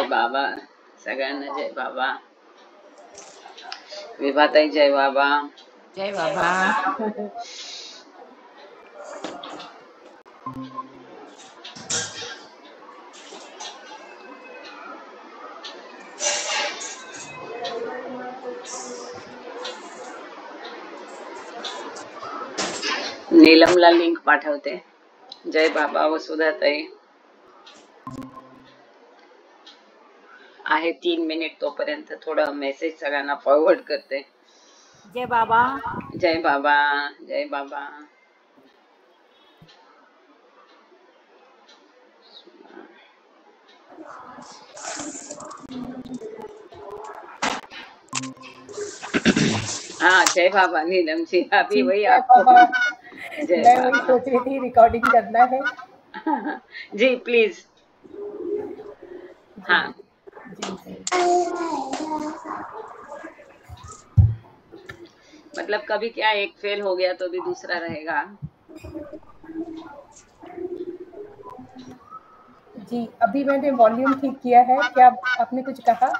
बाबा. सगळ्यांना जय बाबा. विभाताई जय बाबा. जय बाबा. नीलमला लिंक पाठवते. जय बाबा. वसुधाताई आहे 3 मिनिट, तोपर्यंत थोडा मेसेज सगळ्यांना फॉरवर्ड करते. जय बाबा. जय बाबा. जय बाबा. हाँ जय बाबा. नीलम जी अभी वही आपको जय मैं वही सोच रही थी रिकॉर्डिंग करना है. जी प्लीज. हाँ मतलब कभी क्या एक फेल हो गया तो भी दूसरा रहेगा. जी अभी मैंने वॉल्यूम ठीक किया है. क्या आपने कुछ कहा?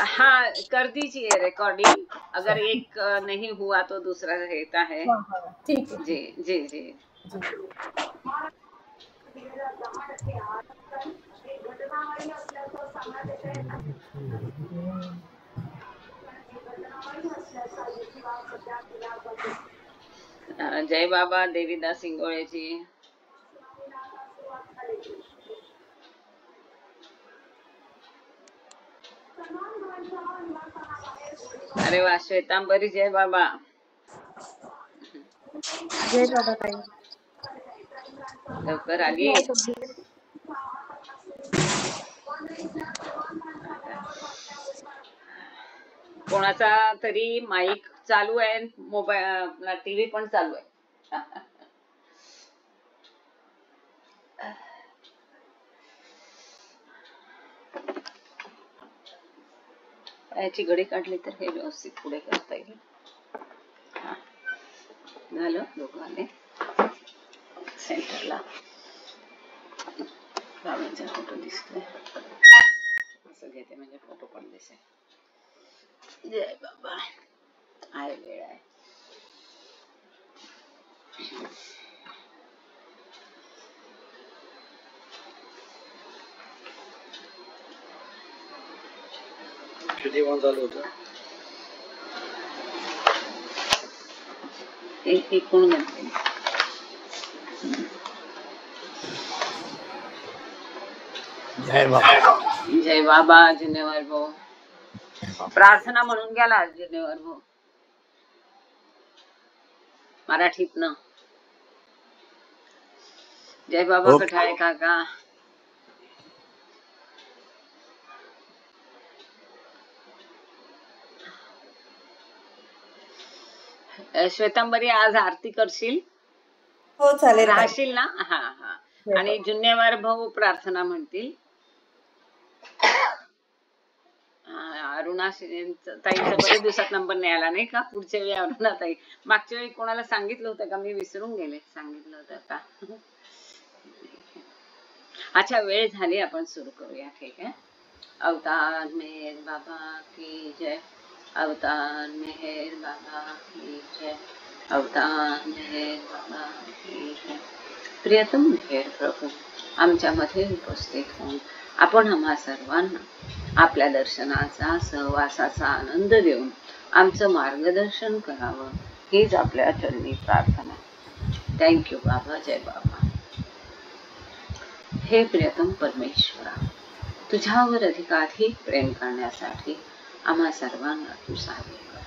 हाँ कर दीजिए रिकॉर्डिंग. अगर एक नहीं हुआ तो दूसरा रहता है. हाँ ठीक है. जी जी जी. जय बाबा. देवीदास सिंगोळे जी. अरे वा. श्वेतांबरी जय बाबा. जय बाबा ताई. लवकर आली. कोणाचा तरी माईक चालू आहे. मोबाईल टीव्ही पण चालू आहे. याची घडी काढली तर हे व्यवस्थित पुढे करता येईल. झालं. लोक आले सेंटरला. बाबांचा फोटो दिसतोय. असं घेते म्हणजे फोटो पण दिसेल. जय बाबा. आहे वेळ आहे. किती वाजता चालू होतं? एक कोण म्हणते. जय बाबा. जय बाबा. जिनेवर भाऊ. प्रार्थना म्हणून गेला जिनेवर भाऊ मराठीत ना. जय बाबा. कठाळे काका. श्वेतांबरी आज आरती करशील? हो चालेल. राहशील ना. हा हा. आणि जुन्नेवार भाऊ प्रार्थना म्हणतील. अरुणा ताईंचा बरेच दिवसात नंबर नाही आला नाही का? पुढच्या वेळी अरुणा ताई. मागच्या वेळी कोणाला सांगितलं होतं का? मी विसरून गेले. सांगितलं होतं का? अच्छा वेळ झाली. आपण सुरू करूया. ठीक आहे. अवतार मेहर बाबा की जय. अवतार मेहर बाबा की जय. अवतार मेहर बाबा की जय. प्रियतम मेहर प्रभू आमच्यामध्ये उपस्थित होऊन आपण आम्हा सर्वांना आपल्या दर्शनाचा सहवासाचा आनंद देऊन आमचं मार्गदर्शन करावं हीच आपल्या चरणी प्रार्थना. थँक्यू बाबा. जय बाबा. हे प्रियतम परमेश्वरा, तुझ्यावर अधिकाधिक प्रेम करण्यासाठी आम्हा सर्वांना तू सहाय्य कर.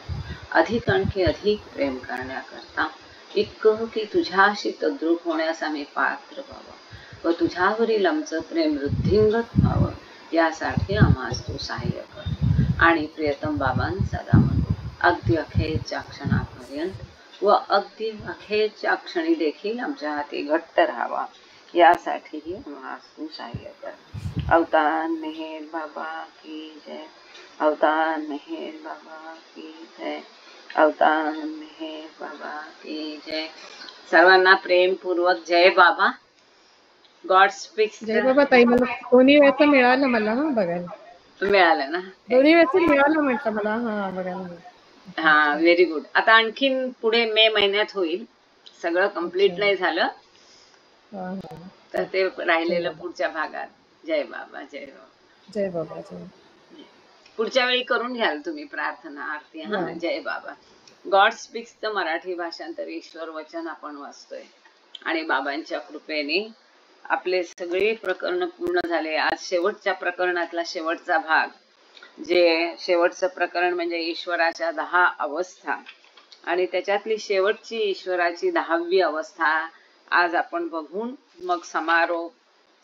अधिक आणखी अधिक प्रेम करण्याकरता इतकं की तुझ्याशी तद्रुप होण्यास आम्ही पात्र व्हावं व तुझ्यावरील आमचं प्रेम वृद्धिंगत व्हावं यासाठी आम्हास तू सहाय्य कर. आणि प्रियतम बाबांचा दामन अगदी अखेरच्या क्षणापर्यंत व अगदी अखेरच्या क्षणी देखील आमच्या हाती घट्ट राहावा यासाठीही आम्हास तू सहाय्य कर. अवतार मेहर बाबा की जय. अवतार मेहर बाबा की जय. अवतार मेहर बाबा की जय. सर्वांना प्रेमपूर्वक जय बाबा. गॉड स्पीक्स जय बाबा ताई, मला दोन्ही वेळचं मिळालं मला बघायला. मिळालं ना. दोन्ही वेळचं मिळालं म्हटलं मला, हा बघायला मिळालं. हा, अच्छा व्हेरी गुड. आता आणखीन पुढे मे महिन्यात होईल, सगळं अच्छा. कंप्लीट नाही झालं हा हा. तर ठीक. ते जय राहिलेलं बाबा. पुढच्या भागात. जय बाबा, जय बाबा. जय बाबा. जय. पुढच्या वेळी करून घ्याल तुम्ही प्रार्थना आरती. हा. हा, जय बाबा. गॉड स्पीक्सचं मराठी भाषांतर ईश्वर वचन आपण वाचतोय आणि बाबांच्या कृपेने आपले सगळे प्रकरण पूर्ण झाले. आज शेवटच्या प्रकरणातला शेवटचा भाग, जे शेवटचं प्रकरण म्हणजे ईश्वराच्या 10 अवस्था आणि त्याच्यातली शेवटची ईश्वराची 10वी अवस्था आज आपण बघून मग समारोप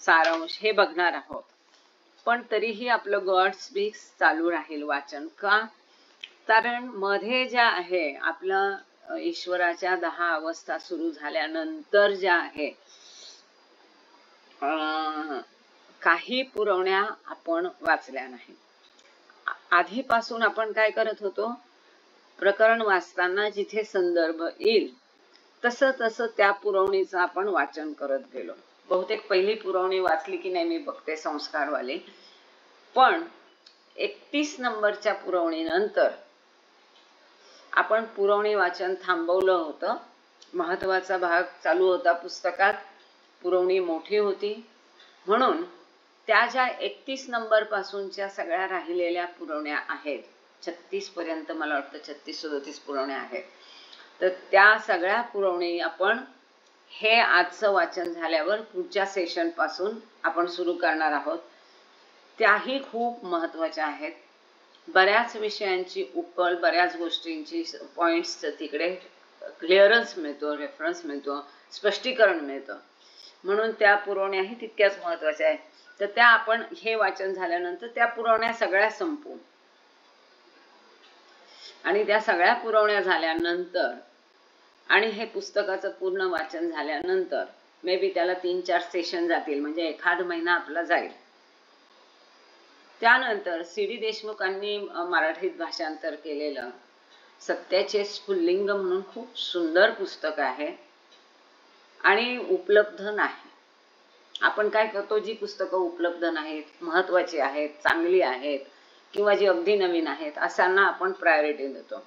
सारांश हे बघणार आहोत. पण तरीही आपलं गॉड स्पीक्स चालू राहील वाचन. का? कारण मध्ये ज्या आहे आपलं ईश्वराच्या 10 अवस्था सुरू झाल्यानंतर ज्या आहे काही पुरवण्या आपण वाचल्या नाही. आधीपासून आपण काय करत होतो, प्रकरण वाचताना जिथे संदर्भ येईल तसं तसं त्या पुरवणीचं आपण वाचन करत गेलो. बहुतेक पहिली पुरवणी वाचली की नाही मी बघते संस्कारवाले, पण 31 नंबरच्या पुरवणीनंतर आपण पुरवणी वाचन थांबवलं होतं. महत्वाचा भाग चालू होता पुस्तकात, पुरवणी मोठी होती म्हणून त्या ज्या 31 नंबर पासूनच्या सगळ्या राहिलेल्या पुरवण्या आहेत, 36 पर्यंत मला वाटतं 36-37 पुरवण्या आहेत, तर त्या सगळ्या पुरवणी आपण हे आजचं वाचन झाल्यावर पुढच्या सेशन पासून आपण सुरू करणार आहोत. त्याही खूप महत्वाच्या आहेत. बऱ्याच विषयांची उकल, बऱ्याच गोष्टींची पॉइंट्स तिकडे क्लिअरन्स मिळतो, रेफरन्स मिळतो, स्पष्टीकरण मिळतं. म्हणून त्या पुरवण्याही तितक्याच महत्वाच्या आहेत. तर त्या आपण हे वाचन झाल्यानंतर त्या पुरवण्या सगळ्या संपवू आणि त्या सगळ्या पुरवण्या झाल्यानंतर आणि हे पुस्तकाचं पूर्ण वाचन झाल्यानंतर मे बी त्याला 3-4 सेशन जातील, म्हणजे एखाद महिना आपला जाईल. त्यानंतर सी.डी. देशमुखांनी मराठीत भाषांतर केलेलं सत्याचे स्फुल्लिंग म्हणून खूप सुंदर पुस्तक आहे आणि उपलब्ध नाही. आपण काय करतो, जी पुस्तकं उपलब्ध नाहीत, महत्वाची आहेत, चांगली आहेत किंवा जी अगदी नवीन आहेत अशांना आपण प्रायोरिटी देतो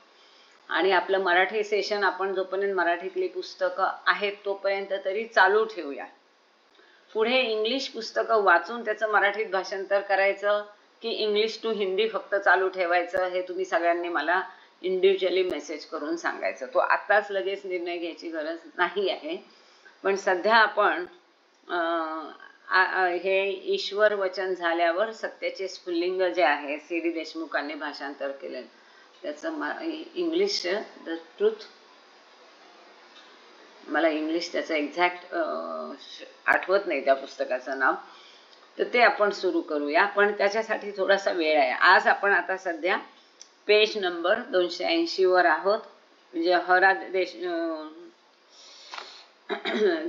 आणि आपलं मराठी सेशन आपण जोपर्यंत मराठीतली पुस्तकं आहेत तोपर्यंत तरी चालू ठेवूया. पुढे इंग्लिश पुस्तकं वाचून त्याचं मराठीत भाषांतर करायचं की इंग्लिश टू हिंदी फक्त चालू ठेवायचं, हे तुम्ही सगळ्यांनी मला इंडिव्हिज्युअली मेसेज करून सांगायचं. तो आत्ताच लगेच निर्णय घ्यायची गरज नाही आहे, पण सध्या आपण हे ईश्वर वचन झाल्यावर सत्याचे स्फुल्लिंग जे आहे सी.डी. देशमुखांनी भाषांतर केले त्याचं इंग्लिश द ट्रूथ, मला इंग्लिश त्याचं एक्झॅक्ट आठवत नाही त्या पुस्तकाचं नाव, तर ते आपण सुरू करूया. पण त्याच्यासाठी थोडासा वेळ आहे. आज आपण आता सध्या पेज नंबर 280 वर आहोत. म्हणजे हरा देश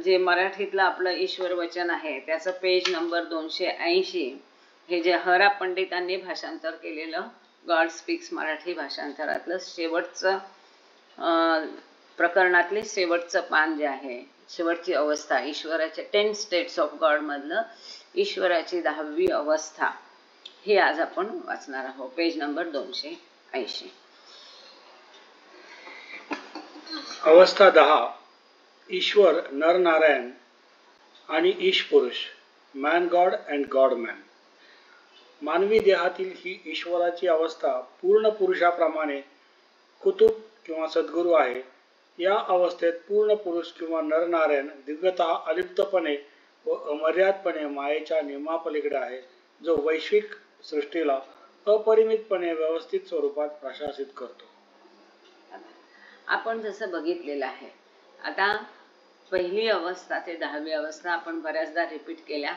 जे मराठीतलं आपलं ईश्वर वचन आहे त्याचं पेज नंबर 280 हे जे हरा पंडितांनी भाषांतर केलेलं गॉड स्पीक्स मराठी भाषांतरातलं शेवटचं प्रकरणातले शेवटचं पान जे आहे, शेवटची अवस्था ईश्वराच्या 10 स्टेट्स ऑफ गॉड मधलं ईश्वराची 10वी अवस्था ही आज आपण वाचणार आहोत. Page number 280. अवस्था 10. ईश्वर नरनारायण आणि ईश पुरुष, man God and God man. मानवी देहातील ही ईश्वराची अवस्था पूर्ण पुरुषाप्रमाणे कुतुब किंवा सद्गुरू आहे. या अवस्थेत पूर्ण पुरुष किंवा नरनारायण दिव्यतः अलिप्तपणे व अमर्यादपणे मायेच्या नियमापलीकडे आहे, जो वैश्विक सृष्टीला अपरिमितपणे व्यवस्थित स्वरूपात प्रशासित करतो. आपण जसं बघितलेलं आहे, आता पहिली अवस्था ते 10वी अवस्था आपण बऱ्याचदा रिपीट केल्या,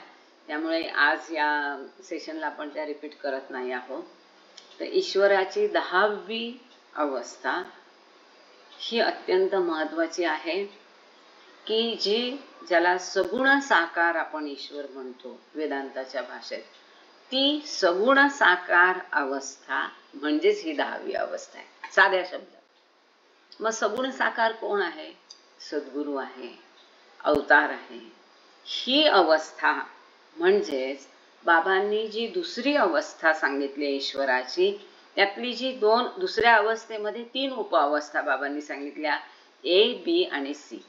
त्यामुळे आज या सेशनला आपण त्या रिपीट करत नाही आहोत. तर ईश्वराची 10वी अवस्था ही अत्यंत महत्वाची आहे की ज्याला सगुण साकार आपण ईश्वर म्हणतो वेदांताच्या भाषेत, ती सगुण साकार अवस्था म्हणजेच ही 10वी अवस्था आहे साध्या शब्दात. मग सगुण साकार कोण आहे? सद्गुरू आहे, अवतार आहे, ही अवस्था म्हणजेच बाबांनी जी दुसरी अवस्था सांगितली ईश्वराची, त्यातली जी दुसऱ्या अवस्थेमध्ये 3 उपअवस्था बाबांनी सांगितल्या, ए, बी आणि सी.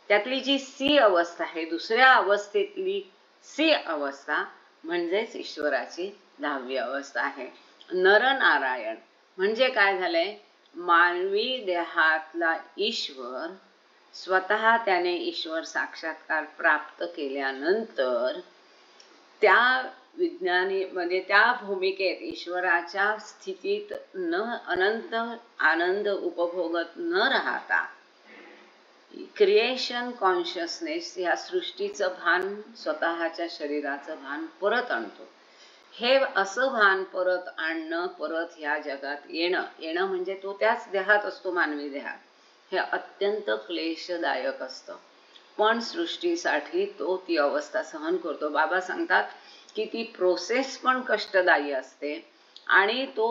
त्यातली जी सी अवस्था आहे, दुसऱ्या अवस्थेतली सी अवस्था म्हणजेच ईश्वराची 10वी अवस्था आहे. नरनारायण म्हणजे काय झालंय, मानवी देहातला ईश्वर स्वतः त्याने ईश्वर साक्षात्कार प्राप्त केल्यानंतर त्या विज्ञानी म्हणजे त्या भूमिकेत ईश्वराच्या स्थितीत अनंत आनंद उपभोगत न राहता क्रिएशन कॉन्शियसनेस या सृष्टीचं भान, स्वतःच्या शरीराचं भान परत आणतो. हे असं भान परत आणणं, परत ह्या जगात येणं म्हणजे तो त्याच देहात असतो, मानवी देहात. हे अत्यंत क्लेशदायक असतं, पण सृष्टीसाठी तो ती अवस्था सहन करतो. बाबा सांगतात की ती प्रोसेस पण कष्टदायी असते आणि तो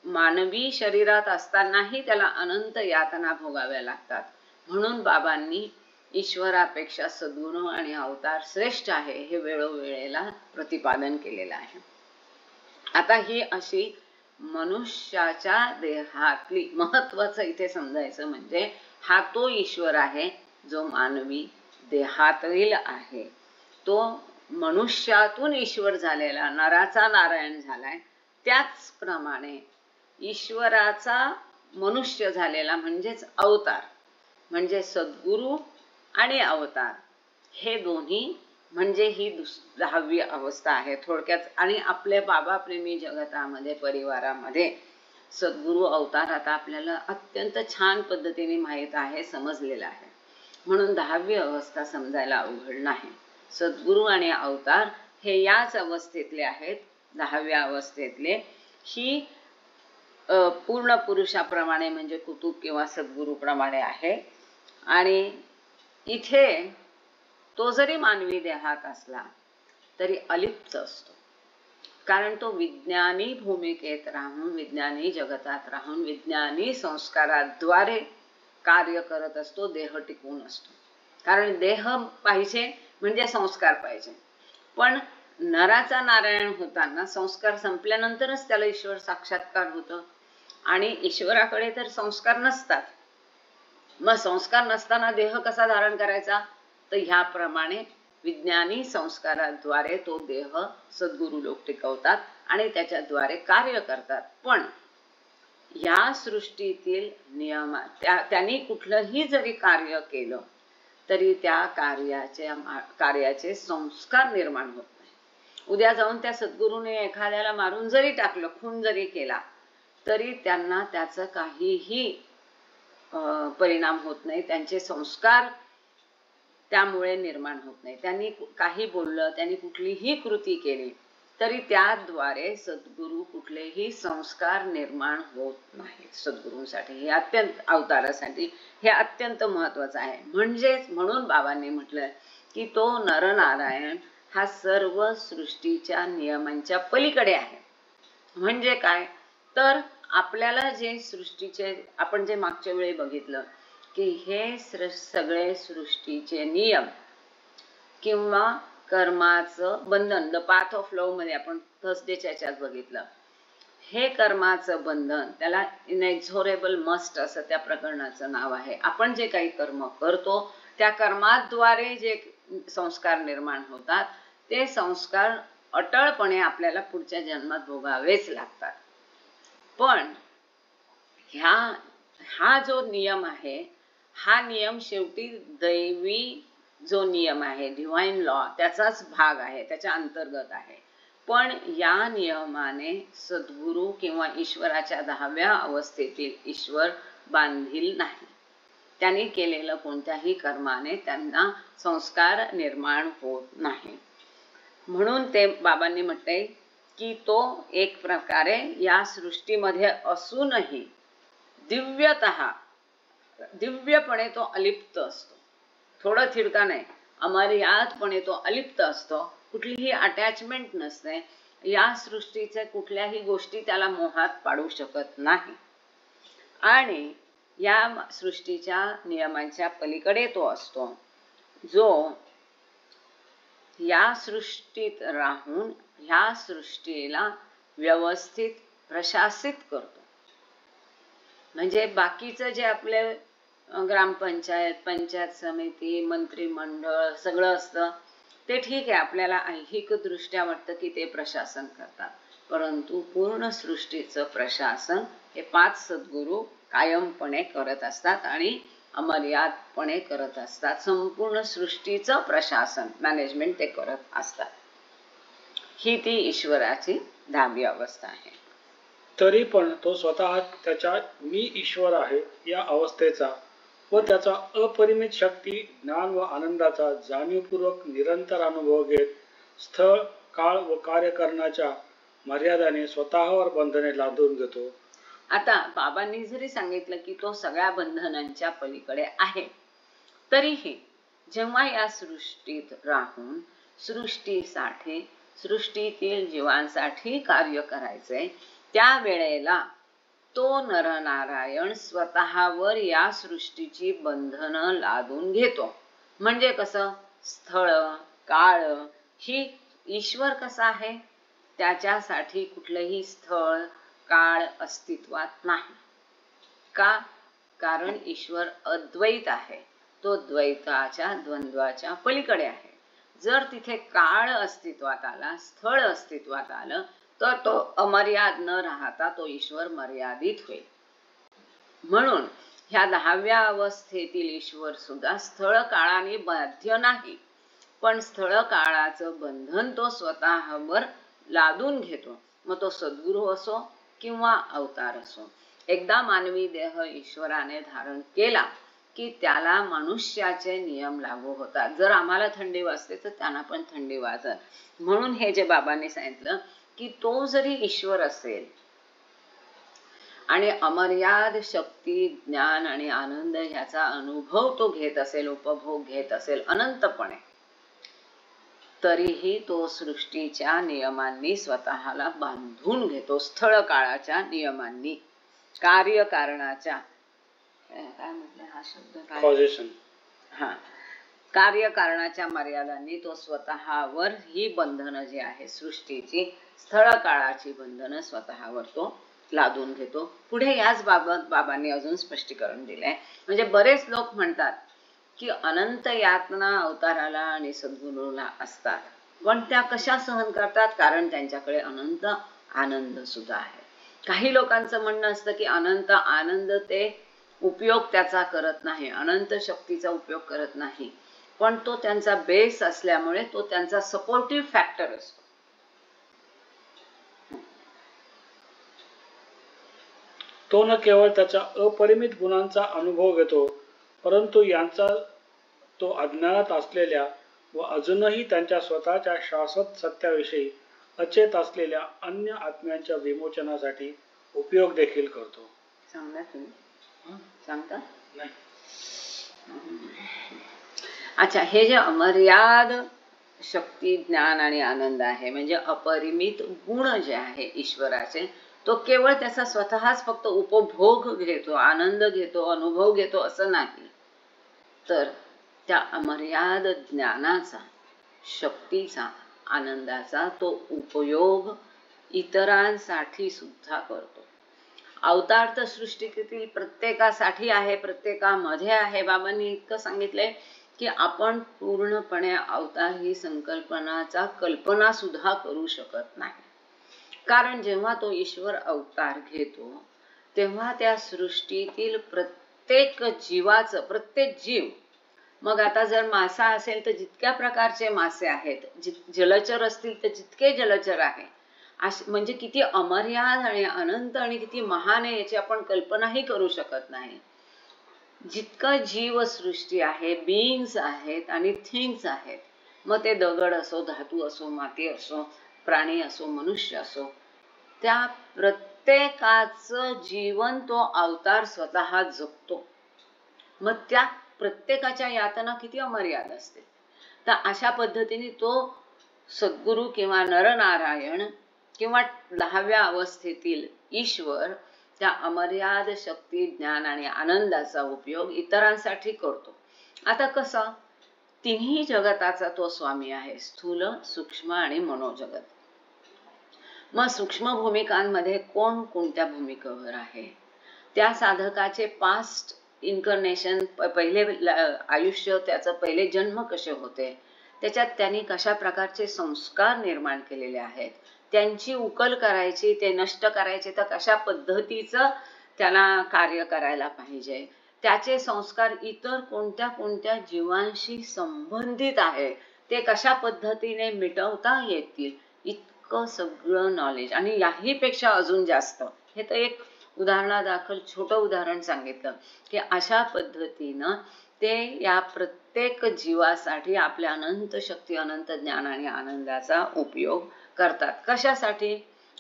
मानवी शरीरात असतानाही त्याला अनंत यातना भोगाव्या लागतात. म्हणून बाबांनी ईश्वरापेक्षा सद्गुरू आणि अवतार श्रेष्ठ आहे हे वेळोवेळेला प्रतिपादन केलेलं आहे. आता ही अशी मनुष्याच्या देहातली महत्वाचं इथे समजायचं म्हणजे हा तो ईश्वर आहे जो मानवी देहातील आहे. तो मनुष्यातून ईश्वर झालेला, नराचा नारायण झालाय. त्याचप्रमाणे ईश्वराचा मनुष्य झालेला म्हणजेच अवतार म्हणजे सद्गुरू आणि अवतार, हे दोन्ही म्हणजे ही 10वी अवस्था आहे थोडक्यात. आणि आपल्या बाबा प्रेमी जगतामध्ये, परिवारामध्ये सद्गुरू अवतार आता आपल्याला अत्यंत छान पद्धतीने माहीत आहे, समजलेला आहे. म्हणून 10वी अवस्था समजायला अवघड नाही. सद्गुरू आणि अवतार हे याच अवस्थेतले आहेत, 10व्या अवस्थेतले. ही पूर्ण पुरुषाप्रमाणे म्हणजे कुतुब किंवा सद्गुरू प्रमाणे आहे. आणि इथे तो जरी मानवी देहात असला तरी अलिप्त असतो, कारण तो विज्ञानी भूमिकेत राहून, विज्ञानी जगतात राहून, विज्ञानी संस्काराद्वारे कार्य करत असतो. देह टिकून असतो, कारण देह पाहिजे म्हणजे संस्कार पाहिजे. पण नराचा नारायण होताना संस्कार संपल्यानंतरच त्याला ईश्वर साक्षात्कार होतं आणि ईश्वराकडे तर संस्कार नसतात. मग संस्कार नसताना देह कसा धारण करायचा, तर ह्याप्रमाणे विज्ञानी संस्काराद्वारे तो देह सद्गुरू लोक टिकवतात आणि त्याच्याद्वारे कार्य करतात. पण या सृष्टीतील नियम त्यांनी कुठलंही जरी कार्य केलं तरी त्या कार्याचे संस्कार निर्माण होत नाही. उद्या जाऊन त्या सद्गुरूने एखाद्याला मारून जरी टाकलं, खून जरी केला, तरी त्यांना त्याचं काहीही परिणाम होत नाही, त्यांचे संस्कार त्यामुळे निर्माण होत नाही. त्यांनी काही बोललं, त्यांनी कुठलीही कृती केली तरी त्याद्वारे सद्गुरू कुठलेही संस्कार निर्माण होत नाहीत. सद्गुरूंसाठी हे अत्यंत, अवतारासाठी हे अत्यंत महत्वाचं आहे. म्हणून बाबांनी म्हटलं की तो नरनारायण हा सर्व सृष्टीच्या नियमांच्या पलीकडे आहे. म्हणजे काय, तर आपल्याला जे सृष्टीचे, आपण जे मागच्या वेळी बघितलं की हे सगळे सृष्टीचे नियम किंवा कर्माचं बंधन, द पाथ ऑफ लव मध्ये आपण थर्सडेच्या ह्याच्यात बघितलं, हे कर्माचं बंधन, त्याला इनएक्झोरेबल मस्ट असं त्या प्रकरणाचं नाव आहे. आपण जे काही कर्म करतो त्या कर्माद्वारे जे संस्कार निर्माण होतात ते संस्कार अटळपणे आपल्याला पुढच्या जन्मात भोगावेच लागतात. पण हा जो नियम आहे, हा नियम शेवटी दैवी जो नियम आहे, डिव्हाइन लॉ, त्याचाच भाग आहे, त्याच्या अंतर्गत आहे. पण या नियमाने सद्गुरू किंवा ईश्वराच्या 10व्या अवस्थेतील ईश्वर बांधील नाही. त्यांनी केलेलं कोणत्याही कर्माने त्यांना संस्कार निर्माण होत नाही. म्हणून ते बाबांनी म्हटले की तो एक प्रकारे या सृष्टीमध्ये असूनही दिव्यपणे तो अलिप्त असतो. थोडं थिरका नाही, अमर्यादपणे तो अलिप्त असतो, कुठलीही अटॅचमेंट नसते. या सृष्टीचे कुठल्याही गोष्टी त्याला मोहात पाडू शकत नाही आणि या सृष्टीच्या नियमांच्या पलीकडे तो असतो, जो या सृष्टीत राहून ह्या सृष्टीला व्यवस्थित प्रशासित करतो. म्हणजे बाकीचं जे आपले ग्रामपंचायत, पंचायत समिती, मंत्रिमंडळ सगळं असतं ते ठीक आहे, आपल्याला ऐहिक दृष्ट्या वाटतं की ते प्रशासन करतात, परंतु पूर्ण सृष्टीचं प्रशासन हे 5 सद्गुरू कायमपणे करत असतात आणि अमर्यादपणे करत असतात. संपूर्ण सृष्टीचं प्रशासन, मॅनेजमेंट ते करत असतात. ही ती ईश्वराची 10वी अवस्था आहे. तरी पण तो स्वतः त्याच्या मी ईश्वर आहे या अवस्थेचा व त्याचा अपरिमित शक्ती, ज्ञान व आनंदाचा जाणीवपूर्वक निरंतर अनुभव घेत स्थळ, काळ व कार्य करण्याच्या मर्यादाने स्वतःवर बंधने लादून घेतो. आता बाबांनी जरी सांगितलं की तो सगळ्या बंधनांच्या पलीकडे आहे, तरीही जेव्हा या सृष्टीत राहून सृष्टीसाठी, सृष्टीतील जीवांसाठी कार्य करायचंय, त्या वेळेला तो नरनारायण स्वतःवर या सृष्टीची बंधनं लादून घेतो. म्हणजे कसं? स्थळ, काळ, ही ईश्वर कसा आहे, त्याच्यासाठी कुठलंही स्थळ काळ अस्तित्वात नाही. का? कारण ईश्वर अद्वैत आहे, तो द्वैताच्या द्वंद्वाच्या पलीकडे आहे. जर तिथे काळ अस्तित्वात आला, स्थळ अस्तित्वात आलं, तर तो अमर्याद न राहता तो ईश्वर मर्यादित होईल. म्हणून ह्या 10व्या अवस्थेतील ईश्वर सुद्धा स्थळ काळाने बाध्य नाही, पण स्थळ काळाचं बंधन तो स्वतःवर लादून घेतो. मग तो सद्गुरू असो किंवा अवतार असो. एकदा मानवी देह ईश्वराने धारण केला की त्याला मनुष्याचे नियम लागू होतात. जर आम्हाला थंडी वाजते तर त्यांना पण थंडी वाजत. म्हणून हे जे बाबांनी सांगितलं की तो जरी ईश्वर असेल आणि अमर्याद शक्ती, ज्ञान आणि आनंद ह्याचा अनुभव तो घेत असेल, उपभोग घेत असेल अनंतपणे, तरीही तो सृष्टीच्या नियमांनी स्वतःला बांधून घेतो. स्थळ काळाच्या नियमांनी, कार्यकारणाच्या, काय म्हटलं हा शब्द काय? हा, कार्यकारणाच्या मर्यादांनी तो स्वतःवर ही बंधनं जी आहे सृष्टीची, स्थळ काळाची बंधनं स्वतःवर तो लादून घेतो. पुढे याच बाबत बाबांनी अजून स्पष्टीकरण दिलंय. म्हणजे बरेच लोक म्हणतात की अनंत यातना अवताराला आणि सद्गुरूला असतात, पण त्या कशा सहन करतात? कारण त्यांच्याकडे अनंत आनंद सुद्धा आहे. काही लोकांचं म्हणणं असतं की अनंत आनंद ते उपयोग त्याचा करत नाही, अनंत शक्तीचा उपयोग करत नाही, पण तो त्यांचा बेस असल्यामुळे तो त्यांचा सपोर्टिव्ह फॅक्टर असतो. तो न केवळ त्याच्या अपरिमित गुणांचा अनुभव घेतो, परंतु यांचा तो अज्ञानात असलेल्या व अजूनही त्यांच्या स्वतःच्या शाश्वत सत्याविषयी अचेत असलेल्या अन्य आत्म्यांच्या विमोचनासाठी उपयोग देखील करतो. सांगा तुम्ही, सांगता? नाही. अच्छा, हे जे अमर्याद शक्ती, ज्ञान आणि आनंद आहे, म्हणजे अपरिमित गुण जे आहे ईश्वराचे, तो केवळ त्याचा स्वतःच फक्त उपभोग घेतो, आनंद घेतो, अनुभव घेतो असं नाही, तर त्या अमर्याद ज्ञानाचा, शक्तीचा, आनंदाचा तो उपयोग इतरांसाठी सुद्धा करतो. अवतार तर सृष्टीतील प्रत्येकासाठी आहे, प्रत्येकामध्ये आहे. बाबांनी इतकं सांगितलंय की आपण पूर्णपणे अवतार ही संकल्पनाचा कल्पना सुद्धा करू शकत नाही. कारण जेव्हा तो ईश्वर अवतार घेतो तेव्हा त्या सृष्टीतील प्रत्येक जीवाचं, प्रत्येक जीव, मग आता जर मासा असेल तर जितक्या प्रकारचे मासे आहेत, जलचर असतील तर जितके जलचर आहे, म्हणजे किती अमर्याद आणि अनंत आणि किती महान आहे याची आपण कल्पनाही करू शकत नाही. जितकं जीवसृष्टी आहे, बीइंग्स आहेत आणि थिंग्स आहेत, मग ते दगड असो, धातू असो, माती असो, प्राणी असो, मनुष्य असो, त्या प्रत्येकाचं जीवन तो अवतार स्वतः जगतो. मग त्या प्रत्येकाच्या यातना किती अमर्याद असते. तर अशा पद्धतीने तो सद्गुरू किंवा नरनारायण किंवा 10व्या अवस्थेतील ईश्वर त्या अमर्याद शक्ती, ज्ञान आणि आनंदाचा उपयोग इतरांसाठी करतो. आता कसं? तिन्ही जगताचा तो स्वामी आहे, स्थूल, सूक्ष्म आणि मनोजगत. मग सूक्ष्म भूमिकांमध्ये कोण कोणत्या भूमिकेवर आहे, त्या साधकाचे पास्ट इन्कर्नेशन, पहिले आयुष्य, त्याचं पहिले जन्म कसे होते, त्याच्यात त्यांनी कशा प्रकारचे संस्कार निर्माण केलेले आहेत, त्यांची उकल करायची, ते नष्ट करायचे तर कशा पद्धतीचं त्याला कार्य करायला पाहिजे, त्याचे संस्कार इतर कोणत्या कोणत्या जीवांशी संबंधित आहे, ते कशा पद्धतीने मिटवता येतील, इतकं सगळं नॉलेज. आणि याहीपेक्षा अजून जास्त, हे तर एक उदाहरणादाखल छोटं उदाहरण सांगितलं की अशा पद्धतीनं ते या प्रत्येक जीवासाठी आपल्या अनंत शक्ती, अनंत ज्ञान आणि आनंदाचा उपयोग करतात. कशासाठी?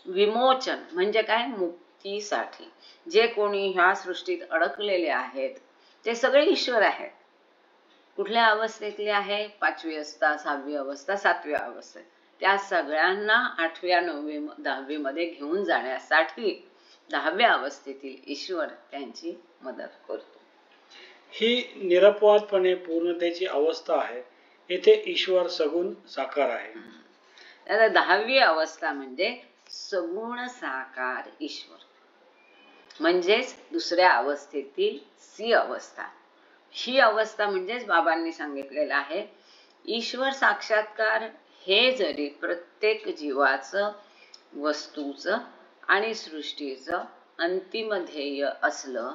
विमोचन म्हणजे काय? मुक्तीसाठी. जे कोणी ह्या सृष्टीत अडकलेले आहेत ते सगळे ईश्वर आहेत. कुठल्या अवस्थेतले आहे? 5वी अवस्था, 6वी अवस्था, 7वी अवस्था. त्या सगळ्यांना 8व्या, 9वी, 10वी मध्ये घेऊन जाण्यासाठी 10व्या अवस्थेतील ईश्वर त्यांची मदत करतो. ही निरपवादपणे पूर्णतेची अवस्था आहे. येथे ईश्वर सगुण साकार आहे. आता 10वी अवस्था म्हणजे सगुण साकार ईश्वर, म्हणजेच दुसऱ्या अवस्थेतील सी अवस्था. ही अवस्था म्हणजेच बाबांनी सांगितलेलं आहे, ईश्वर साक्षात्कार हे जरी प्रत्येक जीवाचं, वस्तूचं आणि सृष्टीचं अंतिम ध्येय असलं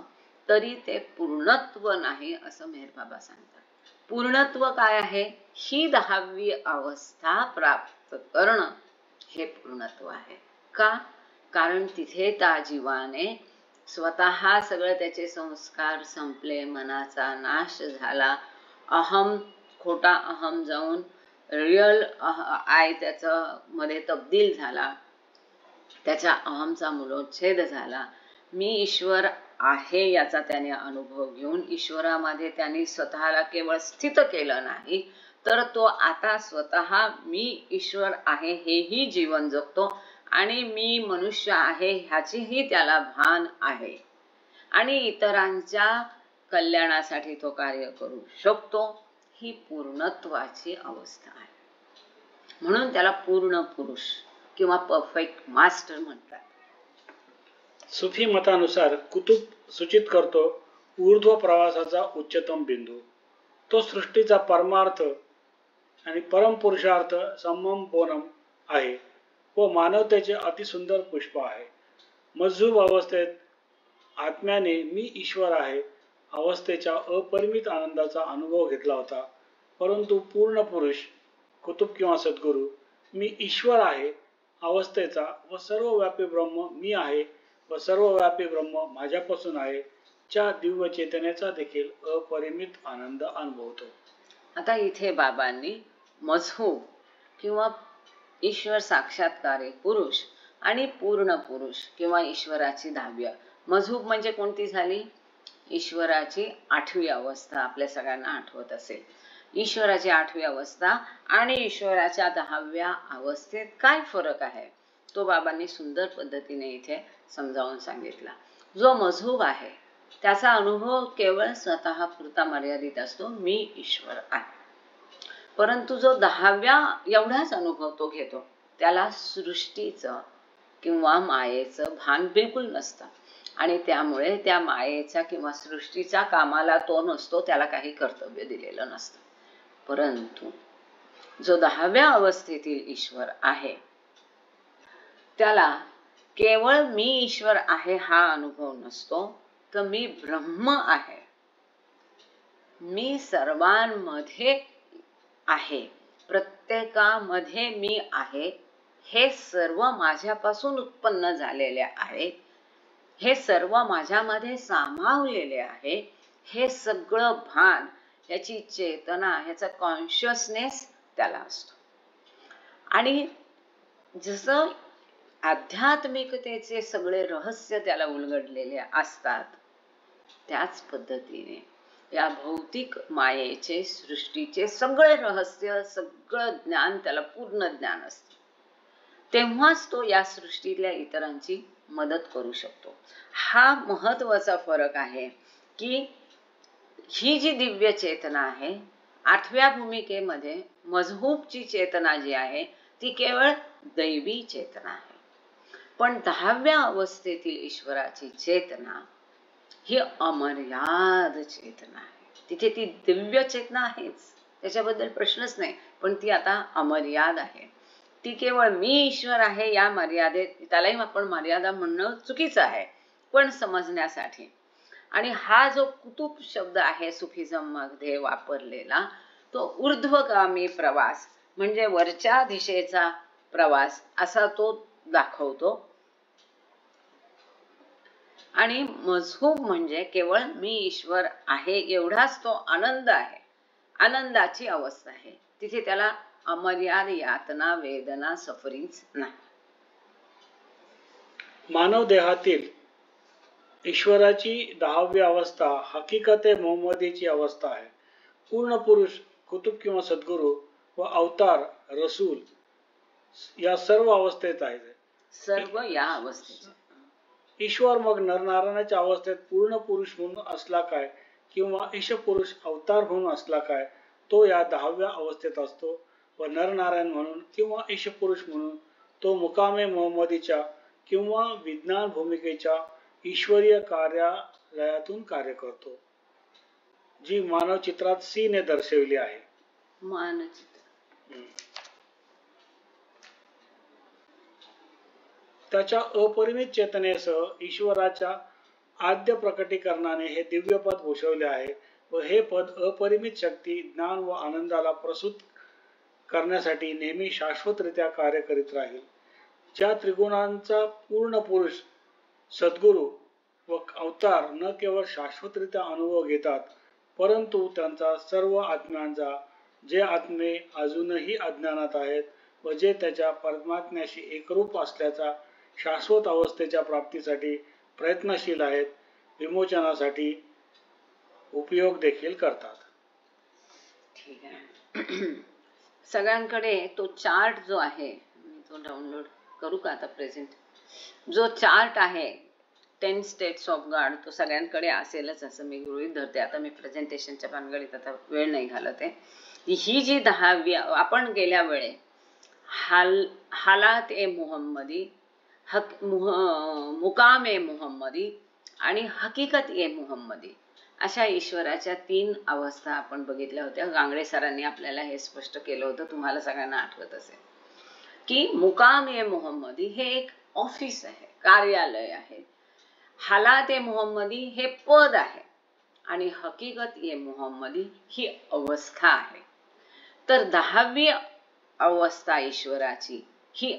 तरी ते पूर्णत्व नाही, असं मेहर बाबा सांगतात. पूर्णत्व काय आहे? ही 10वी अवस्था प्राप्त करणं हे पूर्णत्व आहे. का? कारण तिथे त्या जीवाने स्वतः सगळं त्याचे संस्कार संपले, मनाचा नाश झाला, अहम, खोटा अहम जाऊन रियल आय त्याचं मध्ये तब्दील झाला, त्याच्या अहमचा मूलोच्छेद झाला. मी ईश्वर आहे याचा त्याने अनुभव घेऊन ईश्वरामध्ये त्याने स्वतःला केवळ स्थित केलं नाही, तर तो आता स्वतः मी ईश्वर आहे हेही जीवन जगतो आणि मी मनुष्य आहे ह्याचीही त्याला भान आहे आणि इतरांच्या कल्याणासाठी तो कार्य करू शकतो. ही पूर्णत्वाची अवस्था आहे. म्हणून त्याला पूर्ण पुरुष किंवा परफेक्ट मास्टर म्हणतात. सुफी मतानुसार कुतुब सूचित करतो ऊर्ध्व प्रवासाचा उच्चतम बिंदू. तो सृष्टीचा परमार्थ आणि परमपुरुषार्थ समम बोनम आहे व मानवतेचे अतिसुंदर पुष्प आहे. मजूब अवस्थेत आत्म्याने मी ईश्वर आहे अवस्थेच्या अपरिमित आनंदाचा अनुभव घेतला होता, परंतु पूर्ण पुरुष कुतुब किंवा सद्गुरू मी ईश्वर आहे अवस्थेचा व सर्वव्यापी ब्रह्म मी आहे व सर्वव्यापी ब्रह्म माझ्यापासून आहे च्या दिव्य चेतनेचा देखील अपरिमित आनंद अनुभवतो. आता इथे बाबांनी मजहूब किंवा ईश्वर साक्षात्कारी पुरुष आणि पूर्ण पुरुष किंवा ईश्वराची 10वी, मजहूब म्हणजे कोणती झाली? ईश्वराची 8वी अवस्था. आपल्या सगळ्यांना आठवत असेल. ईश्वराची 8वी अवस्था आणि ईश्वराच्या 10व्या अवस्थेत काय फरक आहे तो बाबांनी सुंदर पद्धतीने इथे समजावून सांगितला. जो मजहूब आहे त्याचा अनुभव केवळ स्वतः पुरता मर्यादित असतो, मी ईश्वर आहे. परंतु जो 10व्या एवढाच अनुभव तो घेतो त्याला सृष्टीचं किंवा मायेचं भान बिलकुल नसतं आणि त्यामुळे त्या मायेच्या किंवा सृष्टीच्या कामाला तो नसतो, त्याला काही कर्तव्य दिलेलं नसतं. परंतु जो 10व्या अवस्थेतील ईश्वर आहे त्याला केवळ मी ईश्वर आहे हा अनुभव नसतो, तर मी ब्रह्म आहे, मी सर्वांमध्ये आहे, प्रत्येकामध्ये मी आहे, हे सर्व माझ्यापासून उत्पन्न झालेले आहे, हे सर्व माझ्यामध्ये सामावलेले आहे, हे सगळं भान, याची चेतना, ह्याचा कॉन्शियसनेस त्याला असतो. आणि जसं आध्यात्मिकतेचे सगळे रहस्य त्याला उलगडलेले असतात त्याच पद्धतीने या भौतिक मायेचे, सृष्टीचे सगळे रहस्य, सगळं ज्ञान त्याला पूर्ण ज्ञान असते. तेव्हाच तो या सृष्टीतल्या इतरांची मदत करू शकतो. हा महत्वाचा फरक आहे की ही जी दिव्य चेतना आहे 8व्या भूमिकेमध्ये मजहूबची चेतना जी आहे ती केवळ दैवी चेतना आहे. पण 10व्या अवस्थेतील ईश्वराची चेतना ही अमर्याद चेतना आहे. तिथे ती दिव्य चेतना आहेच, त्याच्याबद्दल प्रश्नच नाही, पण ती आता अमर्याद आहे. ती केवळ मी ईश्वर आहे या मर्यादेत, त्यालाही आपण मर्यादा म्हणणं चुकीचं आहे पण समजण्यासाठी. आणि हा जो कुतुब शब्द आहे सुफिझम मध्ये वापरलेला, तो ऊर्ध्वगामी प्रवास म्हणजे वरच्या दिशेचा प्रवास असा तो दाखवतो. आणि मजहूब म्हणजे केवळ मी ईश्वर आहे एवढाच तो आनंद आहे, आनंदाची अवस्था आहे. तिथे त्याला अमर्याद यातना वेदना सफरिंग्स नाही. मानव देहातील ईश्वराची 10वी अवस्था हकीकते मोहम्मदीची अवस्था आहे. पूर्ण पुरुष, कुतुब किंवा सद्गुरू व अवतार रसूल या सर्व अवस्थेत आहेत. सर्व या अवस्थेचे ईश्वर मग नरनारायणाच्या अवस्थेत पूर्ण पुरुष म्हणून असला काय किंवा ईशपुरुष अवतार म्हणून असला काय, तो या 10व्या अवस्थेत असतो. व नरनारायण म्हणून किंवा ईशपुरुष म्हणून तो मुकामे मोहम्मदीच्या किंवा विज्ञान भूमिकेच्या ईश्वरीय कार्यालयातून कार्य करतो, जी मानव चित्रात सी ने दर्शविली आहे. मानचित्र त्याच्या अपरिमित चेतनेसह ईश्वराच्या आद्य प्रकटीकरणाने हे दिव्यपद भूषवले आहे व हे पद अपरिमित शक्ती, ज्ञान व आनंदाला प्रसूत करण्यासाठी नेहमी शाश्वतरित्या कार्य करीत राहील. ज्या त्रिगुणांचा पूर्ण पुरुष, सद्गुरू व अवतार न केवळ शाश्वतरित्या अनुभव घेतात, परंतु त्यांचा सर्व आत्म्यांचा, जे आत्मे अजूनही अज्ञानात आहेत व जे त्याच्या परमात्म्याशी एकरूप असल्याचा शाश्वत अवस्थेच्या प्राप्तीसाठी प्रयत्नशील आहेत, विमोचनासाठी उपयोग देखील करतात. ठीक आहे. सगळ्यांकडे तो चार्ट जो आहे, मी तो डाउनलोड करू का आता प्रेझेंट, जो चार्ट आहे 10 स्टेट्स ऑफ गॉड, तो सगळ्यांकडे असेलच असं मी गृहीत धरते. आता मी प्रेझेंटेशनच्या भानगडीत आता वेळ नाही घालत आहे. ही जी 10वी आपण गेल्या वेळे हालात ए मुहम्मदी, मुकाम ए मुहम्मदी आणि हकीकत ए मुहम्मदी अशा ईश्वराच्या 3 अवस्था आपण बघितल्या होत्या. गांगडे सरांनी आपल्याला हे स्पष्ट केलं होतं, तुम्हाला सगळ्यांना आठवत असेल की मुकाम ए मुहम्मदी हे एक ऑफिस आहे, कार्यालय आहे. हालात ए मुहम्मदी हे पद आहे आणि हकीकत ए मुहम्मदी ही अवस्था आहे. तर 10वी अवस्था ईश्वराची ही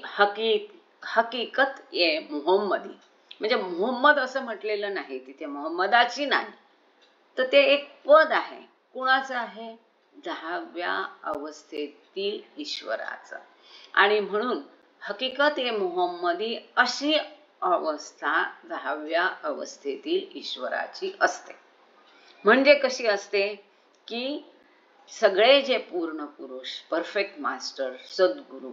हकीकत ए मुहम्मदी, म्हणजे मुहम्मद असं म्हटलेलं नाही तिथे, मुहम्मदाची नाही, तर ते एक पद आहे. कुणाचं आहे? 10व्या अवस्थेतील ईश्वराचं. आणि म्हणून हकीकत ए मुहम्मदी अशी अवस्था 10व्या अवस्थेतील ईश्वराची असते. म्हणजे कशी असते की सगळे जे पूर्ण पुरुष, परफेक्ट मास्टर, सद्गुरू,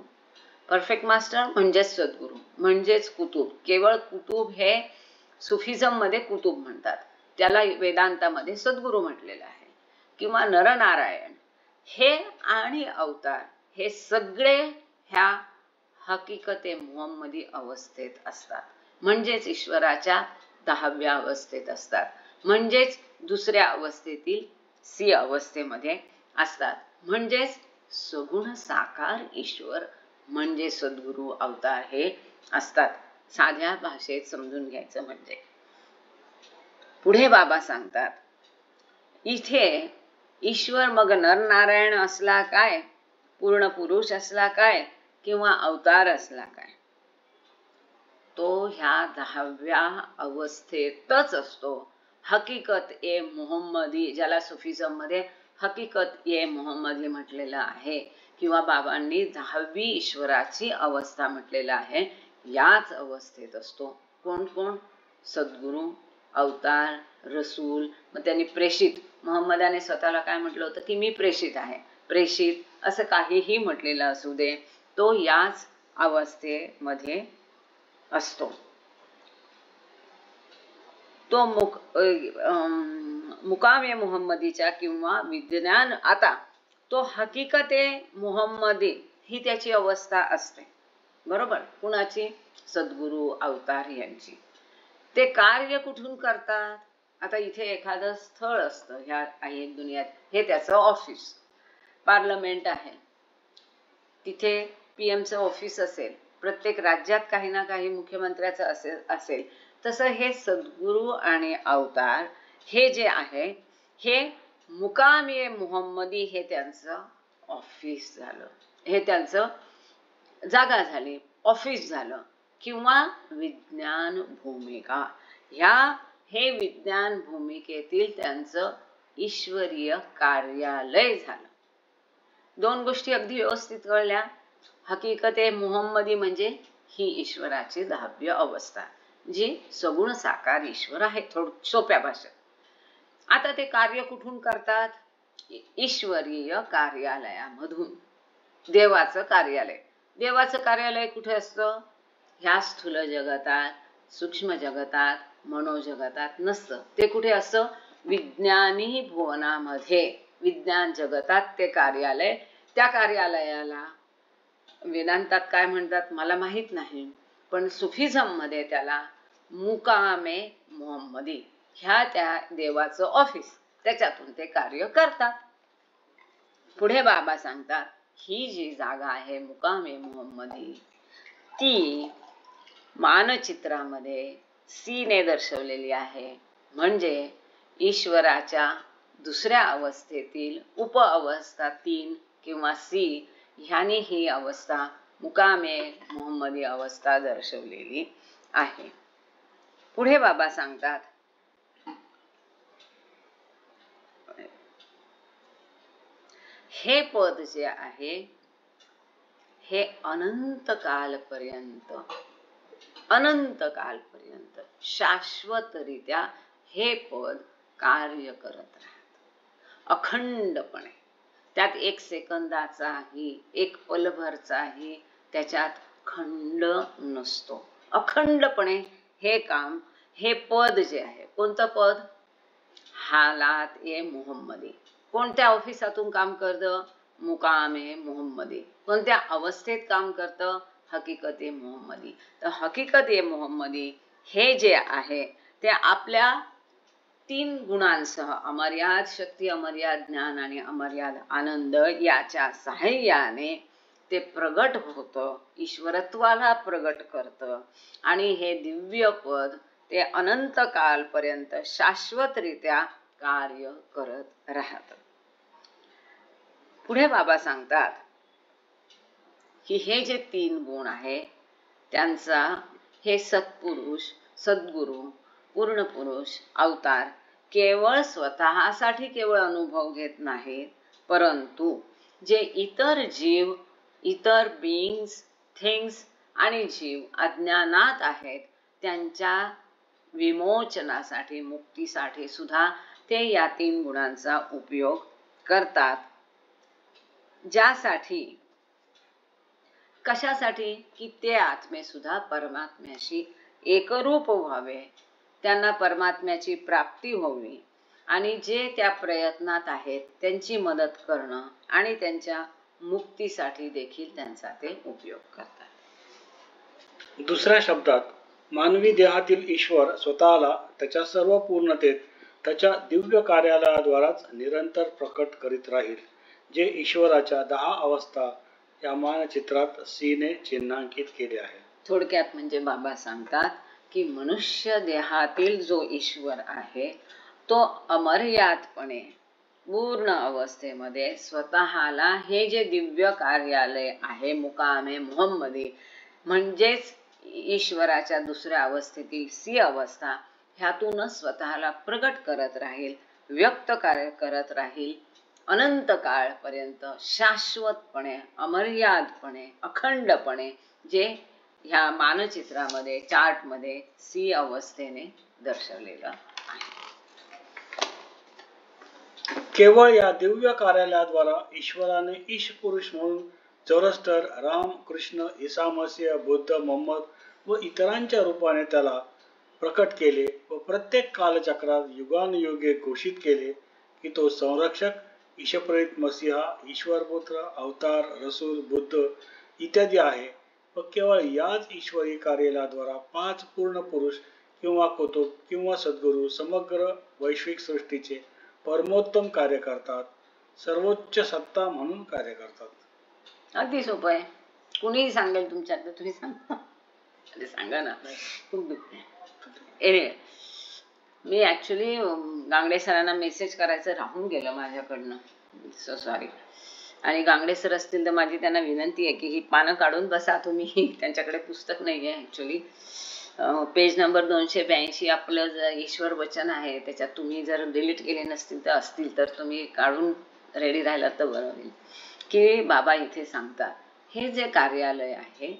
परफेक्ट मास्टर म्हणजेच सद्गुरू म्हणजेच कुतुब, केवळ कुतुब हे सुफिझम मध्ये कुतुब म्हणतात, त्याला वेदांतामध्ये सद्गुरू म्हटलेलं आहे, किंवा नरनारायण हे आणि अवतार हे सगळे ह्या हकीकते मुहम्मदी अवस्थेत असतात. म्हणजेच ईश्वराच्या 10व्या अवस्थेत असतात, म्हणजेच दुसऱ्या अवस्थेतील सी अवस्थेमध्ये असतात. म्हणजेच सगुण साकार ईश्वर म्हणजे सद्गुरू अवतार हे असतात. साध्या भाषेत समजून घ्यायचं म्हणजे पुढे बाबा सांगतात, इथे ईश्वर मग नरनारायण असला काय, पूर्ण पुरुष असला काय किंवा अवतार असला काय, तो ह्या 10व्या अवस्थेतच असतो. हकीकत ए मुहम्मदी, ज्याला सुफिझम मध्ये हकीकत ए मुहम्मदी म्हटलेलं आहे किंवा बाबांनी 10वी ईश्वराची अवस्था म्हटलेलं आहे, याच अवस्थेत असतो. कोण कोण? सद्गुरू, अवतार, रसूल. मग त्यांनी प्रेषित, मुहम्मदाने स्वतःला काय म्हटलं होतं की मी प्रेषित आहे, प्रेषित असं काहीही म्हटलेलं असू दे, तो याच अवस्थेमध्ये असतो. तो मुकामे मुहम्मदीच्या किंवा विज्ञान, आता तो हकीकते मुहम्मदी ही त्याची अवस्था असते. बरोबर? कुणाची? सद्गुरू अवतार यांची. ते कार्य कुठून करतात? आता इथे एखादं स्थळ असतं, ह्या आहे दुनियात, हे त्याचं ऑफिस. पार्लमेंट आहे, तिथे PM चं ऑफिस असेल, प्रत्येक राज्यात काही ना काही मुख्यमंत्र्याचं असेल. तसं हे सद्गुरू आणि अवतार हे जे आहे, हे मुकामी मुहम्मदी हे त्यांचं ऑफिस झालं, हे त्यांचं जागा झाली, ऑफिस झालं, किंवा विज्ञान भूमिका. हे विज्ञान भूमिकेतील त्यांचं ईश्वरीय कार्यालय झालं. दोन गोष्टी अगदी व्यवस्थित कळल्या. हकीकते मुहम्मदी म्हणजे ही ईश्वराची 10वी अवस्था, जी सगुण साकार ईश्वर आहे, सोप्या भाषेत. आता ते कार्य कुठून करतात? ईश्वरीय कार्यालयामधून. देवाचं कार्यालय. देवाचं कार्यालय कुठे असतं? ह्या स्थूल जगतात, सूक्ष्म जगतात, मनोजगतात नसतं. ते कुठे असतं? विज्ञानी भुवनामध्ये, विज्ञान जगतात ते कार्यालय. त्या कार्यालयाला वेदांतात काय म्हणतात मला माहित नाही, पण सुफिझम मध्ये त्याला मुकामे मुहम्मदी, ह्या त्या देवाचं ऑफिस, त्याच्यातून ते कार्य करतात. पुढे बाबा सांगतात, ही जी जागा आहे मुकामे मुहम्मदी, ती मानचित्रामध्ये सीने दर्शवलेली आहे. म्हणजे ईश्वराच्या दुसऱ्या अवस्थेतील उपअवस्था 3 किंवा सी ह्यानी ही अवस्था मुकामे मुहम्मदी अवस्था दर्शवलेली आहे. पुढे बाबा सांगतात, हे पद जे आहे हे अनंत कालपर्यंत शाश्वतरित्या हे पद कार्य करत राहत अखंडपणे. त्यात 1 सेकंदाचाही, 1 पलभरचाही त्याच्यात खंड नसतो. अखंडपणे हे काम, हे पद जे आहे, कोणतं पद? हालात ए मुहम्मदी. कोणत्या ऑफिसातून काम करतं? मुकामे मुहम्मदी. कोणत्या अवस्थेत काम करतं? हकीकते मुहम्मदी. तर हकीकते मुहम्मदी हे जे आहे ते आपल्या 3 गुणांसह, अमर्याद शक्ती, अमर्याद ज्ञान आणि अमर्याद आनंद, याच्या साहाय्याने ते प्रगट होतं, ईश्वरत्वाला प्रगट करतं. आणि हे दिव्य पद ते अनंत कालपर्यंत शाश्वतरित्या कार्य करत राहतं. पुढे बाबा सांगतात की हे जे 3 गुण आहे त्यांचा हे सत्पुरुष, सद्गुरू, पूर्ण पुरुष, अवतार केवळ स्वतःसाठी केवळ अनुभव घेत नाहीत, परंतु जे इतर जीव, इतर बीइंग्स, थिंग्स आणि जीव अज्ञानात आहेत त्यांच्या विमोचनासाठी, मुक्तीसाठी सुद्धा ते या 3 गुणांचा उपयोग करतात. ज्यासाठी, कशासाठी? की ते आत्मे सुद्धा परमात्म्याशी एकरूप व्हावे, त्यांना परमात्म्याची प्राप्ती व्हावी, आणि जे त्या प्रयत्नात आहेत त्यांची मदत करणं आणि त्यांच्या मुक्तीसाठी देखील त्यांचा ते उपयोग करतात. दुसऱ्या शब्दात, मानवी देहातील ईश्वर स्वतःला त्याच्या सर्व पूर्णतेत त्याच्या दिव्य कार्यालयाद्वाराच निरंतर प्रकट करीत राहील, जे ईश्वराच्या 10 अवस्था या मानचित्रात सीने चिन्हांकित केले आहे. थोडक्यात म्हणजे बाबा सांगतात की मनुष्य देहातील जो ईश्वर आहे तो अमर्यादपणे पूर्ण अवस्थेमध्ये स्वतःला हे जे दिव्य कार्यालय आहे मुकामे मुहम्मदी, म्हणजेच ईश्वराच्या दुसऱ्या अवस्थेतील सी अवस्था, ह्यातूनच स्वतःला प्रगट करत राहील, व्यक्त करत राहील अनंत काळपर्यंत, शाश्वतपणे, अमर्यादपणे, अखंडपणे, जे ह्या मानचित्रामध्ये, चार्टमध्ये सी अवस्थेने दर्शवलेलं आहे. केवळ या दिव्य कार्यालयाद्वारा ईश्वराने ईश पुरुष म्हणून झोरस्टर, राम, कृष्ण, ईसा मसीह, बुद्ध, मोहम्मद व इतरांच्या रूपाने त्याला प्रकट केले व प्रत्येक कालचक्रात युगानुयुगे घोषित केले की तो संरक्षक, ईशप्रेरित मसीहा, ईश्वरपुत्र, अवतार, रसूल, बुद्ध इत्यादी आहे व केवळ याच ईश्वरी कार्यालयाद्वारा 5 पूर्ण पुरुष किंवा कुतुब किंवा सद्गुरू समग्र वैश्विक सृष्टीचे परमोत्तम कार्य करतात, सर्वोच्च सत्ता म्हणून कार्य करतात. अगदी सोपं आहे. कुणीही सांगेल तुमच्यात, तुम्ही सांगा. सांगा ना. खूप दुःख आहे. मी ऍक्च्युली गांगडे सरांना मेसेज करायचं राहून गेलं माझ्याकडनं. So sorry. आणि गांगडे सर असतील तर माझी त्यांना विनंती आहे की ही पानं काढून बसा तुम्ही. त्यांच्याकडे पुस्तक नाही आहे ऍक्च्युली. पेज नंबर 282 आपलं ईश्वर वचन आहे, त्याच्यात तुम्ही जर डिलीट केले नसतील तर असतील तर तुम्ही काढून रेडी राहिला तर बरं होईल. की बाबा इथे सांगतात हे जे कार्यालय आहे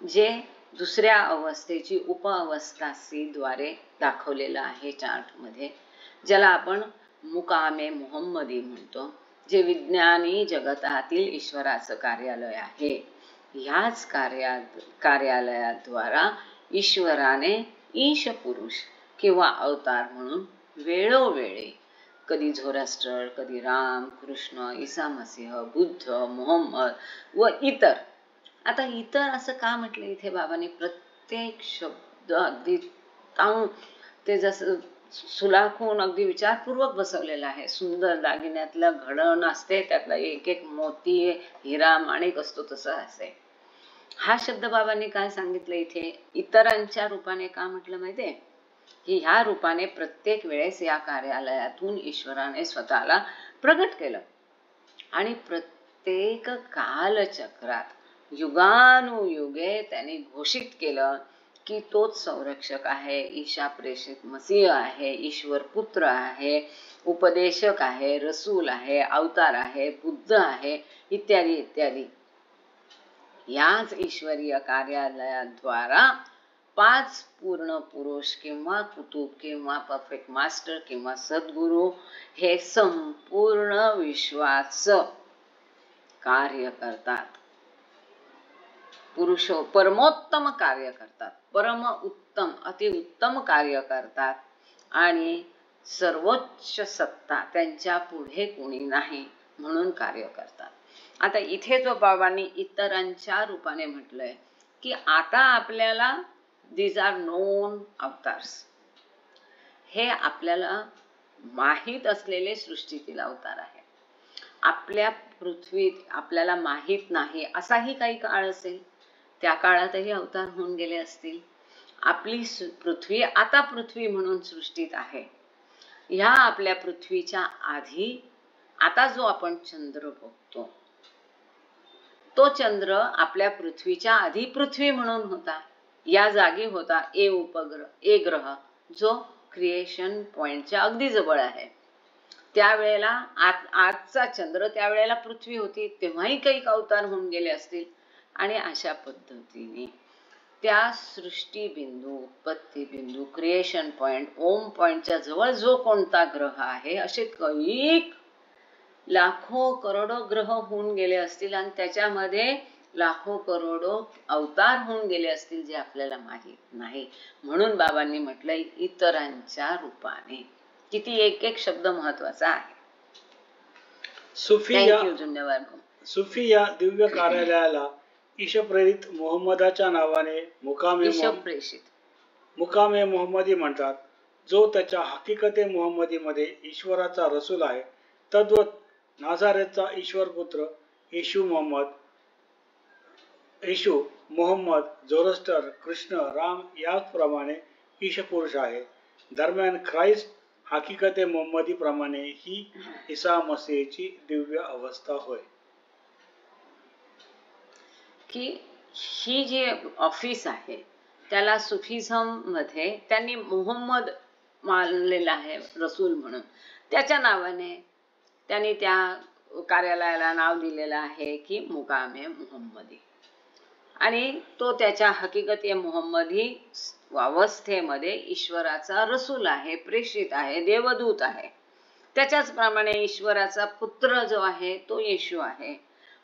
जे दुसऱ्या अवस्थेची उपअवस्था सी द्वारे दाखवलेलं आहे चार्टमध्ये, ज्याला आपण मुकामे मुहम्मदी म्हणतो, जे विज्ञानी जगतातील ईश्वराचं कार्यालय आहे. ह्याच कार्यालयाद्वारा ईश्वराने ईश पुरुष किंवा अवतार म्हणून वेळोवेळी कधी झोरास्ट्र, कधी राम, कृष्ण, ईसा मसीह, बुद्ध, मोहम्मद व इतर. आता इतर असं का म्हटलं इथे बाबांनी? प्रत्येक शब्द अगदी ते जसं सुलाखून अगदी विचारपूर्वक बसवलेलं आहे. सुंदर दागिन्यातलं घडण असते, त्यातला एक एक मोती, हिरा, माणिक असतो तसं असे. हा शब्द बाबांनी काय सांगितलं इथे? इतरांच्या रूपाने का म्हटलं माहितीये? की ह्या रूपाने प्रत्येक वेळेस या कार्यालयातून ईश्वराने स्वतःला प्रगट केलं आणि प्रत्येक कालचक्रात युगानुयुगे त्याने घोषित केलं की तोच संरक्षक आहे, ईशा प्रेषित मसीह आहे, ईश्वर पुत्र आहे, उपदेशक आहे, रसूल आहे, अवतार आहे, बुद्ध आहे इत्यादी इत्यादी. याच ईश्वरीय कार्यालयाद्वारा 5 पूर्ण पुरुष किंवा कुतुब किंवा परफेक्ट मास्टर किंवा सद्गुरू हे संपूर्ण विश्वाचं कार्य करतात. परमोत्तम कार्य करतात, परम उत्तम अतिउत्तम कार्य करतात आणि सर्वोच्च सत्ता त्यांच्या पुढे कोणी नाही म्हणून कार्य करतात. आता इथे जो बाबांनी इतरांच्या रूपाने म्हटलंय की आता आपल्याला these are known अवतार्स, हे आपल्याला माहीत असलेले सृष्टीतील अवतार आहे. आपल्या पृथ्वीत आपल्याला माहीत नाही असाही काही काळ असेल, त्या काळातही अवतार होऊन गेले असतील. आपली पृथ्वी आता पृथ्वी म्हणून सृष्टीत आहे. ह्या आपल्या पृथ्वीच्या आधी आता जो आपण चंद्र बघतो तो चंद्र आपल्या पृथ्वीच्या आधी पृथ्वी म्हणून होता, या जागी होता ए ग्रह जो क्रिएशन पॉइंटच्या अगदी जवळ आहे. त्यावेळेला आजचा चंद्र त्यावेळेला पृथ्वी होती, तेव्हाही काही अवतार होऊन गेले असतील. आणि अशा पद्धतीने त्या सृष्टी बिंदू, उत्पत्ती बिंदू, क्रिएशन पॉइंट, ओम पॉइंटच्या जवळ जो कोणता ग्रह आहे असे कैक लाखो करोडो ग्रह होऊन गेले असतील आणि त्याच्यामध्ये लाखो करोडो अवतार होऊन गेले असतील जे आपल्याला माहित नाही. म्हणून बाबांनी म्हटलंय इतरांच्या रूपाने. किती एक एक शब्द महत्वाचा आहे. सुफी या दिव्य कार्यालयाला ईशप्रेरित मोहम्मदाच्या नावाने मुकामे मोहम्मदी म्हणतात, जो त्याच्या हकीकते मोहम्मदीमध्ये ईश्वराचा रसूल आहे. तद्वत नाझारेतचा ईश्वर पुत्र येशू मोहम्मद, झोरस्टर, कृष्ण, राम याप्रमाणे ईशपुरुष आहे. दरम्यान ख्राइस्ट हकीकते मोहम्मदी प्रमाणे ही ईसा मसीहची दिव्य अवस्था होय. की ही जी ऑफिस आहे त्याला सुफिझम मध्ये त्यांनी मोहम्मद मानलेला आहे रसूल म्हणून. त्याच्या नावाने त्यांनी त्या कार्यालयाला नाव दिलेलं आहे की मुकामे मुहम्मदी. आणि तो त्याच्या हकीकते मुहम्मदी अवस्थेमध्ये ईश्वराचा रसूल आहे, प्रेषित आहे, देवदूत आहे. त्याच्याच प्रमाणे ईश्वराचा पुत्र जो आहे तो येशू आहे,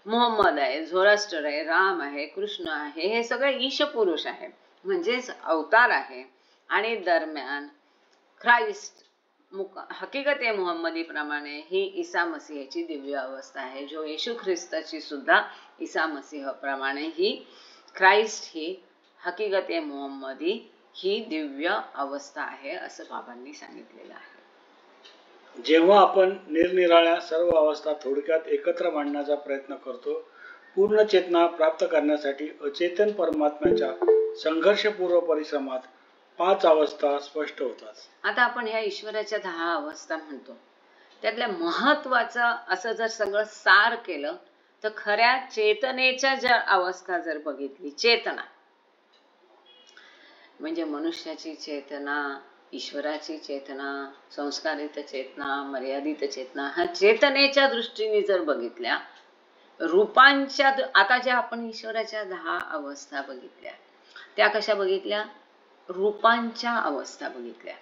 मोहम्मद आहे, झोरास्टर आहे, राम आहे, कृष्ण आहे, हे सगळे ईश पुरुष आहे म्हणजेच अवतार आहे. आणि दरम्यान ख्राइस्ट हकीकते मुहम्मदी प्रमाणे ही ईसा मसीहची दिव्य अवस्था आहे, जो येशू ख्रिस्ताची सुद्धा ईसा मसीह प्रमाणे ही ख्राइस्ट ही हकीकते मुहम्मदी ही दिव्य अवस्था आहे असं बाबांनी सांगितलेलं आहे. जेव्हा आपण निरनिराळ्या सर्व अवस्था थोडक्यात एकत्र मांडण्याचा प्रयत्न करतो, पूर्ण चेतना प्राप्त करण्यासाठी अचेतन परमात्म्याच्या संघर्षपूर्व परिश्रमात 5 अवस्था स्पष्ट होतात. आता आपण ह्या ईश्वराच्या 10 अवस्था म्हणतो, त्यातल्या महत्वाचं असं जर सगळं सार केलं तर खऱ्या चेतनेच्या ज्या अवस्था जर बघितली, चेतना म्हणजे मनुष्याची चेतना, ईश्वराची चेतना, संस्कारित चेतना, मर्यादित चेतना, हा चेतनेच्या दृष्टीने जर बघितल्या, रूपांच्या आता ज्या आपण ईश्वराच्या 10 अवस्था बघितल्या त्या कशा बघितल्या, रूपांच्या अवस्था बघितल्या.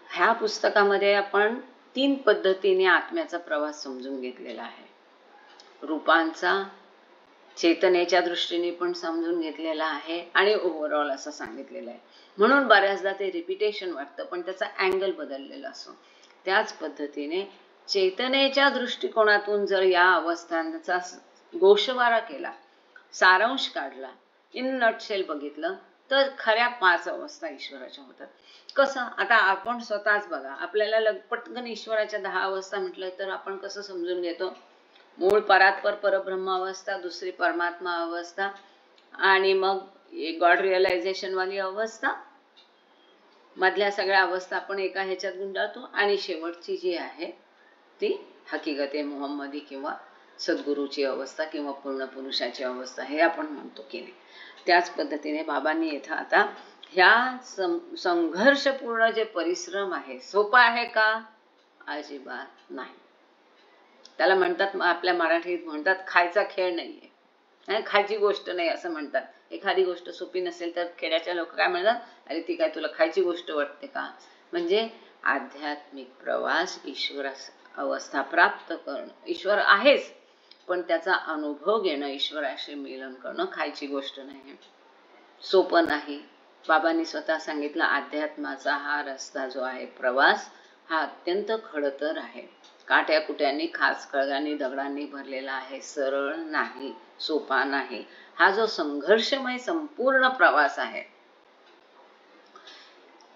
ह्या पुस्तकामध्ये आपण 3 पद्धतीने आत्म्याचा प्रवास समजून घेतलेला आहे. रूपांचा, चेतनेच्या दृष्टीने पण समजून घेतलेला आहे आणि ओव्हरऑल असं सांगितलेलं आहे. म्हणून बऱ्याचदा ते रिपिटेशन वाटतं, पण त्याचा अँगल बदललेला असतो. त्याच पद्धतीने चेतनेच्या दृष्टिकोनातून जर या अवस्थांचा गोषवारा केला, सारांश काढला, इन नटशेल बघितलं, तर खऱ्या 5 अवस्था ईश्वराच्या होतात. कसं, आता आपण स्वतःच बघा, आपल्याला पटकन ईश्वराच्या 10 अवस्था म्हटलं तर आपण कसं समजून घेतो, मूळ परात्पर परब्रह्म अवस्था, दुसरी परमात्मा अवस्था, आणि मग गॉड रिअलायझेशन वाली अवस्था, मधल्या सगळ्या अवस्था आपण एका ह्याच्यात गुंडाळतो, आणि शेवटची जी आहे ती हकीकते मुहम्मदी किंवा सद्गुरूची अवस्था किंवा पूर्ण पुरुषाची अवस्था हे आपण म्हणतो की नाही. त्याच पद्धतीने बाबांनी इथं आता ह्या संघर्षपूर्ण जे परिश्रम आहे, सोपा आहे का? अजिबात नाही. त्याला म्हणतात, आपल्या मराठीत म्हणतात, खायचा खेळ नाहीये, खायची गोष्ट नाही असं म्हणतात. एखादी गोष्ट सोपी नसेल तर खेड्याच्या लोक काय म्हणतात, अरे ती काय तुला खायची गोष्ट वाटते का? म्हणजे आध्यात्मिक प्रवास, ईश्वर अवस्था प्राप्त करणं, ईश्वर आहेच पण त्याचा अनुभव घेणं, ईश्वराशी मिलन करणं खायची गोष्ट नाही, सोपं नाही. बाबांनी स्वतः सांगितलं, अध्यात्माचा हा रस्ता जो आहे, प्रवास हा अत्यंत खडतर आहे, काट्या कुट्यांनी, खास खळगांनी, दगडांनी भरलेला आहे, सरळ नाही, सोपा नाही. हा जो संघर्षमय संपूर्ण प्रवास आहे,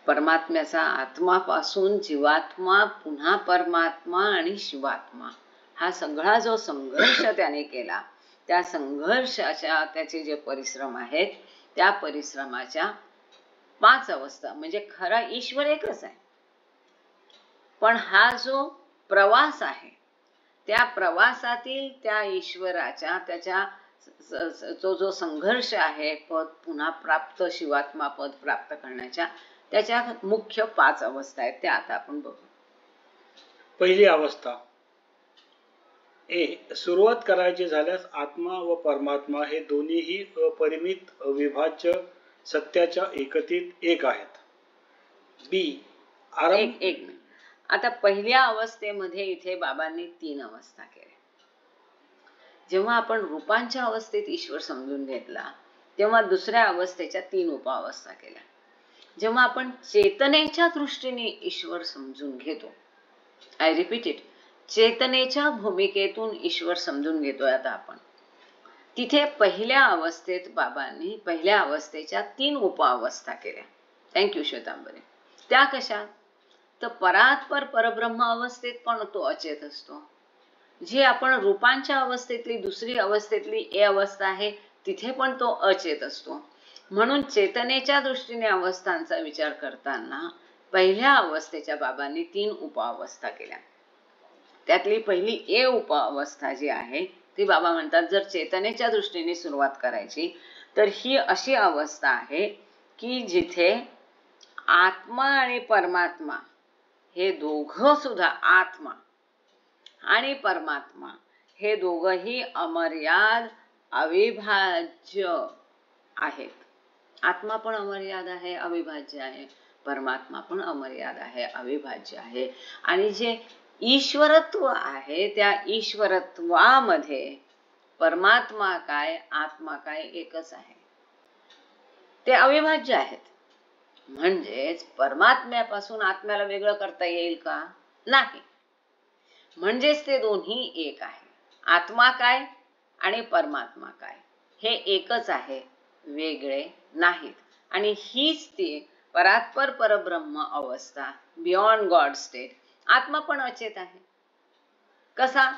परमात्म्याचा आत्मापासून जीवात्मा, पुन्हा परमात्मा आणि शिवात्मा, हा सगळा जो संघर्ष त्याने केला, त्या संघर्षाच्या त्याचे जे परिश्रम आहेत, त्या परिश्रमाच्या 5 अवस्था, म्हणजे खरा ईश्वर एकच आहे, पण हा जो प्रवास आहे, त्या प्रवासातील त्या ईश्वराच्या, त्याच्या जो संघर्ष आहे, पद पुन्हा प्राप्त, शिवात्मा पद प्राप्त करण्याच्या, त्याच्या मुख्य 5 अवस्था आहेत. त्या आता आपण बघू. पहिली अवस्था ए, सुरुवात करायची झाल्यास आत्मा व परमात्मा हे दोन्हीही अपरिमित, अविभाज्य सत्याच्या एकतीत एक आहेत. बी, एक आता पहिल्या अवस्थेमध्ये इथे बाबांनी 3 अवस्था केल्या. जेव्हा आपण रूपांच्या अवस्थेत ईश्वर समजून घेतला, तेव्हा दुसऱ्या अवस्थेच्या 3 उपअवस्था केल्या. जेव्हा आपण चेतनेच्या दृष्टीने ईश्वर समजून घेतो, आय रिपीट इट, चेतनेच्या भूमिकेतून ईश्वर समजून घेतोय आता आपण, तिथे पहिल्या अवस्थेत बाबांनी पहिल्या अवस्थेच्या 3 उपअवस्था केल्या. थँक्यू श्वेतांबरे. त्या कशा, तर परात्पर परब्रह्म अवस्थेत पण तो अचेत असतो, जी आपण रूपांच्या अवस्थेतली दुसरी अवस्थेतली ए अवस्था आहे, तिथे पण तो अचेत असतो. म्हणून चेतनेच्या दृष्टीने अवस्थांचा विचार करताना पहिल्या अवस्थेच्या बाबांनी 3 उपअवस्था केल्या. त्यातली पहिली ए उपअवस्था जी आहे ती बाबा म्हणतात, जर चेतनेच्या दृष्टीने सुरुवात करायची तर ही अशी अवस्था आहे की जिथे आत्मा आणि परमात्मा हे दोघं सुद्धा, आत्मा आणि परमात्मा हे दोघंही अमर्याद, अविभाज्य आहेत. आत्मा पण अमर्याद आहे, अविभाज्य आहे, परमात्मा पण अमर्याद आहे, अविभाज्य आहे. आणि जे ईश्वरत्व आहे, त्या ईश्वरत्वामध्ये परमात्मा काय, आत्मा काय एकच आहे, ते अविभाज्य आहेत. म्हणजेच परमात्म्यापासून आत्म्याला वेगळं करता येईल का? नाही. म्हणजेच ते दोन्ही एक आहे. आत्मा काय आणि परमात्मा काय हे एकच आहे, वेगळे नाहीत. आणि हीच ती परात्पर परब्रह्म अवस्था, बियॉन्ड गॉड स्टेट. आत्मा पण अचेत आहे. कसा?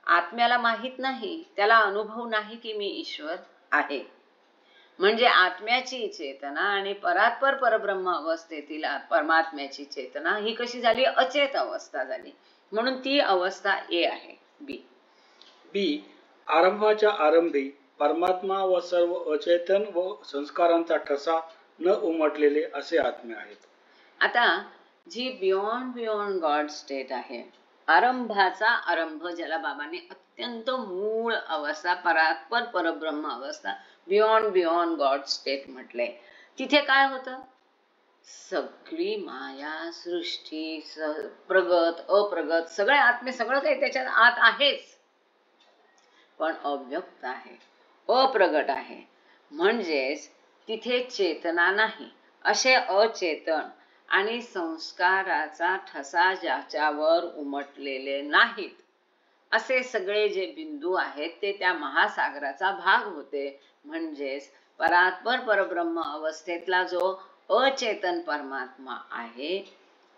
आत्म्याला माहित नाही, त्याला अनुभव नाही की मी ईश्वर आहे. म्हणजे आत्म्याची चेतना आणि परात्पर परब्रह्म अवस्थेतील परमात्म्याची चेतना ही कशी झाली? अचेत अवस्था झाली. म्हणून ती अवस्था ए आहे. बी आरंभाच्या आरंभी परमात्मा व सर्व अचेतन व संस्कारांचा ठसा न उमटलेले असे आत्मे आहेत. आता जी बियॉन्ड गॉड स्टेट आहे, आरंभाचा आरंभ, ज्याला बाबांनी अत्यंत मूळ अवस्था, परात्पर परब्रह्म अवस्था, बियॉन्ड गॉड स्टेट म्हटले. तिथे काय होतं? सगळी माया सृष्टी, प्रगत अप्रगत सगळे आत्मे, सगळं काही त्याच्यात आत आहेच, पण अव्यक्त आहे, अप्रगट आहे. म्हणजेच तिथे चेतना नाही. असे अचेतन आणि संस्काराचा ठसा ज्याच्यावर उमटलेले नाहीत असे सगळे जे बिंदू आहेत ते त्या महासागराचा भाग होते. म्हणजेच परात्पर परब्रह्म अवस्थेतला जो अचेतन परमात्मा आहे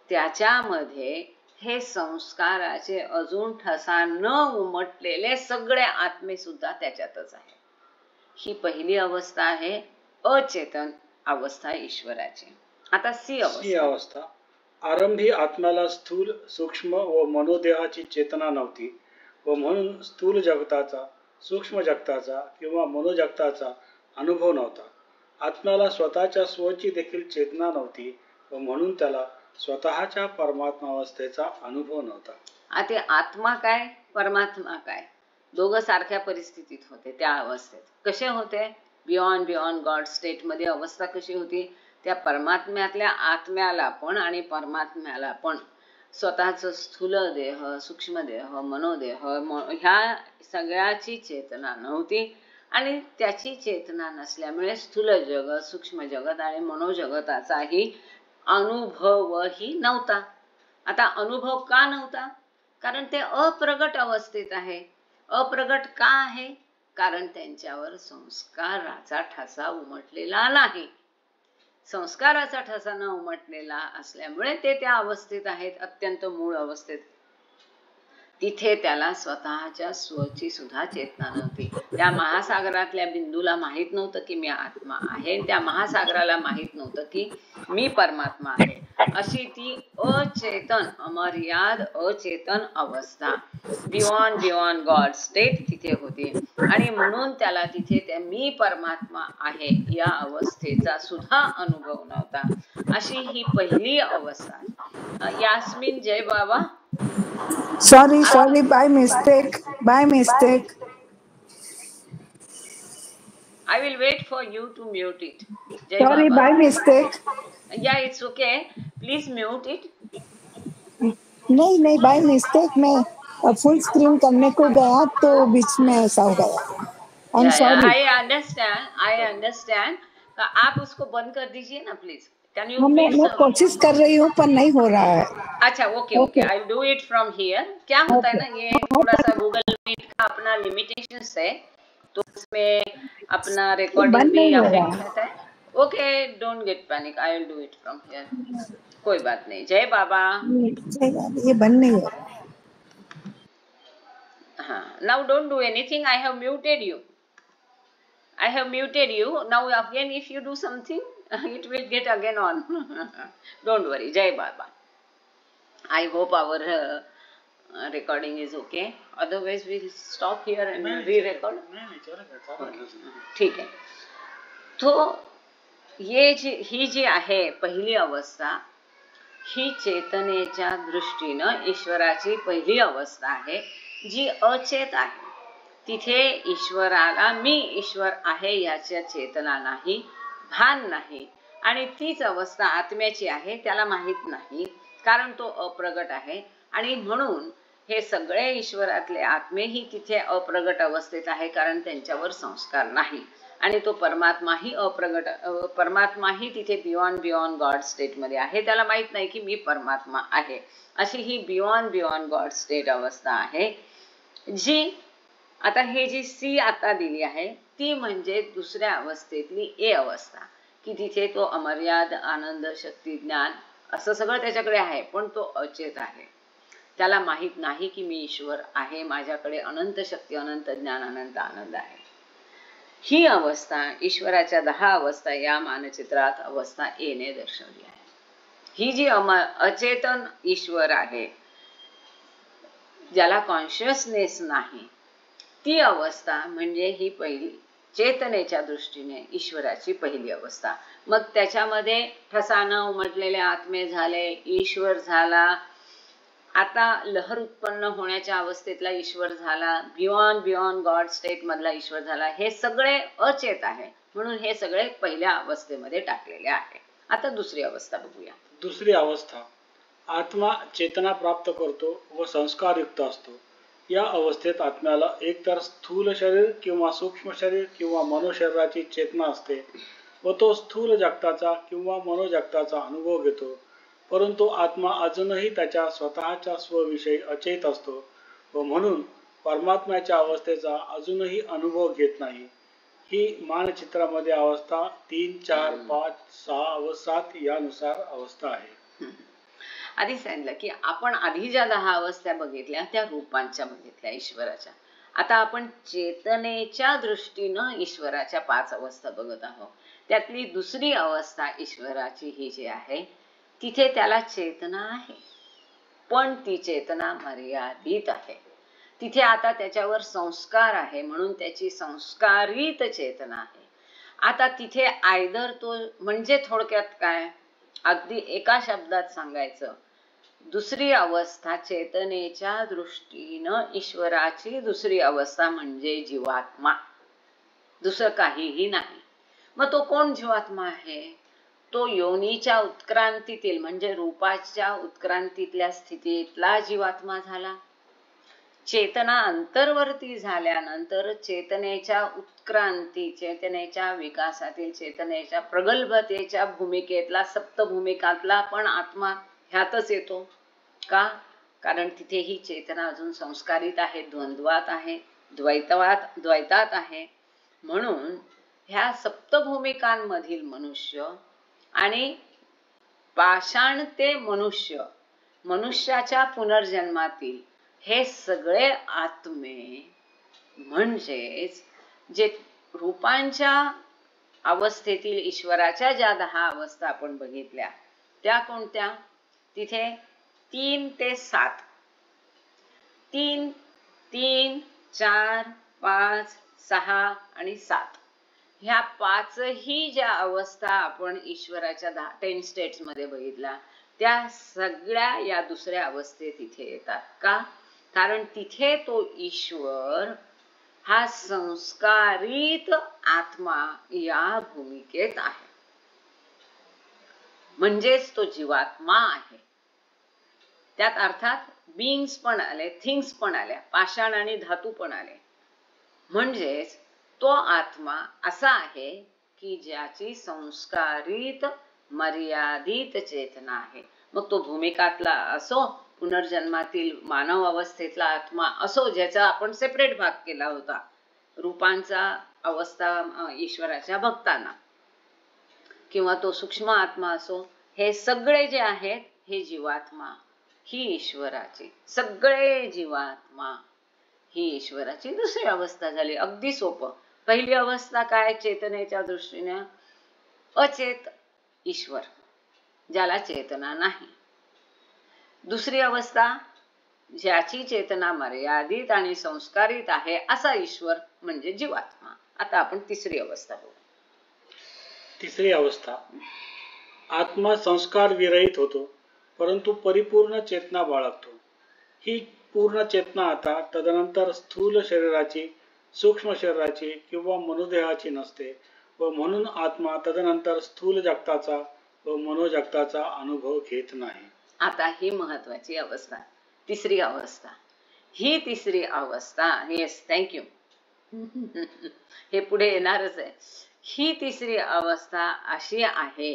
त्याच्यामध्ये हे संस्काराचे अजून ठसा न उमटलेले सगळे आत्मे सुद्धा त्याच्यातच आहे. ही पहिली अवस्था आहे, अचेतन अवस्था ईश्वराची. आता सी अवस्था आरंभी आत्म्याला स्थूल, सूक्ष्म व मनोदेहाची चेतना नव्हती व म्हणून स्थूल जगताचा, सूक्ष्म जगताचा किंवा मनोजगताचा अनुभव नव्हता. आत्म्याला स्वतःच्या स्वची देखील चेतना नव्हती व म्हणून त्याला स्वतःच्या परमात्मावस्थेचा अनुभव नव्हता. आता आत्मा काय, परमात्मा काय, दोघं सारख्या परिस्थितीत होते. त्या अवस्थेत कसे होते? बियॉन्ड गॉड स्टेट मध्ये अवस्था कशी होती? त्या परमात्म्यातल्या आत्म्याला पण आणि परमात्म्याला पण स्वतःच स्थूल देह, सूक्ष्म देह, मनोदेह ह्या सगळ्याची चेतना नव्हती. आणि त्याची चेतना नसल्यामुळे स्थूल जगत, सूक्ष्म जगत आणि मनोजगताचाही अनुभवही नव्हता. आता अनुभव का नव्हता? कारण ते अप्रगट अवस्थेत आहे. अप्रगट का आहे? कारण त्यांच्यावर संस्काराचा ठसा उमटलेला नाही. संस्काराचा ठसा न उमटलेला असल्यामुळे ते त्या अवस्थेत आहेत, अत्यंत मूळ अवस्थेत. तिथे त्याला स्वतःच्या स्वची सुद्धा चेतना नव्हती. त्या महासागरातल्या बिंदूला माहित नव्हतं की मी आत्मा आहे, त्या महासागराला माहित नव्हतं की मी परमात्मा आहे. अशी ती अचेतन, अमर्याद अचेतन अवस्था, बियॉन्ड गॉड स्टेट तिथे होती. आणि म्हणून त्याला तिथे त्या मी परमात्मा आहे या अवस्थेचा सुद्धा अनुभव नव्हता. अशी ही पहिली अवस्था. यास्मिन, जय बाबा. Sorry, by mistake. I will wait for you to mute it. Jai Sorry, Baba. by mistake. Yeah, it's okay. Please mute it. नहीं, by mistake मैं फुल स्क्रीन करने को गया तो बीच में ऐसा हो गया. I'm sorry. I understand. आप उसको बंद कर दीजिए ना प्लीज. Can you मैं please? कोशिश कर रही हूँ पर नहीं हो रहा है. अच्छा, okay, I will do it from here. क्या होता है ना, ये थोड़ा सा गूगल मीट का अपना लिमिटेशंस है, तो उसमें अपना रिकॉर्डिंग भी अफेक्ट होता है. Okay, don't get panic, I will do it from here. कोई बात नहीं. जय बाबा. ये बंद नहीं हो रहा. हाँ, now don't do anything. I have muted you. Now again if you do something it will get again on. Don't worry. Jai Baba. I hope our recording is okay. Otherwise we'll stop here and re-record. ठीक है. तो ही जी आहे पहिली अवस्था, ही चेतनेच्या दृष्टीनं ईश्वराची पहिली अवस्था आहे, जी अचेत आहे. तिथे ईश्वराला मी ईश्वर आहे याच्या चेतना नाही, भान नाही. आणि तीच अवस्था आत्म्याची आहे, त्याला माहित नाही कारण तो अप्रगट आहे. आणि म्हणून हे सगळे ईश्वरातले आत्मेही तिथे अप्रगट अवस्थेत आहे कारण त्यांच्यावर संस्कार नाही. आणि तो परमात्माही परमात्माही तिथे बियॉन्ड गॉड स्टेटमध्ये आहे. त्याला माहित नाही की मी परमात्मा आहे. अशी ही बियॉन्ड गॉड स्टेट अवस्था आहे, जी आता हे जी सी आता दिली आहे ती म्हणजे दुसऱ्या अवस्थेतली ए अवस्था, की तिथे तो अमर्याद आनंद शक्ती ज्ञान असं सगळं त्याच्याकडे आहे, पण तो अचेत आहे. त्याला माहित नाही की मी ईश्वर आहे, माझ्याकडे अनंत शक्ती अनंत ज्ञान अनंत आनंद आहे. ही अवस्था ईश्वराच्या 10 अवस्था या मानचित्रात अवस्था ए ने दर्शवली आहे. ही जी अचेतन ईश्वर आहे, ज्याला कॉन्शियसनेस नाही, ती अवस्था म्हणजे ही पहिली चेतनेच्या दृष्टीने ईश्वराची पहिली अवस्था. मग त्याच्यामध्ये ठसानं उमटलेले आत्मे झाले, ईश्वर झाला, आता लहर उत्पन्न होण्याच्या अवस्थेतला ईश्वर झाला, बियॉन्ड गॉड स्टेट मधला ईश्वर झाला. हे सगळे अचेत आहे, म्हणून हे सगळे पहिल्या अवस्थेमध्ये टाकलेले आहे. आता दुसरी अवस्था बघूया. दुसरी अवस्था, आत्मा चेतना प्राप्त करतो व संस्कारयुक्त असतो. या अवस्थेत आत्म्याला एकतर स्थूल शरीर किंवा सूक्ष्म शरीर किंवा मनोशरीराची चेतना असते व तो स्थूल जगताचा किंवा मनोजगताचा अनुभव घेतो. परंतु आत्मा अजूनही त्याच्या स्वतःच्या स्वविषयी अचेत असतो व म्हणून परमात्म्याच्या अवस्थेचा अजूनही अनुभव घेत नाही. ही मानचित्रामध्ये अवस्था 3, 4, 5, 6 व 7 यानुसार अवस्था आहे. आधी सांगितलं की आपण आधी ज्या 10 अवस्था बघितल्या त्या रूपांच्या बघितल्या ईश्वराच्या. आता आपण चेतनेच्या दृष्टीनं ईश्वराच्या 5 अवस्था बघत आहोत. त्यातली दुसरी अवस्था ईश्वराची ही जी आहे, तिथे त्याला चेतना आहे, पण ती चेतना मर्यादित आहे. तिथे आता त्याच्यावर संस्कार आहे, म्हणून त्याची संस्कारित चेतना आहे. आता तिथे आयदर तो म्हणजे थोडक्यात काय, अगदी एका शब्दात सांगायचं, दुसरी अवस्था चेतनेच्या दृष्टीनं ईश्वराची दुसरी अवस्था म्हणजे जीवात्मा, दुसरं काहीही नाही. मग तो कोण जीवात्मा आहे? तो योनीच्या उत्क्रांतीतील म्हणजे रूपाच्या उत्क्रांतीतल्या स्थितीतला जीवात्मा झाला. चेतना अंतर्वर्ती झाल्यानंतर चेतनेच्या उत्क्रांती, चेतनेच्या विकासातील, चेतनेच्या प्रगल्भतेच्या भूमिकेतला, सप्तभूमिकातला पण आत्मा ह्यातच येतो. का? कारण तिथे ही चेतना अजून संस्कारित आहे, द्वंद्वात आहे, द्वैतात आहे. म्हणून ह्या सप्तभूमिकांमधील मनुष्य आणि पाषाण ते मनुष्य, मनुष्याच्या पुनर्जन्मातील हे सगळे आत्मे म्हणजेच जे रूपांच्या अवस्थेतील ईश्वराच्या ज्या 10 अवस्था आपण बघितल्या त्या कोणत्या? तिथे 3 ते 7, 3, 3, 4, 5, 6 आणि 7 ह्या 5ही ज्या अवस्था आपण ईश्वराच्या 10 स्टेट्स मध्ये बघितल्या, त्या सगळ्या या दुसऱ्या अवस्थेत इथे येतात. का? कारण तिथे तो ईश्वर हा संस्कारित आत्मा या भूमिकेत आहे, म्हणजेच तो जीवात्मा आहे. त्यात अर्थात बीइंग्स पण आले, थिंग्स पण आल्या, पाषाण आणि धातू पण आले. म्हणजेच तो आत्मा असा आहे की ज्याची संस्कारित मर्यादित चेतना आहे. मग तो भूमिकातला असो, पुनर्जन्मातील मानव अवस्थेतला आत्मा असो, ज्याचा आपण सेपरेट भाग केला होता, रूपांचा अवस्था ईश्वराच्या भक्तांना, किंवा तो सूक्ष्म आत्मा असो, हे सगळे जे आहेत हे जीवात्मा ही ईश्वराची, सगळे जीवात्मा ही ईश्वराची दुसरी अवस्था झाली. अगदी सोपं. पहिली अवस्था काय? चेतनेच्या दृष्टीने अचेत ईश्वर, ज्याला चेतना नाही. दुसरी अवस्था ज्याची चेतना मर्यादित आणि संस्कारित आहे असा ईश्वर म्हणजे जीवात्मा. आता आपण तिसरी अवस्था बघू. तिसरी अवस्था, आत्मा संस्कार विरहित होतो परंतु परिपूर्ण चेतना बाळगतो. ही पूर्ण चेतना आता तदनंतर स्थूल शरीराची, सूक्ष्म शरीराची किंवा मनोदेहाची नसते व म्हणून आत्मा तदनंतर स्थूल जगताचा व मनोजगताचा अनुभव घेत नाही. आता ही महत्वाची अवस्था, तिसरी अवस्था. ही तिसरी अवस्था, येस थँक्यू, हे पुढे येणारच आहे. ही तिसरी अवस्था अशी आहे.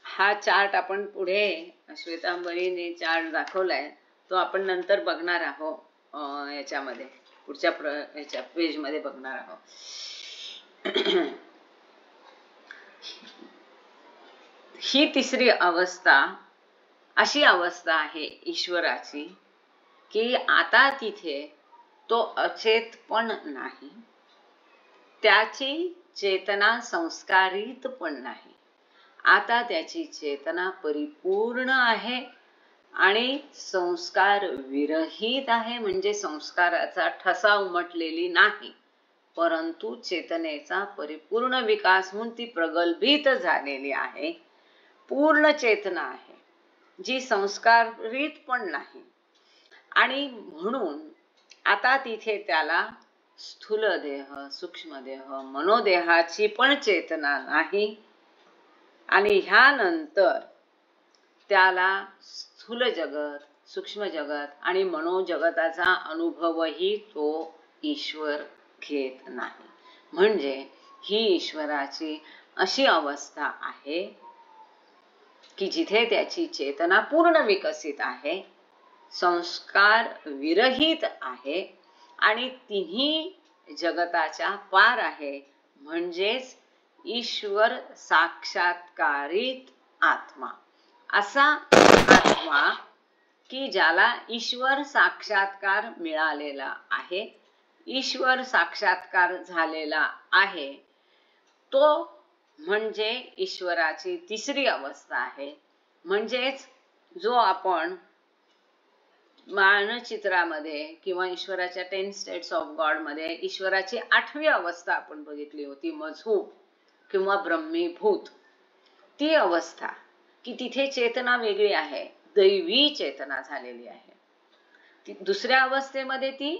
हा चार्ट आपण पुढे श्वेतांबरीने चार्ट दाखवलाय, तो आपण नंतर बघणार आहोत. याच्यामध्ये पुढच्या ह्याच्या पेज मध्ये बघणार आहोत. ही तिसरी अवस्था अशी अवस्था आहे ईश्वराची की आता तिथे तो अचेत पण नाही, त्याची चेतना संस्कारित पण नाही. आता त्याची चेतना परिपूर्ण आहे आणि संस्कार विरहित आहे. म्हणजे संस्काराचा ठसा उमटलेली नाही, परंतु चेतनेचा परिपूर्ण विकास होऊन ती प्रगल्भित झालेली आहे. पूर्ण चेतना आहे जी संस्कारित पण नाही. आणि म्हणून आता तिथे त्याला स्थूल देह, सूक्ष्म देह, मनोदेहाची पण चेतना नाही. आणि ह्यानंतर त्याला स्थूल जगत, सूक्ष्म जगत आणि मनोजगताचा अनुभवही तो ईश्वर घेत नाही. म्हणजे ही ईश्वराची अशी अवस्था आहे की जिथे त्याची चेतना पूर्ण विकसित आहे, संस्कार विरहित आहे आणि तिन्ही जगताच्या पार आहे. म्हणजेच ईश्वर साक्षात्कारित आत्मा. असा आत्मा की ज्याला ईश्वर साक्षात्कार मिळालेला आहे, ईश्वर साक्षात्कार झालेला आहे, तो म्हणजे ईश्वराची तिसरी अवस्था आहे. म्हणजेच जो आपण मानचित्रामध्ये किंवा ईश्वराच्या 10 स्टेट्स ऑफ गॉड मध्ये ईश्वराची 8वी अवस्था आपण बघितली होती, मजहूब किंवा ब्रह्मीभूत. ती अवस्था की तिथे चेतना वेगळी आहे, दैवी चेतना झालेली आहे. दुसऱ्या अवस्थेमध्ये ती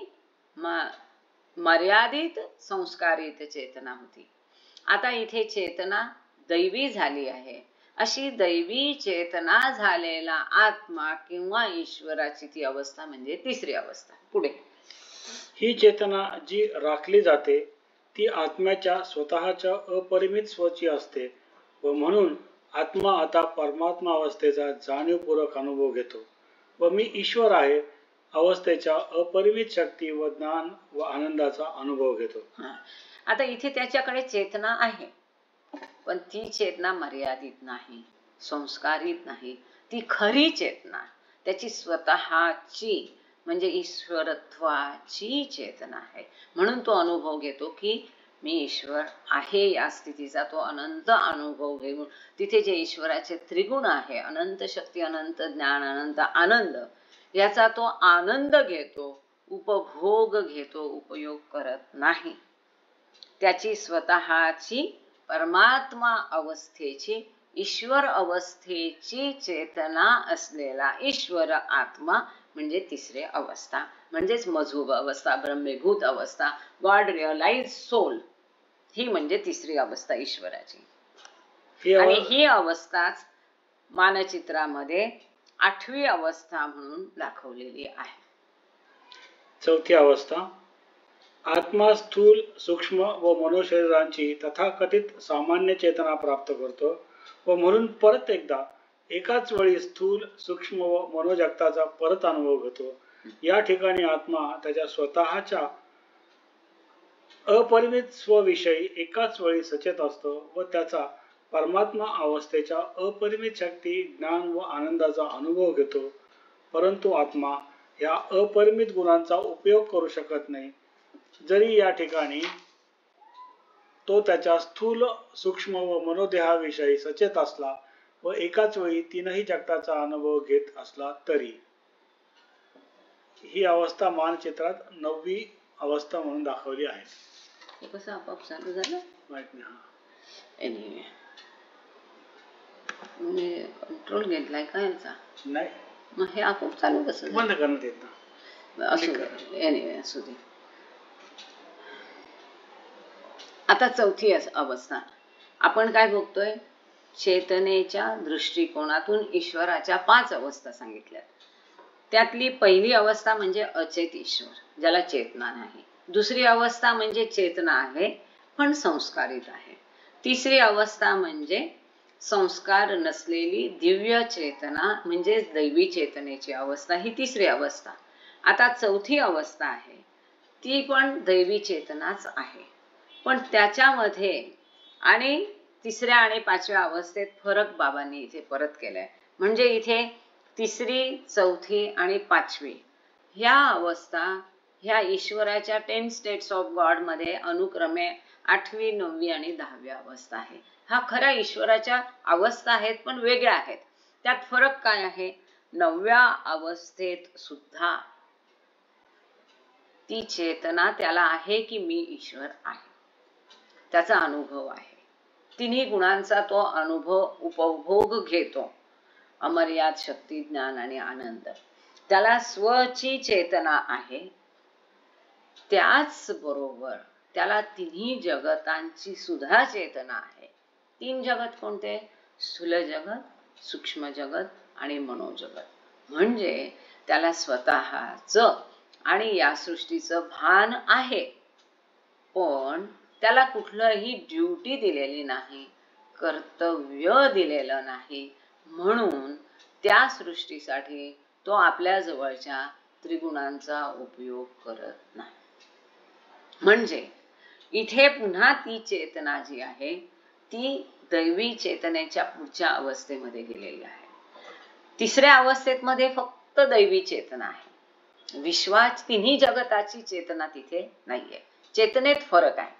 मर्यादित संस्कारित चेतना होती. आता इथे चेतना दैवी झाली आहे. अशी दैवी चेतना झालेला आत्मा किंवा ईश्वराची ती अवस्था म्हणजे तिसरी अवस्था. पुढे ही चेतना जी राखली जाते ती आत्म्याच्या स्वतःच्या अपरिमित स्वची असते व म्हणून आत्मा आता परमात्मा अवस्थेचा जाणीवपूर्वक अनुभव घेतो व मी ईश्वर आहे अवस्थेच्या अपरिमित शक्ती व ज्ञान व आनंदाचा अनुभव घेतो. आता इथे त्याच्याकडे चेतना आहे, पण ती चेतना मर्यादित नाही, संस्कारित नाही. ती खरी चेतना, त्याची स्वतःची म्हणजे ईश्वरत्वाची चेतना आहे. म्हणून तो अनुभव घेतो की मी ईश्वर आहे. या स्थितीचा तो अनंत अनुभव घेऊन तिथे जे ईश्वराचे त्रिगुण आहे, अनंत शक्ती, अनंत ज्ञान, अनंत आनंद, याचा तो आनंद घेतो, उपभोग घेतो, उपयोग करत नाही. त्याची स्वतःची परमात्मा अवस्थेची, ईश्वर अवस्थेची चेतना असलेला ईश्वर आत्मा म्हणजे तिसरी अवस्था, म्हणजेच मजहूब अवस्था, ब्रह्मीभूत अवस्था, गॉड रिअलाइज सोल, ही म्हणजे तिसरी अवस्था ईश्वराची. आणि ही अवस्थाच मानचित्रामध्ये 8वी अवस्था म्हणून दाखवलेली आहे. चौथी अवस्था आत्मा स्थूल, सूक्ष्म व मनोशरीरांची तथाकथित सामान्य चेतना प्राप्त करतो व म्हणून परत एकदा एकाच वेळी स्थूल, सूक्ष्म व मनोजगताचा परत अनुभव घेतो. या ठिकाणी आत्मा त्याच्या स्वतःच्या अपरिमित स्वविषयी एकाच वेळी सचेत असतो व त्याचा परमात्मा अवस्थेच्या अपरिमित शक्ती, ज्ञान व आनंदाचा अनुभव घेतो. परंतु आत्मा या अपरिमित गुणांचा उपयोग करू शकत नाही. जरी या ठिकाणी तो त्याच्या स्थूल, सूक्ष्म व मनोदेहाविषयी सचेत असला व एकाच वेळी तीनही जगताचा अनुभव घेत असला तरी. ही अवस्था मानचित्रात 9वी अवस्था म्हणून दाखवली आहे. हे कसं आपोआप चालू झालं माहित नाही. एनिवे मी कंट्रोल घेतलाय का याचा? नाही, मग हे आपोआप चालू कसं बंद करण्यात येत ना. असू दे. एनिवे असू दे. आता चौथी अवस्था आपण काय बघतोय? चेतनेच्या दृष्टिकोनातून ईश्वराच्या 5 अवस्था सांगितल्या. त्यातली पहिली अवस्था म्हणजे अचेत ईश्वर, ज्याला चेतना नाही. दुसरी अवस्था म्हणजे चेतना आहे पण संस्कारित आहे. तिसरी अवस्था म्हणजे संस्कार नसलेली दिव्य चेतना म्हणजे दैवी चेतनेची अवस्था, ही तिसरी अवस्था. आता चौथी अवस्था आहे ती पण दैवी चेतनाच आहे, पण त्याच्यामध्ये आणि तिसऱ्या आणि पाचव्या अवस्थेत फरक बाबांनी इथे परत केलाय. म्हणजे इथे तिसरी, चौथी आणि पाचवी ह्या अवस्था ह्या ईश्वराच्या 10 स्टेट्स ऑफ गॉड मध्ये अनुक्रमे 8वी, 9वी आणि 10वी अवस्था आहे. हा खऱ्या ईश्वराच्या अवस्था आहेत पण वेगळ्या आहेत. त्यात फरक काय आहे? 9व्या अवस्थेत सुद्धा ती चेतना त्याला आहे की मी ईश्वर आहे, त्याचा अनुभव आहे. तिन्ही गुणांचा तो अनुभव उपभोग घेतो. अमर्याद शक्ती, ज्ञान आणि आनंद. त्याला स्वची चेतना आहे. त्याच बरोबर त्याला तिन्ही जगतांची सुद्धा चेतना आहे. 3 जगत कोणते? स्थूल जगत, सूक्ष्म जगत आणि मनोजगत. म्हणजे त्याला स्वतःचं आणि या सृष्टीचं भान आहे, पण त्याला कुठलंही ड्युटी दिलेली नाही, कर्तव्य दिलेलं नाही. म्हणून त्या सृष्टीसाठी तो आपल्या जवळच्या त्रिगुणांचा उपयोग करत नाही. म्हणजे इथे पुन्हा ती चेतना जी आहे ती दैवी चेतनेच्या पुढच्या अवस्थेमध्ये गेलेली आहे. तिसऱ्या अवस्थेत मध्ये फक्त दैवी चेतना आहे. विश्वाची तिन्ही जगताची चेतना तिथे नाहीये. चेतनेत फरक आहे.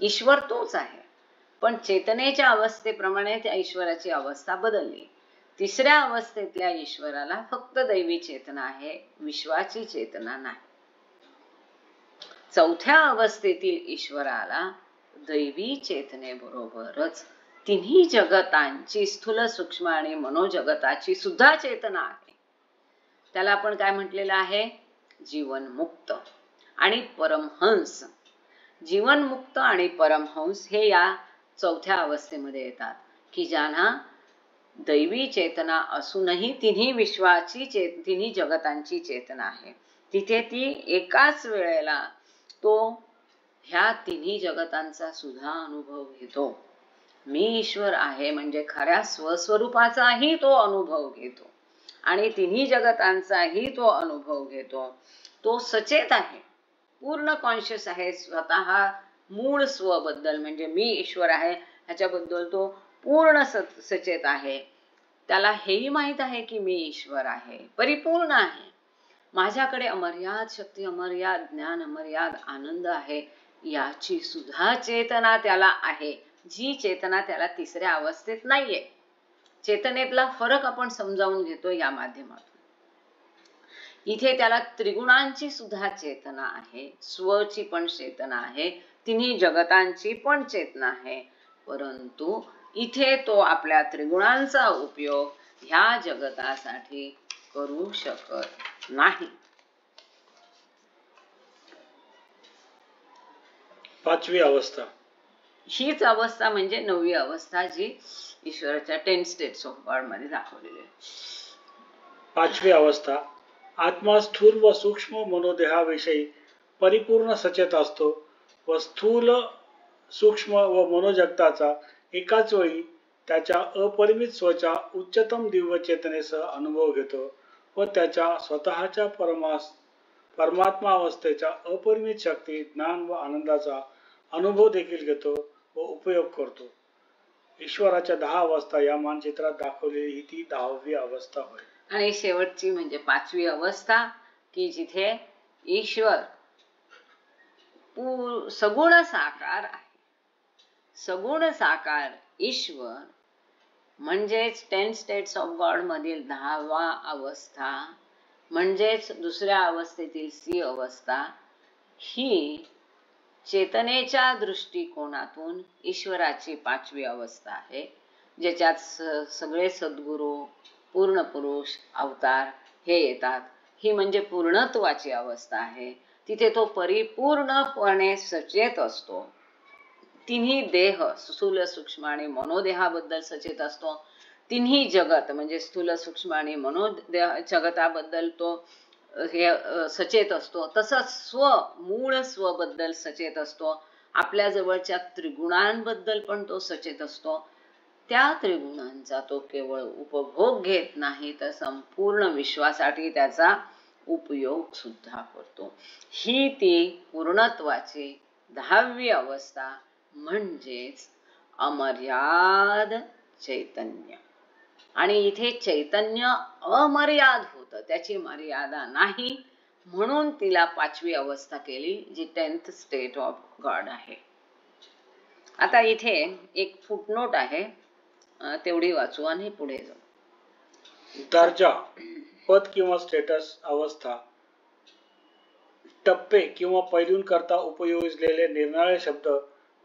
ईश्वर तोच आहे, पण चेतनेच्या अवस्थेप्रमाणे त्या ईश्वराची अवस्था बदलली. तिसऱ्या अवस्थेतल्या ईश्वराला फक्त दैवी चेतना आहे, विश्वाची चेतना नाही. चौथ्या अवस्थेतील ईश्वराला दैवी चेतनेबरोबरच तिन्ही जगतांची स्थूल, सूक्ष्म आणि मनोजगताची सुद्धा चेतना आहे. त्याला आपण काय म्हटलेलं आहे? जीवनमुक्त आणि परमहंस. जीवनमुक्त आणि परमहंस हे या चौथ्या अवस्थेमध्ये येतात की ज्यांना दैवी चेतना असूनही तिन्ही विश्वाची तिन्ही जगतांची चेतना आहे. तिथे ती एकाच वेळेला तो ह्या तिन्ही जगतांचा सुद्धा अनुभव घेतो. मी ईश्वर आहे म्हणजे खऱ्या स्वस्वरूपाचाही तो अनुभव घेतो आणि तिन्ही जगतांचाही तो अनुभव घेतो. तो सचेत आहे, पूर्ण कॉन्शियस आहे स्वतः मूळ स्वबद्दल. म्हणजे मी ईश्वर आहे ह्याच्याबद्दल तो पूर्ण सचेत आहे. त्याला हेही माहित आहे की मी ईश्वर आहे, परिपूर्ण आहे, माझ्याकडे अमर्याद शक्ती, अमर्याद ज्ञान, अमर्याद आनंद आहे, याची सुद्धा चेतना त्याला आहे, जी चेतना त्याला तिसऱ्या अवस्थेत नाहीये. चेतनेतला फरक आपण समजावून घेतो या माध्यमातून. इथे त्याला त्रिगुणांची सुद्धा चेतना आहे, स्वची पण चेतना आहे, तिन्ही जगतांची पण चेतना आहे, परंतु इथे तो आपल्या त्रिगुणांचा उपयोग ह्या जगतासाठी करू शकत नाही. पाचवी अवस्था हीच अवस्था म्हणजे 9वी अवस्था जी ईश्वराच्या 10 स्टेट्स ऑफ गॉड मध्ये दाखवलेली आहे. पाचवी अवस्था आत्मा स्थूल व सूक्ष्म मनोदेहाविषयी परिपूर्ण सचेत असतो व स्थूल, सूक्ष्म व मनोजगताचा एकाच वेळी त्याच्या अपरिमित स्वच्या उच्चतम दिव्य चेतनेसह अनुभव घेतो व त्याच्या स्वतःच्या परमात्मा अवस्थेच्या अपरिमित शक्ती, ज्ञान व आनंदाचा अनुभव देखील घेतो व उपयोग करतो. ईश्वराच्या 10 अवस्था या मानचित्रात दाखवलेली ही ती 10वी अवस्था होय. आणि शेवटची म्हणजे 5वी अवस्था की जिथे ईश्वर सगुण साकार आहे. सगुण साकार ईश्वर म्हणजेच 10 स्टेट्स ऑफ गॉड मधील 10वा अवस्था म्हणजेच दुसऱ्या अवस्थेतील सी अवस्था ही चेतनेच्या दृष्टिकोनातून ईश्वराची 5वी अवस्था आहे, ज्याच्यात सगळे सद्गुरू, पूर्ण पुरुष, अवतार हे येतात. ही म्हणजे पूर्णत्वाची अवस्था आहे. तिथे तो परिपूर्णपणे सचेत असतो. तिन्ही देह, स्थूल, सूक्ष्म आणि मनोदेहाबद्दल सचेत असतो. तिन्ही जगत म्हणजे स्थूल, सूक्ष्म आणि मनोदेह जगताबद्दल तो हे सचेत असतो, तसंच मूळ स्वबद्दल सचेत असतो. आपल्या जवळच्या त्रिगुणांबद्दल पण तो सचेत असतो. त्या त्रिगुणांचा तो केवळ उपभोग घेत नाही, तर संपूर्ण विश्वासाठी त्याचा उपयोग सुद्धा करतो. ही ती पूर्णत्वाची 10वी अवस्था म्हणजेच अमर्याद चैतन्य. आणि इथे चैतन्य अमर्याद होतं, त्याची मर्यादा नाही, म्हणून तिला 5वी अवस्था केली, जी 10th स्टेट ऑफ गॉड आहे. आता इथे एक फुटनोट आहे, तेवढी वाचू आणि पुढे जाऊ. दर्जा, पद किंवा स्टेटस, अवस्था, टप्पे किंवा पैलूंकरता उपयोजलेले निरनिराळे शब्द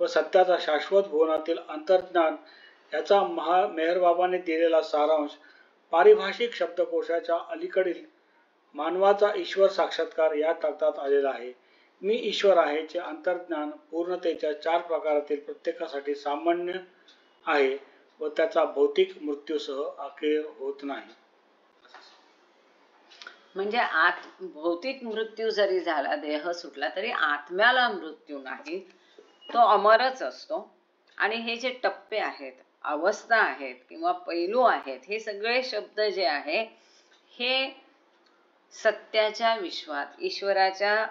व सत्याचा शाश्वत भुवनातील अंतर्ज्ञान याचा मेहरबाबाने दिलेला सारांश पारिभाषिक शब्दकोशाच्या अलीकडील मानवाचा ईश्वर साक्षात्कार या तक्त्यात आलेला आहे. मी ईश्वर आहे चे अंतर्ज्ञान पूर्णतेच्या 4 प्रकारातील प्रत्येकासाठी सामान्य आहे व त्याचा भौतिक मृत्यूसह अखेर होत नाही. म्हणजे भौतिक मृत्यू जरी झाला, देह सुटला, तरी आत्म्याला मृत्यू नाही, तो अमरच असतो. आणि हे जे टप्पे आहेत, अवस्था आहेत किंवा पैलू आहेत, हे सगळे शब्द जे आहे हे सत्याच्या विश्वात, ईश्वराच्या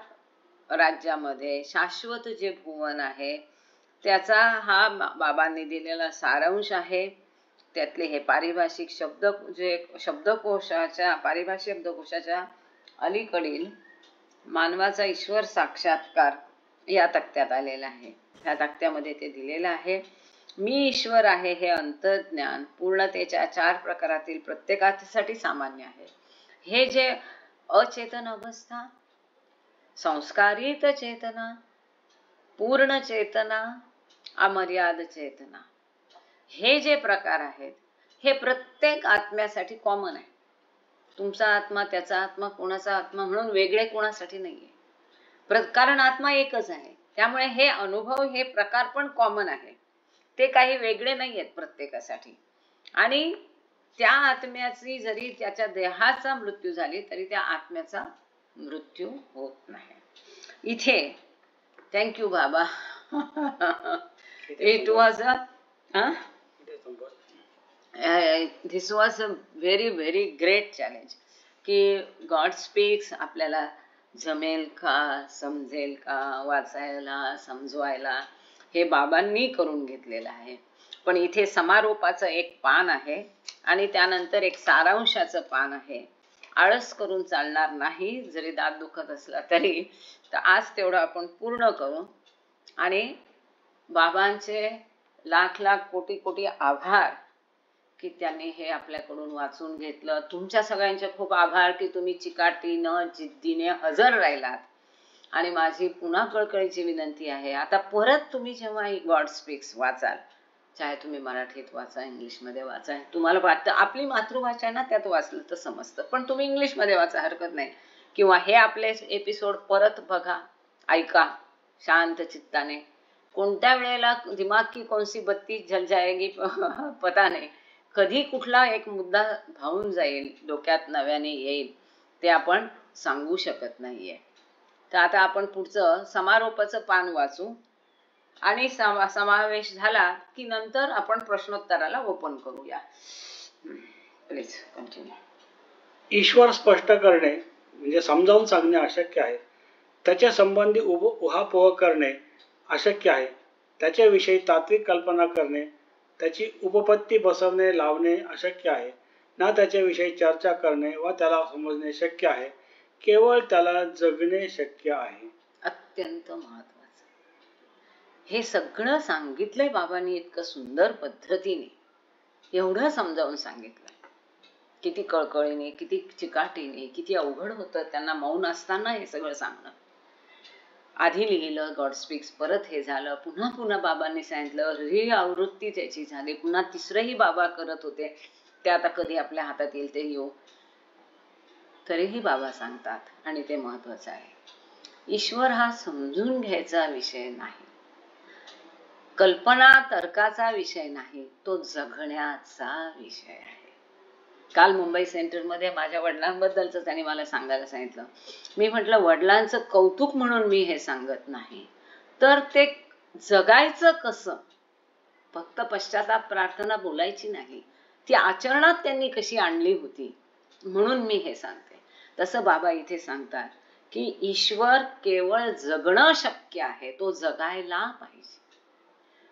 राज्यामध्ये शाश्वत जे भुवन आहे त्याचा हा बाबांनी दिलेला सारांश आहे. त्यातले हे पारिभाषिक शब्द, जे पारिभाषिक शब्दकोशाच्या अलीकडील मानवाचा ईश्वर साक्षात्कार या तक्त्यात आलेला आहे. या तक्त्यामध्ये ते दिलेलं आहे. मी ईश्वर आहे हे अंतर्ज्ञान पूर्णतेच्या 4 प्रकारातील प्रत्येकासाठी सामान्य आहे. हे जे अचेतन अवस्था, संस्कारित चेतना, पूर्ण चेतना, अमर्याद चेतना, हे जे प्रकार आहेत हे प्रत्येक आत्म्यासाठी कॉमन आहे. तुमचा आत्मा, त्याचा आत्मा, कोणाचा आत्मा म्हणून वेगळे कोणासाठी नाहीये, कारण आत्मा एकच आहे. त्यामुळे हे अनुभव, हे प्रकार पण कॉमन आहे, ते काही वेगळे नाही आहेत प्रत्येकासाठी. आणि त्या आत्म्याची जरी त्याच्या देहाचा मृत्यू झाली तरी त्या आत्म्याचा मृत्यू होत नाही. इथे थँक्यू बाबा. It was this was a very very great challenge की गॉड स्पीक्स आपल्याला जमेल का, समजेल का, वाचायला, समजवायला, हे बाबांनी करून घेतलेलं आहे. पण इथे समारोपाचं एक पान आहे आणि त्यानंतर एक सारांशाचं पान आहे. आळस करून चालणार नाही, जरी दात दुखत असला तरी. तर आज तेवढं आपण पूर्ण करू. आणि बाबांचे लाख लाख कोटी कोटी आभार की त्यांनी हे आपल्याकडून वाचून घेतलं. तुमच्या सगळ्यांचे खूप आभार की तुम्ही चिकाटीनं, जिद्दीने हजर राहिलात. आणि माझी पुन्हा कळकळीची विनंती आहे, आता परत तुम्ही जेव्हा गॉड स्पीक्स वाचाल, चाहे तुम्ही मराठीत वाचा, इंग्लिशमध्ये वाचा, तुम्हाला वाटतं आपली मातृभाषा आहे ना, त्यात वाचलं तर समजतं, पण तुम्ही इंग्लिशमध्ये वाचा, हरकत नाही. किंवा हे आपले एपिसोड परत बघा, ऐका शांत चित्ताने. कोणत्या वेळेला दिमाग की कोणसी बत्ती जल जाएगी पता नाही, कधी कुठला एक मुद्दा भावून जाईल, डोक्यात नव्याने येईल, ते आपण सांगू शकत नाहीये. तर आता आपण पुढचं समारोपाचं पान वाचू आणि समावेश झाला की नंतर आपण प्रश्नोत्तराला ओपन करूया. Please continue. ईश्वर स्पष्ट करणे म्हणजे समजावून सांगणे अशक्य आहे. त्याच्या संबंधी उहापोह करणे अशक्य आहे. त्याच्याविषयी तात्विक कल्पना करणे, त्याची उपपत्ती बसवणे, लावणे अशक्य आहे. ना त्याच्याविषयी चर्चा करणे व त्याला समजणे शक्य आहे. केवळ त्याला जगणे शक्य आहे. अत्यंत महत्वाचं हे सगळं सांगितलंय बाबांनी इतकं सुंदर पद्धतीने, एवढं समजावून सांगितलंय. किती कळकळीने, किती चिकाटीने, किती अवघड होतं त्यांना मौन असताना हे सगळं सांगणं. आधी लिहिलं गॉड स्पीक्स, परत हे झालं, पुन्हा पुन्हा बाबांनी सांगितलं, ही आवृत्ती त्याची झाली, पुन्हा तिसरंही बाबा करत होते, ते आता कधी आपल्या हातात येईल ते येऊ, तरीही बाबा सांगतात. आणि ते महत्वाचं आहे. ईश्वर हा समजून घ्यायचा विषय नाही, कल्पना तर्काचा विषय नाही, तो जगण्याचा विषय आहे. काल मुंबई सेंटरमध्ये माझ्या वडिलांबद्दलच त्यांनी मला सांगायला सांगितलं. मी म्हटलं वडिलांचं कौतुक म्हणून मी हे सांगत नाही, तर ते जगायचं कसं, फक्त पश्चाताप प्रार्थना बोलायची नाही, ती आचरणात त्यांनी कशी आणली होती म्हणून मी हे सांगते. तसं बाबा इथे सांगतात की ईश्वर केवळ जगणं शक्य आहे, तो जगायला पाहिजे.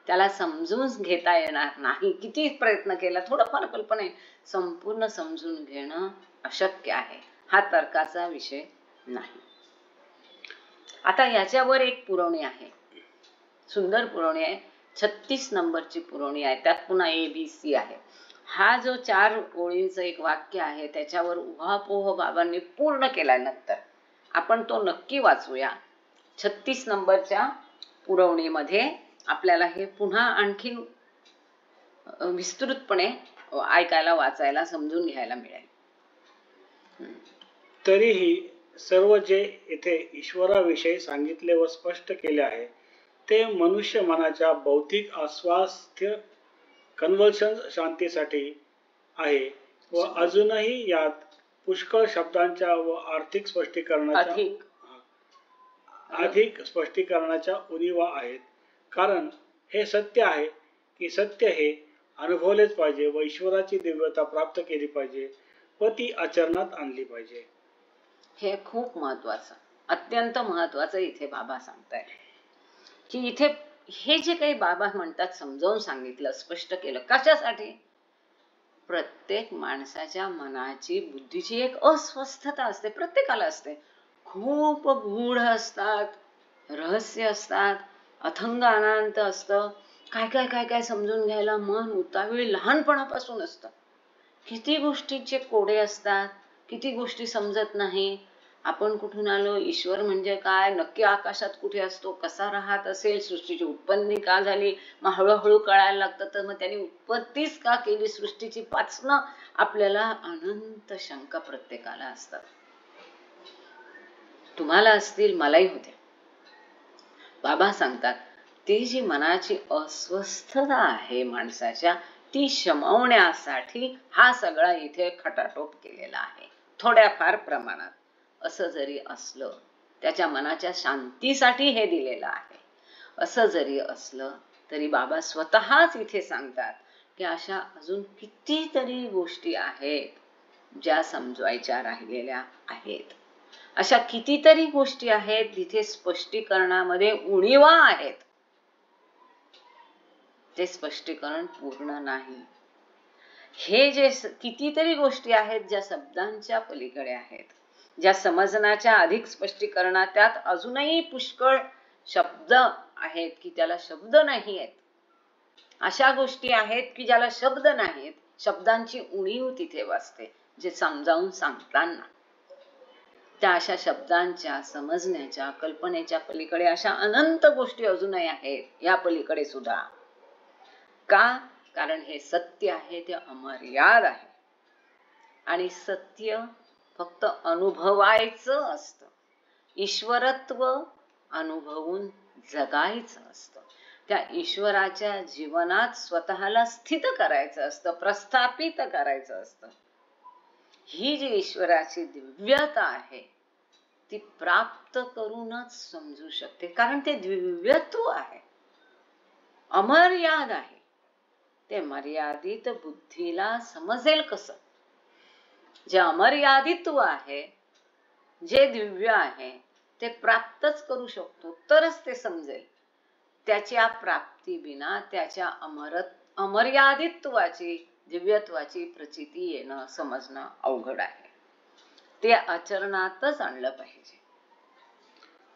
त्याला समजून घेता येणार नाही, किती प्रयत्न केला, थोडंफार कल्पना आहे, संपूर्ण समजून घेणं अशक्य आहे. हा तर्काचा विषय नाही. आता याच्यावर एक पुरवणी आहे, सुंदर पुरवणी आहे, 36 नंबरची पुरवणी आहे. त्यात पुन्हा ABC आहे. हा जो 4 ओळींचं एक वाक्य आहे त्याच्यावर उहापोह बाबांनी पूर्ण केल्यानंतर आपण तो नक्की वाचूया. 36 नंबरच्या पुरवणीमध्ये आपल्याला हे पुन्हा आणखीन विस्तृतपणे ऐकायला, वाचायला, समजून घ्यायला मिळेल. तरीही सर्व जे येथे ईश्वराविषयी सांगितले व स्पष्ट केले आहे ते मनुष्य मनाच्या बौद्धिक अस्वास्थ्य कन्व्हल्शन शांतीसाठी आहे व अजूनही यात पुष्कळ शब्दांच्या व आर्थिक स्पष्टीकरणाच्या अधिक स्पष्टीकरणाच्या उणीवा आहेत. कारण हे सत्य आहे की सत्य हे अनुभवलेच पाहिजे व ईश्वराची दिव्यता प्राप्त केली पाहिजे व ती आचरणात आणली पाहिजे. हे खूप महत्वाचं, अत्यंत महत्वाचं इथे बाबा सांगताय की इथे हे जे काही बाबा म्हणतात समजावून सांगितलं, स्पष्ट केलं. कशासाठी? प्रत्येक माणसाच्या मनाची, बुद्धीची एक अस्वस्थता असते, प्रत्येकाला असते. खूप गूढ असतात, रहस्य असतात, अथंग अनंत असतं, काय काय काय काय समजून घ्यायला मन उतावीळ लहानपणापासून असतं. किती गोष्टींचे कोडे असतात, किती गोष्टी समजत नाही. आपण कुठून आलो, ईश्वर म्हणजे काय, नक्की आकाशात कुठे असतो, कसा राहत असेल, सृष्टीची उत्पत्ती का झाली, मग हळूहळू कळायला लागतं तर मग त्यांनी उत्पत्तीच का केली सृष्टीची, पाचणं आपल्याला अनंत शंका प्रत्येकाला असतात. तुम्हाला असतील, मलाही होत्या. बाबा सांगतात ती जी मनाची अस्वस्थता आहे माणसाच्या, ती शमवण्यासाठी हा सगळा इथे खटाटोप केलेला आहे. थोड्याफार प्रमाणात असं जरी असलं, त्याच्या मनाच्या शांतीसाठी हे दिलेलं आहे. असं जरी असलं तरी बाबा स्वतःच इथे सांगतात की अशा अजून कितीतरी गोष्टी आहेत ज्या समजवायच्या राहिलेल्या आहेत. अशा कितीतरी गोष्टी आहेत जिथे स्पष्टीकरणामध्ये उणीवा आहेत, ते स्पष्टीकरण पूर्ण नाही. हे जे कितीतरी गोष्टी आहेत ज्या शब्दांच्या पलीकडे आहेत, ज्या समजण्याच्या अधिक स्पष्टीकरणात, त्यात अजूनही पुष्कळ शब्द आहेत की त्याला शब्द नाही आहेत. अशा गोष्टी आहेत की ज्याला शब्द नाहीत, शब्दांची उणीव तिथे वाचते. जे समजावून सांगताना त्या अशा शब्दांच्या, समजण्याच्या, कल्पनेच्या पलीकडे अशा अनंत गोष्टी अजूनही आहेत, या पलीकडे सुद्धा. का? कारण हे सत्य आहे ते अमर्याद आहे आणि सत्य फक्त अनुभवायचं असतं. ईश्वरत्व अनुभवून जगायचं असतं. त्या ईश्वराच्या जीवनात स्वतःला स्थित करायचं असतं, प्रस्थापित करायचं असतं. ही जी ईश्वराची दिव्यता आहे ती प्राप्त करूनच समजू शकते. कारण ते दिव्यत्व आहे, अमर्याद आहे. ते मर्यादित बुद्धीला समजेल कसं? जे अमर्यादित्व आहे, जे दिव्य आहे, ते प्राप्तच करू शकतो तरच ते समजेल. त्याच्या प्राप्ती विना त्याच्या अमर्यादित्वाची, दिव्यत्वाची प्रचिती येणं, समजणं अवघड आहे. ते आचरणातच आणलं पाहिजे.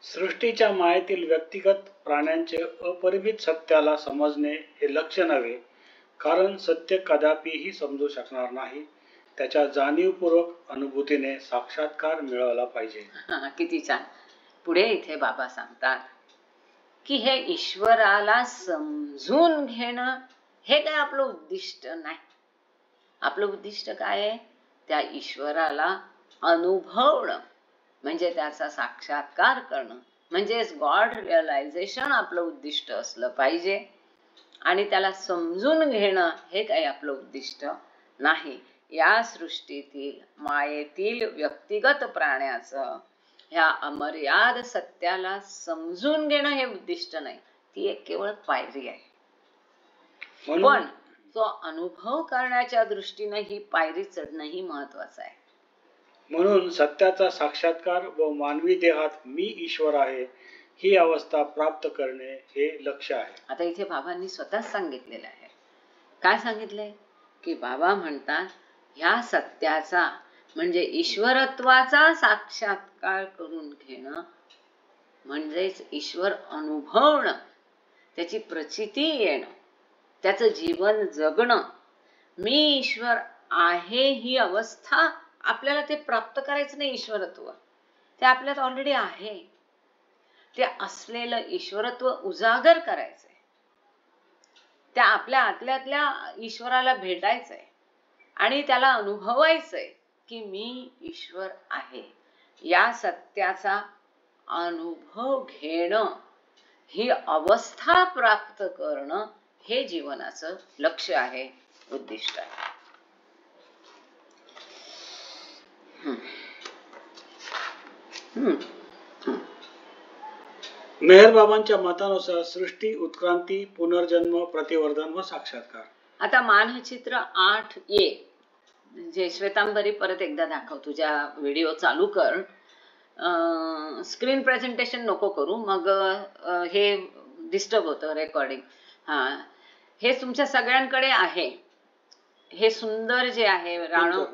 सृष्टीच्या मायेतील व्यक्तिगत प्राण्यांचे अपरिमित सत्याला समजणे हे लक्ष्य नव्हे, कारण सत्य कदापिही समजू शकणार नाही. त्याच्या जाणीवपूर्वक अनुभूतीने साक्षात्कार मिळवला पाहिजे. किती छान. पुढे इथे बाबा सांगतात की हे ईश्वराला समजून घेणं हे काय आपलं उद्दिष्ट नाही. आपलं उद्दिष्ट काय आहे? त्या ईश्वराला अनुभवणं, म्हणजे त्याचा साक्षात्कार करणं, म्हणजेच गॉड रिअलायझेशन आपलं उद्दिष्ट असलं पाहिजे. आणि त्याला समजून घेणं हे काही आपलं उद्दिष्ट नाही. या सृष्टीतील मायेतील व्यक्तिगत प्राण्याचं ह्या अमर्याद सत्याला समजून घेणं हे उद्दिष्ट नाही, ती एक केवळ पायरी आहे. पण तो अनुभव करण्याच्या दृष्टीने ही पायरी चढणंही महत्वाचं आहे. म्हणून सत्याचा साक्षात्कार व मानवी देहात मी ईश्वर आहे ही अवस्था प्राप्त करणे हे लक्ष्य आहे. आता इथे बाबांनी स्वतःच सांगितलेलं आहे. काय सांगितलंय की बाबा म्हणतात ह्या सत्याचा म्हणजे ईश्वरत्वाचा साक्षात्कार करून घेणं म्हणजेच ईश्वर अनुभवणं, त्याची प्रचिती येणं, त्याचं जीवन जगणं. मी ईश्वर आहे ही अवस्था आपल्याला ते प्राप्त करायचं नाही. ईश्वरत्व ते आपल्यात ऑलरेडी आहे. ते असलेलं ईश्वरत्व उजागर करायचंय, त्या आपल्या आतल्यातल्या ईश्वराला भेटायचंय आणि त्याला अनुभवायचंय की मी ईश्वर आहे. या सत्याचा अनुभव घेणं, ही अवस्था प्राप्त करणं हे जीवनाचं लक्ष्य आहे, उद्दिष्ट आहे. मेहर बाबांच्या मतानुसार सृष्टी, उत्क्रांती, पुनर्जन्म, प्रतिवर्धन व साक्षात्कार. आता मानचित्र 8A जे श्वेतांबरी परत एकदा दाखव, तुझ्या व्हिडिओ चालू कर. स्क्रीन प्रेझेंटेशन नको करू, मग हे डिस्टर्ब होतं रेकॉर्डिंग. हे तुमच्या सगळ्यांकडे आहे. हे सुंदर जे आहे राणो,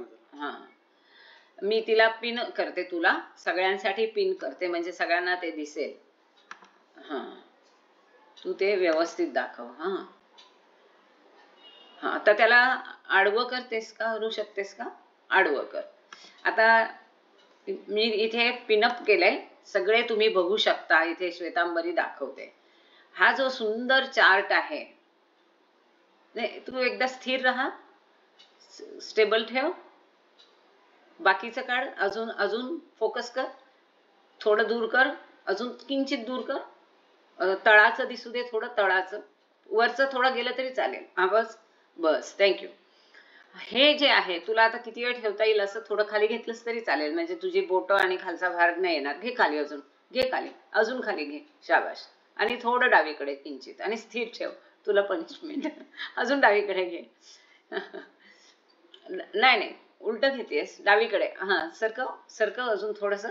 मी तिला पिन करते, तुला सगळ्यांसाठी पिन करते म्हणजे सगळ्यांना ते दिसेल. तू ते व्यवस्थित दाखव. आता त्याला आडवं करतेस का, करू शकतेस का? आडवं कर. आता मी इथे पिनअप केलंय, सगळे तुम्ही बघू शकता. इथे श्वेतांबरी दाखवते. हा जो सुंदर चार्ट आहे, नाही तू एकदा स्थिर राहा, स्टेबल ठेव. बाकीचं काढ, अजून अजून फोकस कर, थोडं दूर कर, अजून किंचित दूर कर. तळाचं दिसू दे, थोडं तळाचं, वरचं थोडं गेलं तरी चालेल. बस बस, थँक्यू. हे जे आहे तुला आता किती वेळ ठेवता येईल असं थोडं खाली घेतलंस तरी चालेल, म्हणजे तुझी बोटं आणि खालचा भार नाही येणार. घे खाली, अजून घे खाली, अजून खाली घे, शाबाश. आणि थोडं डावीकडे किंचित, आणि स्थिर ठेव, तुला पनिशमेंट. अजून डावीकडे घे. नाही उलट घेतेस, डावीकडे. सरकव सरकव अजून थोडस,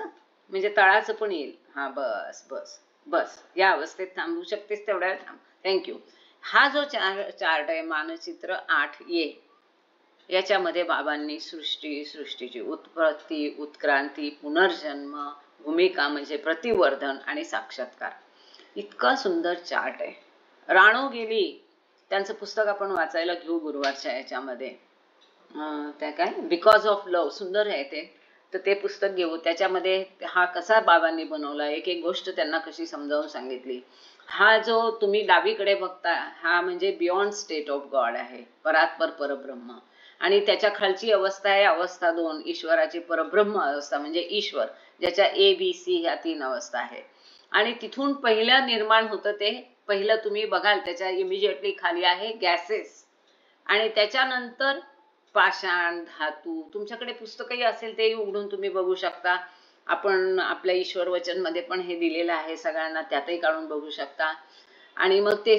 म्हणजे तळाचं पण येईल. बस बस बस, या अवस्थेत थांबू शकतेस तेवढ्या वेळ थांब. थँक्यू. हा जो चार्ट आहे मानचित्र 8A, याच्यामध्ये बाबांनी सृष्टीची उत्पत्ती, उत्क्रांती, पुनर्जन्म, भूमिका म्हणजे प्रतिवर्धन आणि साक्षात्कार, इतका सुंदर चार्ट आहे. राणो गेली, त्यांचं पुस्तक आपण वाचायला घेऊ गुरुवारच्या याच्यामध्ये. त्या काय बिकॉज ऑफ लव्ह, सुंदर आहे ते, तर ते पुस्तक घेऊ. त्याच्यामध्ये हा कसा बाबांनी बनवला, एक एक गोष्ट त्यांना कशी समजावून सांगितली. हा जो तुम्ही डावीकडे बघता, हा म्हणजे बियॉन्ड स्टेट ऑफ गॉड आहे, परात्पर परब्रह्म. आणि त्याच्या खालची अवस्था आहे अवस्था 2, ईश्वराची परब्रह्म अवस्था म्हणजे ईश्वर, ज्याच्या ABC ह्या 3 अवस्था आहेत. आणि तिथून पहिलं निर्माण होतं ते पहिलं तुम्ही बघाल, त्याच्या इमिजिएटली खाली आहे गॅसेस, आणि त्याच्यानंतर पाषाण, धातू. तुमच्याकडे पुस्तकही असेल ते उघडून तुम्ही बघू शकता. आपण आपल्या ईश्वर वचन मध्ये पण हे दिलेलं आहे सगळ्यांना, त्यातही काढून बघू शकता. आणि मग ते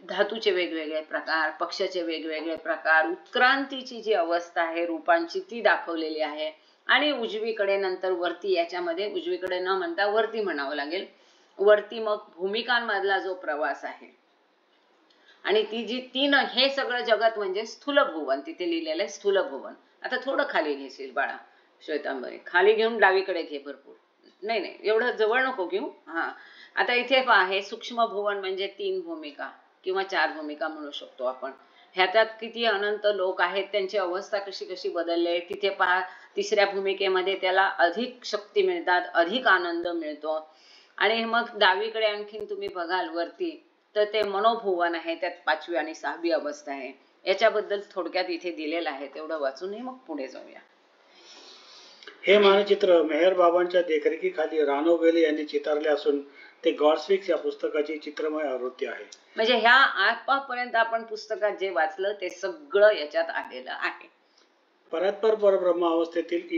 धातूचे वेगवेगळे प्रकार, पक्षाचे वेगवेगळे प्रकार, उत्क्रांतीची जी अवस्था आहे रूपांची ती दाखवलेली आहे. आणि उजवीकडे नंतर वरती, याच्यामध्ये उजवीकडे न म्हणता वरती म्हणावं लागेल, वरती मग भूमिकांमधला जो प्रवास आहे. आणि ती जी 3, हे सगळं जगत म्हणजे स्थूल भुवन, तिथे लिहिलेलं आहे स्थूल भुवन. आता थोडं खाली घेशील बाळा श्वेतांबरी, खाली घेऊन डावीकडे घे भरपूर. नाही एवढं जवळ नको घेऊ. आता इथे पहा, हे सूक्ष्म भुवन म्हणजे 3 भूमिका किंवा 4 भूमिका म्हणू शकतो आपण. ह्याच्यात किती अनंत लोक आहेत, त्यांची अवस्था कशी कशी बदलली. तिथे पहा, 3ऱ्या भूमिकेमध्ये त्याला अधिक शक्ती मिळतात, अधिक आनंद मिळतो. आणि मग डावीकडे आणखीन तुम्ही बघाल वरती, तर ते मनोभुवन आहे, त्यात 5वी आणि 6वी अवस्था आहे. याच्याबद्दल थोडक्यात इथे दिलेलं आहे, तेवढं वाचून मग पुढे जाऊया. हे मानचित्र मेहर बाबांच्या देखरेखीखाली रानो गेले यांनी चितारले असून ते गॉडस्पिक्स या पुस्तकाची चित्रमय आवृत्ती आहे. म्हणजे ह्या आतापर्यंत आपण पुस्तकात जे वाचलं ते सगळं याच्यात आलेलं आहे. परात्पर परब्रह्म अवस्थेतील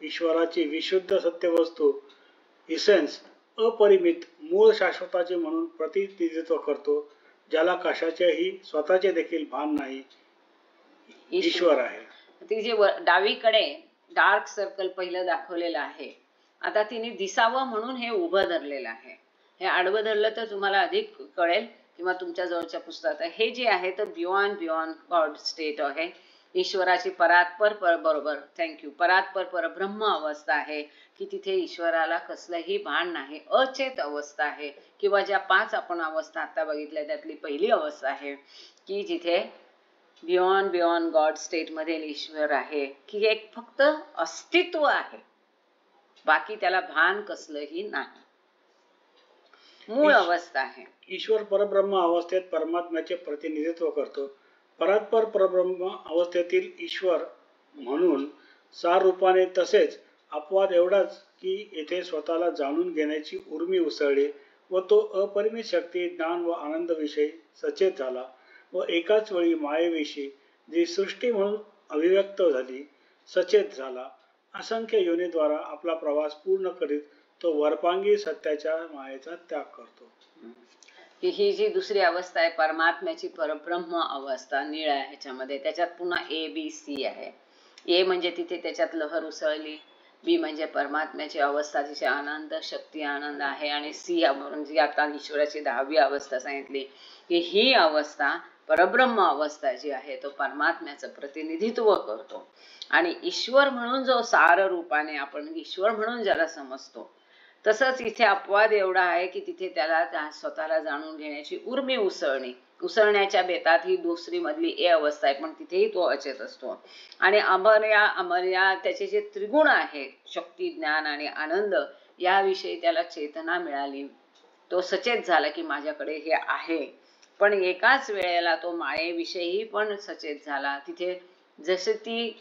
ईश्वराची विशुद्ध सत्यवस्तू इसेन्स अपरिमित मूळ शाश्वताचे म्हणून प्रतिनिधित्व करतो, ज्याला कशाचेही स्वतःचे देखील भान नाही, ईश्वर आहे. ती जे डावीकडे डार्क सर्कल पहिलं दाखवलेलं आहे, आता तिने दिसावं म्हणून हे उभं धरलेलं आहे. हे आडवं धरलं तर तुम्हाला अधिक कळेल किंवा तुमच्या जवळच्या पुस्तकात हे जे आहे तर बियॉन्ड गॉड स्टेट आहे. ईश्वराची परात्पर बरोबर थँक्यू परात्पर परब्रह्म अवस्था आहे की तिथे ईश्वराला कसलंही भान नाही, अचेत अवस्था आहे. किंवा ज्या 5 आपण अवस्था आता बघितल्या त्यातली पहिली अवस्था आहे की जिथे बियॉन्ड गॉड स्टेट मध्ये ईश्वर आहे की एक फक्त अस्तित्व आहे, बाकी त्याला भान कसलंही नाही, मूळ अवस्था आहे. ईश्वर परब्रह्म अवस्थेत परमात्म्याचे प्रतिनिधित्व करतो. परात्पर परब्रह्म अवस्थेतील ईश्वर म्हणून सार रूपाने तसेच अपवाद एवढाच की येथे स्वतःला जाणून घेण्याची उर्मी उसळली व तो अपरिमित शक्ती, ज्ञान व आनंदविषयी सचेत झाला व एकाच वेळी मायेविषयी जी सृष्टी म्हणून अभिव्यक्त झाली सचेत झाला. असंख्य योनीद्वारा आपला प्रवास पूर्ण करीत तो वरपांगी सत्याच्या मायेचा त्याग करतो. ही जी दुसरी अवस्था आहे परमात्म्याची परब्रह्म अवस्था निळ्या ह्याच्यामध्ये, त्याच्यात पुन्हा ABC आहे. ए म्हणजे तिथे त्याच्यात लहर उसळली, बी म्हणजे परमात्म्याची अवस्था जिचे आनंद शक्ती आनंद आहे, आणि सी म्हणजे आता ईश्वराची 10वी अवस्था सांगितली की ही अवस्था परब्रह्म अवस्था जी आहे तो परमात्म्याचं प्रतिनिधित्व करतो. आणि ईश्वर म्हणून जो सार रूपाने आपण ईश्वर म्हणून ज्याला समजतो, तसंच इथे अपवाद एवढा आहे की तिथे त्याला स्वतःला जाणून घेण्याची उर्मी उसळण्याच्या बेतात ही दुसरी मधली ए अवस्था आहे, पण तिथेही तो अचेत असतो. आणि अमर्या त्याचे जे त्रिगुण आहे शक्ती ज्ञान आणि आनंद याविषयी त्याला चेतना मिळाली, तो सचेत झाला की माझ्याकडे हे आहे. पण एकाच वेळेला तो मायेविषयी पण सचेत झाला. तिथे जसे ती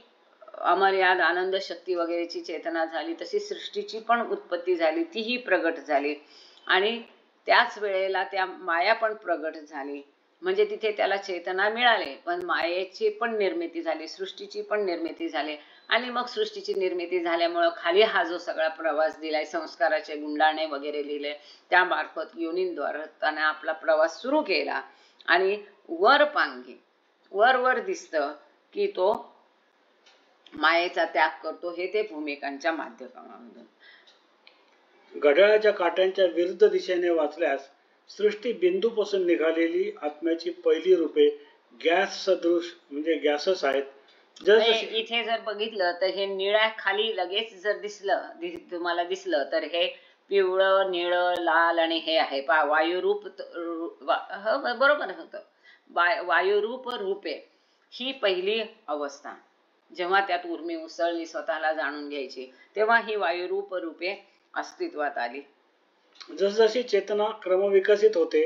अमर्याद आनंद शक्ती वगैरेची चेतना झाली तशी सृष्टीची पण उत्पत्ती झाली, तीही प्रगट झाली. आणि त्याच वेळेला त्या माया पण प्रगट झाली, म्हणजे तिथे त्याला चेतना मिळाली पण मायेची पण निर्मिती झाली, सृष्टीची पण निर्मिती झाली. आणि मग सृष्टीची निर्मिती झाल्यामुळं खाली हा जो सगळा प्रवास दिलाय, संस्काराचे गुंडाणे वगैरे लिहिले त्यामार्फत योनींद्वारे त्याने आपला प्रवास सुरू केला. आणि वर दिसतं की तो मायेचा त्याग करतो, हे ते भूमिकांच्या माध्यमातून. घड्याळाच्या काट्यांच्या विरुद्ध दिशेने वाचल्यास सृष्टी बिंदूपासून निघालेली आत्म्याची पहिली रूपे गॅस सदृश म्हणजे गॅसच आहेत. इथे जर बघितलं तर हे निळ्या खाली लगेच जर तुम्हाला दिसलं तर हे पिवळं निळं लाल आणि हे आहे पहा वायुरूप, बरोबर होतं, वायुरूप रूपे ही पहिली अवस्था. जेव्हा त्यात उर्मी उसळली स्वतःला जाणून घ्यायची तेव्हा ही वायुरूप रूपे अस्तित्वात आली. जसजशी चेतना क्रमविकसित होते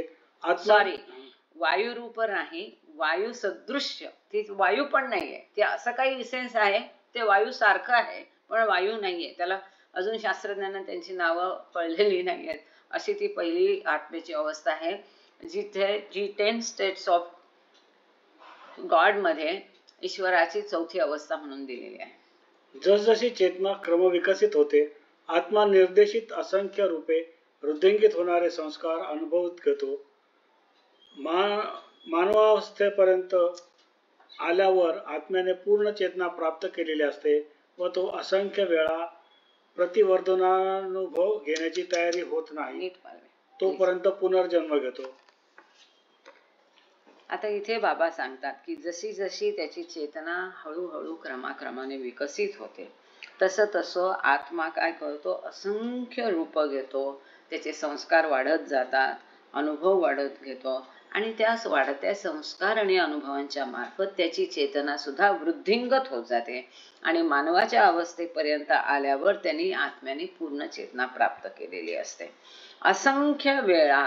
वायुरूप नाही, वायू सदृश्य. ती वायू पण नाहीये, ते असं काही इसेन्स आहे, ते वायू सारखं आहे पण वायू नाहीये, त्याला अजून शास्त्रज्ञांना त्यांची नावं कळलेली नाहीयेत. अशी ती पहिली आत्म्याची अवस्था आहे जिथे जी 10 स्टेट्स ऑफ गॉड मध्ये ईश्वराची चौथी अवस्था म्हणून दिलेली आहे. जसजशी चेतना क्रमविकसित होते आत्मा निर्देशित असंख्य रूपे हृदयंगित होणारे संस्कार अनुभवत घेतो. मानवावस्थेपर्यंत आल्यावर आत्म्याने पूर्ण चेतना प्राप्त केलेली असते व तो असंख्य वेळा प्रतिवर्धनानुभव घेण्याची तयारी होत नाही तोपर्यंत पुनर्जन्म घेतो. आता इथे बाबा सांगतात की जशी जशी त्याची चेतना हळूहळू क्रमाक्रमाने विकसित होते तसं आत्मा काय करतो, असंख्य रूप घेतो, त्याचे संस्कार वाढत जातात, अनुभव वाढत घेतो आणि त्या वाढत्या संस्कार आणि अनुभवांच्या मार्फत त्याची चेतना सुद्धा वृद्धिंगत होत जाते. आणि मानवाच्या अवस्थेपर्यंत आल्यावर त्यांनी आत्म्याने पूर्ण चेतना प्राप्त केलेली असते असंख्य वेळा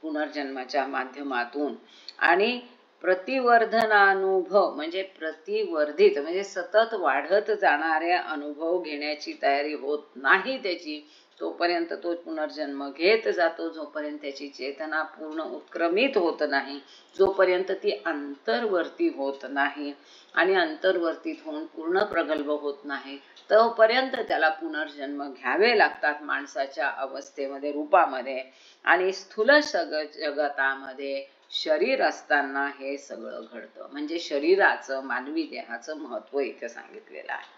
पुनर्जन्माच्या माध्यमातून. आणि प्रतिवर्धनानुभव म्हणजे प्रतिवर्धित म्हणजे सतत वाढत जाणाऱ्या अनुभव घेण्याची तयारी होत नाही त्याची, तोपर्यंत तो पुनर्जन्म घेत जातो, जोपर्यंत त्याची चेतना पूर्ण उत्क्रमित होत नाही, जोपर्यंत ती अंतर्वर्ती होत नाही आणि अंतर्वर्तीत होऊन पूर्ण प्रगल्भ होत नाही, तोपर्यंत त्याला पुनर्जन्म घ्यावे लागतात माणसाच्या अवस्थेमध्ये, रूपामध्ये. आणि स्थूल जगतामध्ये शरीर असताना हे सगळं घडतं. म्हणजे शरीराचं, मानवी देहाचं महत्व इथे सांगितलेलं आहे.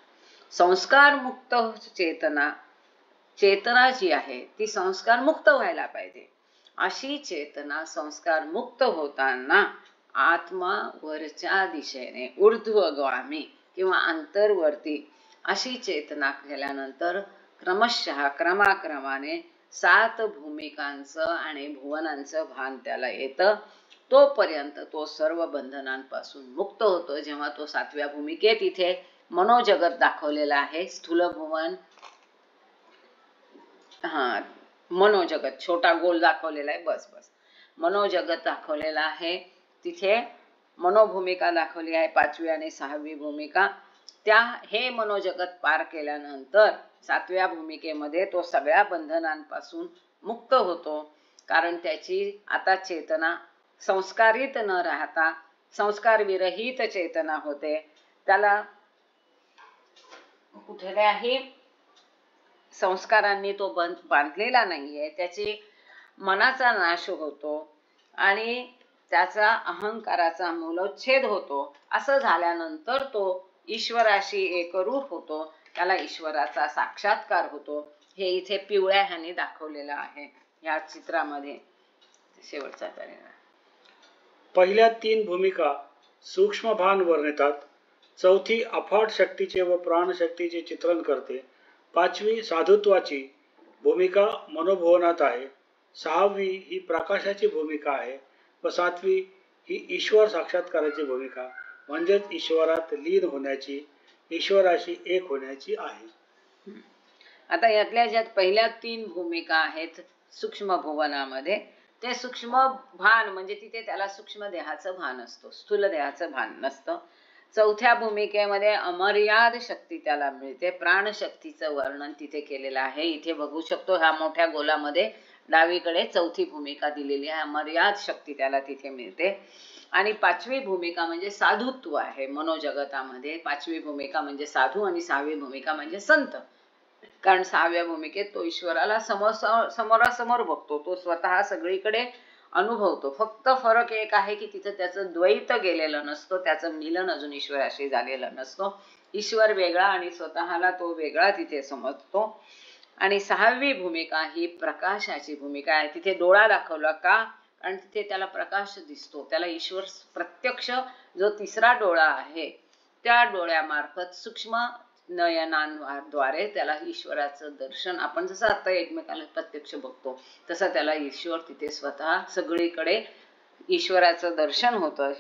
संस्कार मुक्त चेतना जी आहे ती संस्कार मुक्त व्हायला पाहिजे. अशी चेतना संस्कार मुक्त होताना आत्मा वरच्या दिशेने ऊर्ध्वगामी किंवा अंतर्वर्ती अशी चेतना केल्यानंतर क्रमशः क्रमाक्रमाने 7 भूमिकांचं आणि भुवनांचं भान त्याला येतं. तोपर्यंत तो सर्व बंधनांपासून मुक्त होतो. जेव्हा तो 7व्या भूमिकेत इथे मनोजगत दाखवलेला आहे, स्थूल भुवन, मनोजगत छोटा गोल दाखवलेला आहे, बस मनोजगत दाखवलेला आहे. तिथे मनोभूमिका दाखवली आहे, 5वी आणि 6वी भूमिका. हे मनोजगत पार केल्यानंतर 7व्या भूमिकेमध्ये तो सगळ्या बंधनांपासून मुक्त होतो. कारण त्याची आता चेतना संस्कारित न राहता संस्कार विरहित चेतना होते. त्याला कुठल्याही संस्कारांनी तो बांधलेला नाहीये. त्याची मनाचा नाश होतो आणि त्याचा अहंकाराचा मूलोच्छेद होतो. असं झाल्यानंतर तो ईश्वराशी एकरूप होतो, त्याला ईश्वराचा साक्षात्कार होतो. हे इथे पिवळ्या ह्याने दाखवलेलं आहे या चित्रामध्ये. शेवटचा तारेगा. पहिल्या 3 भूमिका सूक्ष्म भान वर्णितात. 4थी अफाट शक्तीचे व प्राणशक्तीचे चित्रण करते. 5वी साधुत्वाची भूमिका मनोभुवनात आहे. 6वी ही प्रकाशाची भूमिका आहे व 7वी ही ईश्वर साक्षात्काराची भूमिका म्हणजेच ईश्वरात लीन होण्याची, ईश्वराशी एक होण्याची आहे. आता यातल्या ज्यात पहिल्या 3 भूमिका आहेत सूक्ष्म भुवनामध्ये, ते सूक्ष्म भान म्हणजे तिथे त्याला सूक्ष्म देहाचं भान असतो, स्थूल देहाचं भान नसतं. 4थ्या भूमिकेमध्ये अमर्याद शक्ती त्याला मिळते. प्राणशक्तीचं वर्णन तिथे केलेलं आहे. इथे बघू शकतो ह्या मोठ्या गोलामध्ये डावीकडे 4थी भूमिका दिलेली आहे. अमर्याद शक्ती त्याला तिथे मिळते. आणि 5वी भूमिका म्हणजे साधुत्व आहे मनोजगतामध्ये. 5वी भूमिका म्हणजे साधू आणि 6वी भूमिका म्हणजे संत. कारण 6व्या भूमिकेत तो ईश्वराला समोरासमोर बघतो, तो स्वतः सगळीकडे अनुभवतो. फक्त फरक एक आहे की तिथं त्याचं द्वैत गेलेलं नसतं, त्याचं मिलन अजून ईश्वराशी झालेलं नसतं. ईश्वर वेगळा आणि स्वतःला तो वेगळा तिथे समजतो. आणि 6वी भूमिका ही प्रकाशाची भूमिका आहे. तिथे डोळा दाखवला का? कारण तिथे त्याला प्रकाश दिसतो, त्याला ईश्वर प्रत्यक्ष, जो 3रा डोळा आहे त्या डोळ्यामार्फत सूक्ष्म नयनांद्वारे त्याला ईश्वराचं दर्शन, आपण जसं आता एकमेकाला प्रत्यक्ष बघतो तसं त्याला ईश्वर तिथे स्वतः सगळीकडे ईश्वराचं दर्शन होतं.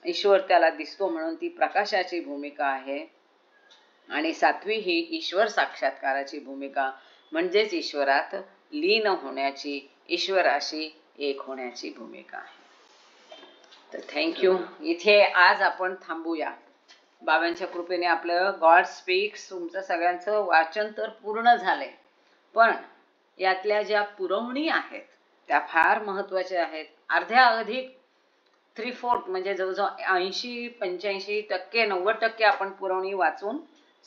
ईश्वर त्याला दिसतो, म्हणून ती प्रकाशाची भूमिका आहे. आणि 7वी ही ईश्वर साक्षात्काराची भूमिका म्हणजेच ईश्वरात लीन होण्याची, ईश्वराशी एक होण्याची भूमिका आहे. तर थँक्यू. इथे आज आपण थांबूया. बाबांच्या कृपेने आपलं गॉड स्पीक्स तुमचं सगळ्यांचं वाचन तर पूर्ण झालंय, पण यातल्या ज्या पुरवणी आहेत त्या फार महत्वाच्या आहेत. अर्ध्या अधिक 3/4 म्हणजे जवळजवळ 80-85% 90% आपण पुरवणी वाचून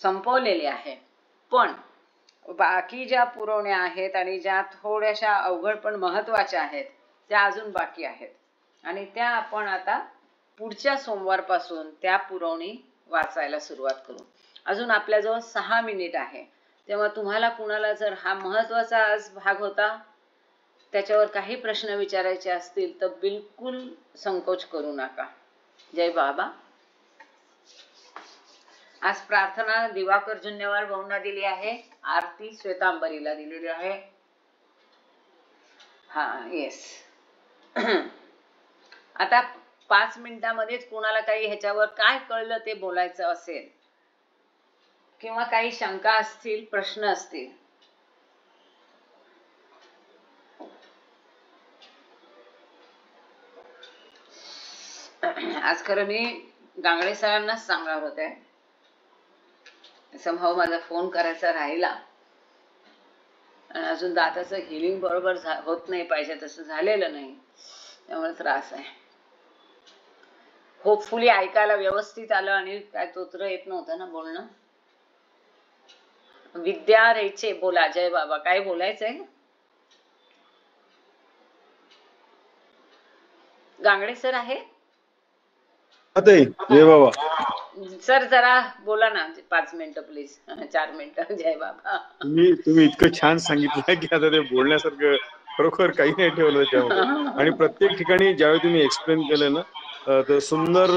संपवलेली आहे. पण बाकी ज्या पुरवण्या आहेत आणि ज्या थोड्याशा अवघड पण महत्वाच्या आहेत त्या अजून बाकी आहेत. आणि त्या आपण आता पुढच्या सोमवारपासून त्या पुरवणी वाचायला सुरुवात करू. अजून आपल्याजवळ 6 मिनिट आहे. तेव्हा तुम्हाला कुणाला जर हा महत्वाचा आज भाग होता त्याच्यावर काही प्रश्न विचारायचे असतील तर बिलकुल संकोच करू नका. जय बाबा. आज प्रार्थना दिवाकर जुन्नेवार भाऊंना दिली आहे, आरती श्वेतांबरीला दिलेली आहे. येस. आता 5 मिनिटांमध्येच कुणाला काही ह्याच्यावर काय कळलं ते बोलायचं असेल किंवा काही शंका असतील, प्रश्न असतील, आज खरं मी गांगडे सरांनाच सांगणार होते, समहाव माझा फोन करायचा राहिला. आणि अजून दाताचं हिलिंग बरोबर होत नाही पाहिजे तसं झालेलं नाही, त्यामुळे त्रास आहे. होपफुली ऐकायला व्यवस्थित आलं आणि काय तोत्र येत नव्हतं ना बोलणं. विद्या रेचे बोला. जय बाबा. काय बोलायचंय? गांगडे सर आहे जय बाबा. सर जरा बोला ना 5 मिनिटं प्लीज. 4 मिनिटं. जय बाबा. तुम्ही इतकं छान सांगितलं की आता ते बोलण्यासारखं खरोखर काही नाही ठेवलं त्यामध्ये. आणि प्रत्येक ठिकाणी ज्यावेळी तुम्ही एक्सप्लेन केलं ना तर सुंदर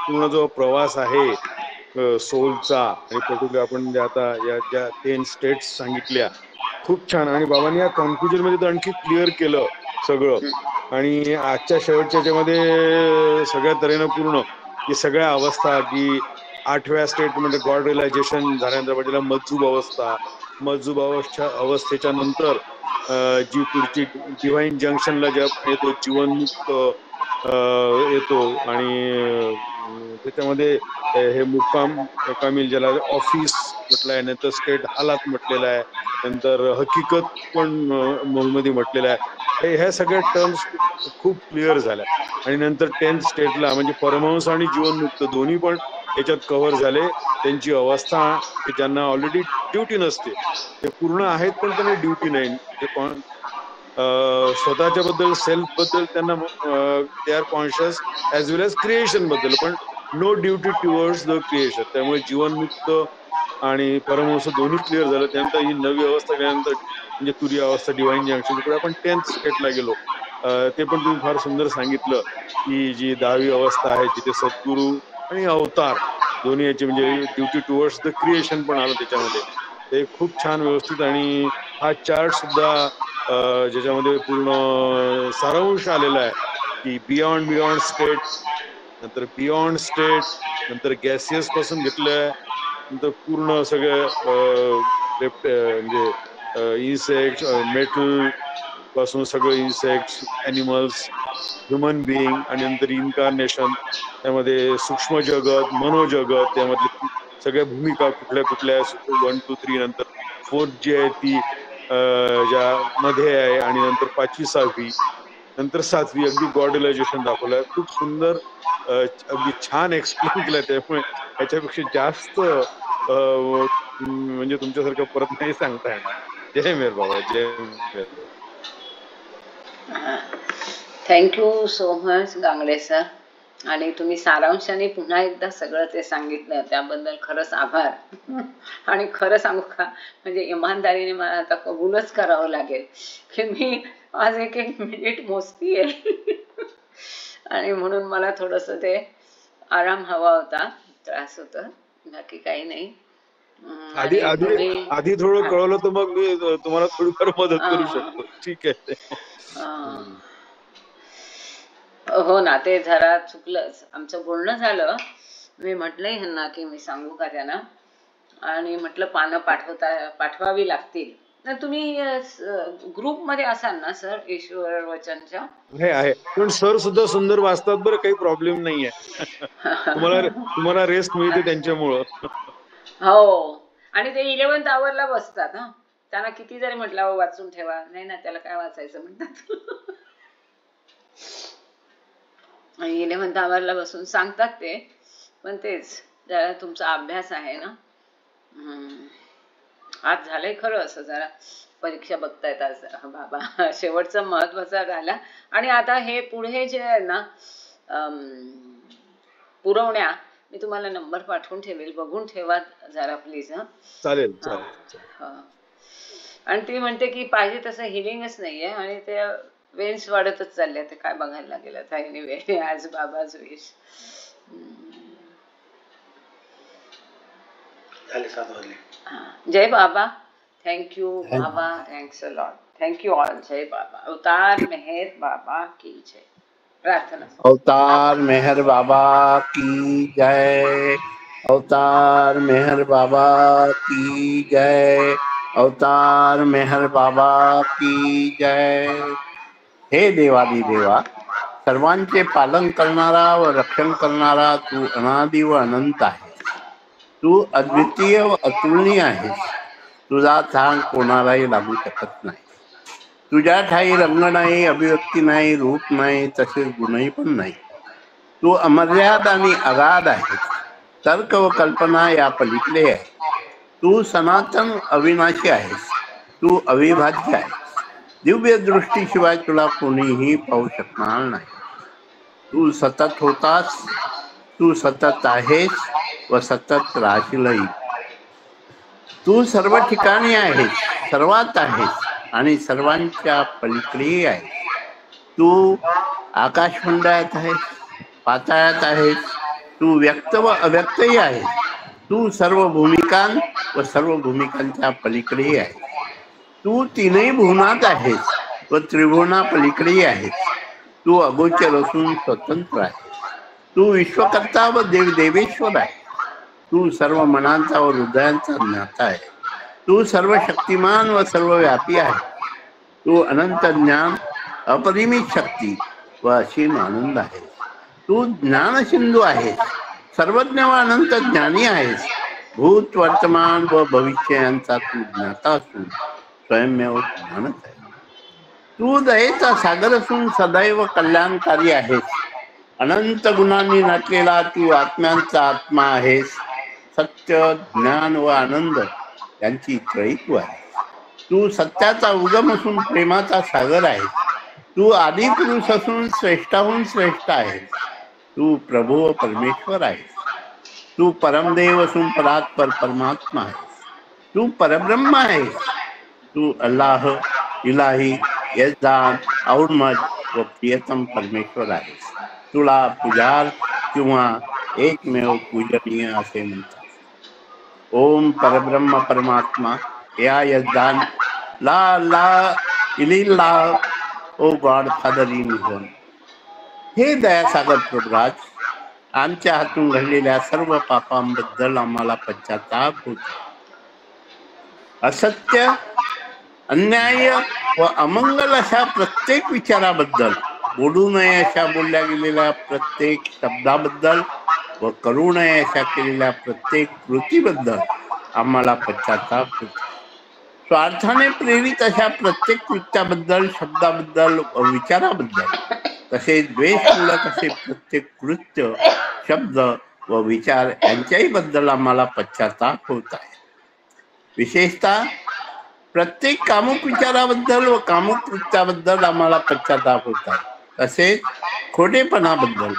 पूर्ण जो प्रवास आहे सोलचा आणि पर्टिक्युलर आपण आता या ज्या 10 स्टेट्स सांगितल्या खूप छान. आणि बाबांनी या कॉन्क्लुजन मध्ये तर आणखी क्लिअर केलं सगळं. आणि आजच्या शेवटच्या याच्यामध्ये सगळ्या तऱ्हेनं पूर्ण की सगळ्या अवस्था की 8व्या स्टेट म्हणजे गॉड रिअलायझेशन झाल्यानंतर म्हणजे मज्जूब अवस्था, मज्जूब अवस्थेच्या नंतर जी पुढची डिव्हाइन जंक्शनला ज्या येतो जीवनमुक्त येतो. आणि त्याच्यामध्ये हे मुक्कामील ज्याला ऑफिस म्हटलं आहे, नंतर स्टेट हालात म्हटलेला आहे, नंतर हकीकत पण मध्ये म्हटलेलं आहे. ह्या सगळ्या टर्म्स खूप क्लिअर झाल्या. आणि नंतर 10th स्टेटला म्हणजे परमहंस आणि जीवनमुक्त दोन्ही पण याच्यात कव्हर झाले. त्यांची अवस्था की ज्यांना ऑलरेडी ड्युटी नसते, ते पूर्ण आहेत पण त्यांना ड्युटी नाही, स्वतःच्या बद्दल सेल्फ बद्दल त्यांना they are conscious as well as creation बद्दल, पण no duty towards the creation. त्यामुळे जीवनमुक्त आणि परमहंस दोन्ही क्लिअर झालं. त्यानंतर ही नवी अवस्था गेल्यानंतर म्हणजे तुरी अवस्था डिव्हाइन जंक्शन पुढे आपण 10th स्टेटला गेलो. ते पण तुम्ही फार सुंदर सांगितलं की जी 10वी अवस्था आहे जिथे सद्गुरू आणि अवतार दोन्ही याचे म्हणजे ड्युटी टुवर्ड्स द क्रिएशन पण आलं त्याच्यामध्ये. ते खूप छान व्यवस्थित. आणि हा चार्ट सुद्धा ज्याच्यामध्ये पूर्ण सारांश आलेला आहे की बियॉन्ड स्टेट, नंतर बियॉन्ड स्टेट, नंतर गॅसियस पासून घेतलंय, नंतर पूर्ण सगळं म्हणजे इन्सेक्ट मेटल पासून सगळं इन्सेक्ट, ॲनिमल्स, ह्युमन बिईंग, आणि नंतर इन्कार्नेशन, त्यामध्ये सूक्ष्म जगत, मनोजगत, त्यामधले सगळ्या भूमिका कुठल्या कुठल्या 1, 2, 3, नंतर 4th जी आहे ती ज्या मध्ये आहे, आणि नंतर 5वी 6वी, नंतर 7वी अगदी गॉड रिअलायझेशन दाखवलंय. खूप सुंदर अगदी छान एक्सप्लेन केलं. त्यामुळे याच्यापेक्षा जास्त म्हणजे तुमच्यासारखं परत नाही सांगता येणार. जय मेहर बाबा. जय Meher Baba. Thank you so much Gangde sir. आणि तुम्ही सारांशाने पुन्हा एकदा सगळं ते सांगितलं त्याबद्दल खरंच आभार. आणि खरं सांगू का, म्हणजे इमानदारीने मला आता कबूलच करावं लागेल की मी आज 1 मिनिट मोजतीये. आणि म्हणून मला थोडस ते आराम हवा होता, त्रास होता, बाकी काही नाही. आधी थोडं कळवलं तर मग मी तुम्हाला थोडीफार मदत करू शकतो. ठीक आहे. हो ना, ते जरा चुकलंच. आमचं बोलणं झालं, मी म्हटलंय ह्यांना की मी सांगू का त्यांना, आणि म्हटलं पानं पाठवावी लागतील. तुम्ही ग्रुपमध्ये असाल ना सर ईश्वर वचनच्या? आहे, पण सर सुद्धा सुंदर वाचतात बरं, काही प्रॉब्लेम नाहीये. तुम्हाला रेस्ट मिळते त्यांच्यामुळं. हो, आणि ते 11th आवरला बसतात. त्यांना किती जरी म्हटलं वाचून ठेवा, नाही ना, त्याला काय वाचायचं म्हणतात. 11th आवरला बसून सांगतात ते. पण तेच जरा तुमचा अभ्यास आहे ना. आज झालंय खरं असं, जरा परीक्षा बघतायत आज बाबा. शेवटचा महत्वाचा राहिला. आणि आता हे पुढे जे आहे ना पुरवण्या, मी तुम्हाला नंबर पाठवून ठेवेल, बघून ठेवा जरा प्लीज. चालेल. आणि ती म्हणते की पाहिजे तसं हिलिंगच नाहीये, आणि ते वेन्स वाढतच चालले. ते काय बघायला लागेल आता. एनिवे, आज बाबाज विश. जय बाबा. थँक्यू बाबा. Thanks a lot. Thank you all. जय बाबा. अवतार मेहर बाबा की जय. प्रार्थना. अवतार मेहर बाबा की जय. अवतार मेहर बाबा की जय. अवतार मेहर बाबा की जय. हे देवादी देवा, सर्वांचे पालन करणारा व रक्षण करणारा तू अनादि व अनंत आहेस. तू अद्वितीय व अतुलनीय आहेस. तुझा चांग कोणालाही लागू शकत नाही. तुझ्या ठाई रंग नाही, अभिव्यक्ती नाही, रूप नाही, तसेच गुणही पण नाही. तू अमर्याद आणि अगाध आहेस. तर्क व कल्पना या पलीकडे आहे. तू सनातन अविनाशी आहेस. तू अविभाज्य आहेस. दिव्य दृष्टीशिवाय तुला कोणीही पाहू शकणार नाही. तू सतत होतास, तू सतत आहेस व सतत राहशीलही. तू सर्व ठिकाणी आहेस, सर्वात आहेस आणि सर्वांच्या पलीकडेही आहेस. तू आकाशमंडळात आहेस, पाताळात आहेस. तू व्यक्त व अव्यक्तही आहेस. तू सर्व भूमिकां व सर्व भूमिकांच्या पलीकडेही आहेस. तू तीनही भुवनात आहेस व त्रिभुवना पलीकडेही आहेस. तू अगोचर असून स्वतंत्र आहेस. तू विश्वकर्ता व देवदेवेश्वर आहेस. तू सर्व मनांचा व हृदयांचा ज्ञाता आहे. तू सर्व शक्तिमान व सर्वव्यापी आहे. तू अनंत ज्ञान, अपरिमित शक्ती व असीम आनंद आहेस. तू ज्ञान सिंधू आहेस. सर्वज्ञ व अनंत ज्ञानी आहेस. भूत, वर्तमान व भविष्य यांचा तू ज्ञाता असून स्वयंमेव ज्ञानच आहे. तू दयेचा सागर असून सदैव कल्याणकारी आहेस. अनंत गुणांनी नटलेला तू आत्म्यांचा आत्मा आहेस. सत्य, ज्ञान व आनंद यांची त्रयी तू आहेस. तू सत्याचा उगम असून प्रेमाचा सागर आहेस. तू आदि पुरुष असून श्रेष्ठाहून श्रेष्ठ आहेस. तू प्रभू व परमेश्वर आहेस. तू परमदेव असून परात्पर परमात्मा आहेस. तू परब्रह्म आहेस. तू अल्लाह, इलाही, यजदान, और्मज व प्रियतम परमेश्वर आहेस. तुला पुजार किंवा एकमेव पूजनीय असे म्हणतात. ओम परब्रह्म परमात्मा, या यजदान, ला ला इलिल्ला, ओ गॉड फादर इन हेवन. हे दयासागर प्रभुराज, आमच्या हातून घडलेल्या सर्व पापांबद्दल आम्हाला पश्चाताप होतो. असत्य, अन्याय व अमंगल अशा प्रत्येक विचाराबद्दल, बोलू नये अशा बोलल्या गेलेल्या प्रत्येक शब्दाबद्दल व करू नये अशा केलेल्या प्रत्येक कृतीबद्दल आम्हाला पश्चाताप होतो. स्वार्थाने प्रेरित अशा प्रत्येक कृत्याबद्दल, शब्दाबद्दल व विचाराबद्दल, तसेच द्वेषमूलक असे प्रत्येक कृत्य, शब्द व विचार यांच्याही बद्दल आम्हाला पश्चाताप होत आहे. विशेषतः प्रत्येक कामुक विचाराबद्दल व कामुक कृत्याबद्दल आम्हाला पश्चाताप होत आहे. तसेच खोटेपणाबद्दल,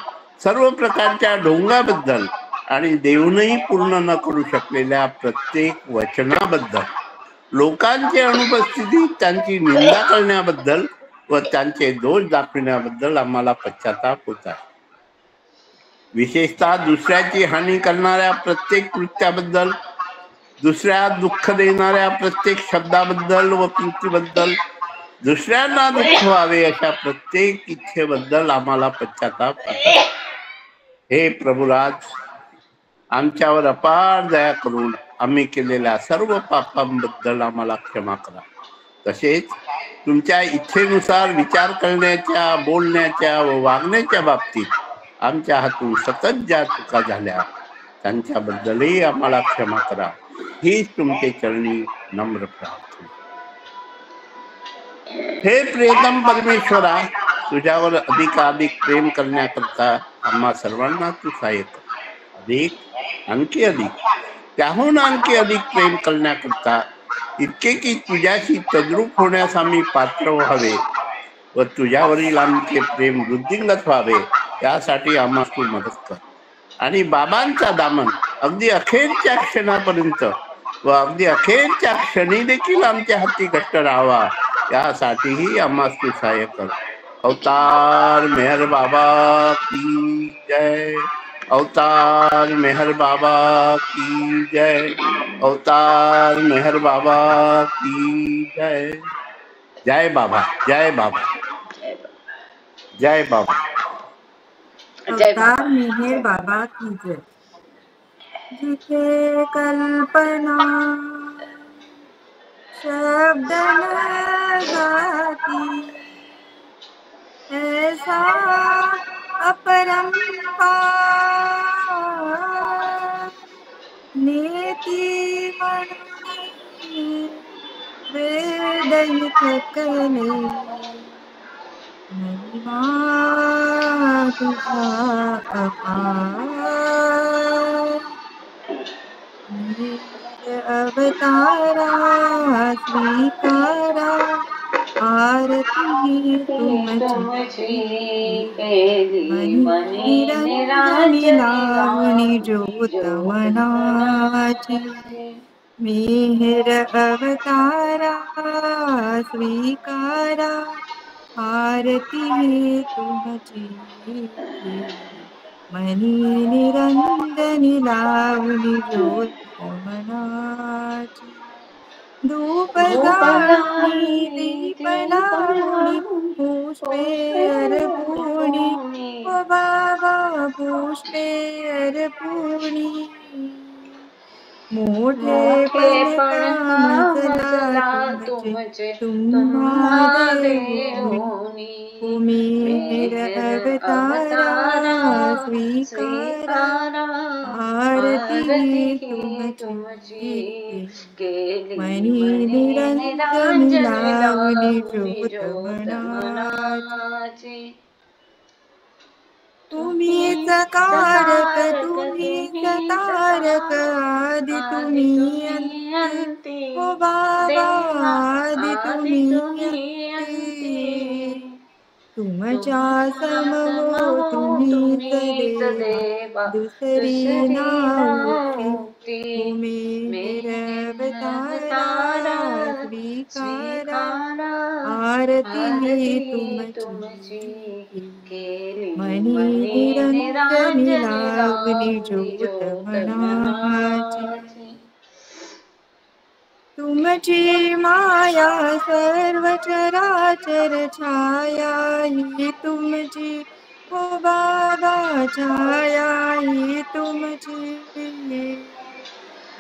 सर्व प्रकारच्या ढोंगाबद्दल आणि देऊनही पूर्ण न करू शकलेल्या प्रत्येक वचनाबद्दल, लोकांची अनुपस्थितीत त्यांची निंदा करण्याबद्दल व त्यांचे दोष दाखविण्याबद्दल आम्हाला पश्चाताप होत आहे. विशेषतः दुसऱ्याची हानी करणाऱ्या प्रत्येक कृत्याबद्दल, दुसऱ्या दुःख देणाऱ्या प्रत्येक शब्दाबद्दल व कृतीबद्दल, दुसऱ्यांना दुःख व्हावे अशा प्रत्येक इच्छेबद्दल आम्हाला पश्चाताप होत आहे. हे प्रभुराज, आमच्यावर अपार दया करून आम्ही केलेल्या सर्व पापांबद्दल आम्हाला क्षमा करा. तसेच तुमच्या इच्छेनुसार विचार करण्याच्या, बोलण्याच्या व वागण्याच्या बाबतीत आमच्या हातून सतत ज्या चुका झाल्या त्यांच्याबद्दलही आम्हाला क्षमा करा. हीच तुमचे चरणी नम्र प्रार्थना. हे प्रियतम परमेश्वरा, तुझ्यावर अधिकाधिक प्रेम करण्याकरता आम्हा सर्वांना तू सहाय्य कर. अधिक, आणखी अधिक, त्याहून आणखी अधिक प्रेम करण्याकरता, इतके की तुझ्याशी तद्रूप होण्यास आम्ही पात्र व्हावे व तुझ्यावरील आमचे प्रेम वृद्धिंगत व्हावे, यासाठी आम्हाला तू मदत कर. आणि बाबांचा दामन अगदी अखेरच्या क्षणापर्यंत व अगदी अखेरच्या क्षणी देखील आमच्या हाती घट्ट राहावा, यासाठीही आम्हाला तू सहाय्य कर. अवतार मेहर बाबा की जय. अवतार मेहर बाबा की जय. अवतार मेहर बाबा की जय. जय बाबा, जय बाबा, जय बाबा. अवतार मेहर बाबा की जय. जिथे कल्पना शब्द न गाती, ऐसा अपरंपार नेती म्हणून ही थकले महिमा तुझा अपार वीर अवतारा स्वीकारा आरती तुमची मनी निरंजनी लावणी ज्योत मनाची मिहिर अवतारा स्वीकारा आरती तुमची मनी निरंजनी लावणी ज्योत मनाची धूप लावणी दीप लावणी पुष्पे अर्पुणी ओ बाबा पुष्पे अर्पुणी मोठे पण कामजला तुमचे तुम्हा देऊनी मिहिर अवतारा स्वीकारा आरती तुमची मनी निरंजनी लावणी ज्योत मनाची तुम्हीच कारक तुम्हीच तारक आदि तुम्ही अंती ओ बाबा आदि तुम्ही अंती तुमच्या समो तुम्हीच देवा दुसरी नावती मिहिर अवतारा स्वीकारा आरती तुमची मनी निरंजनी लावणी ज्योत मनाची तुमची माया सर्व चराचर छाया ही तुमची ओ बाबा छाया ही तुमची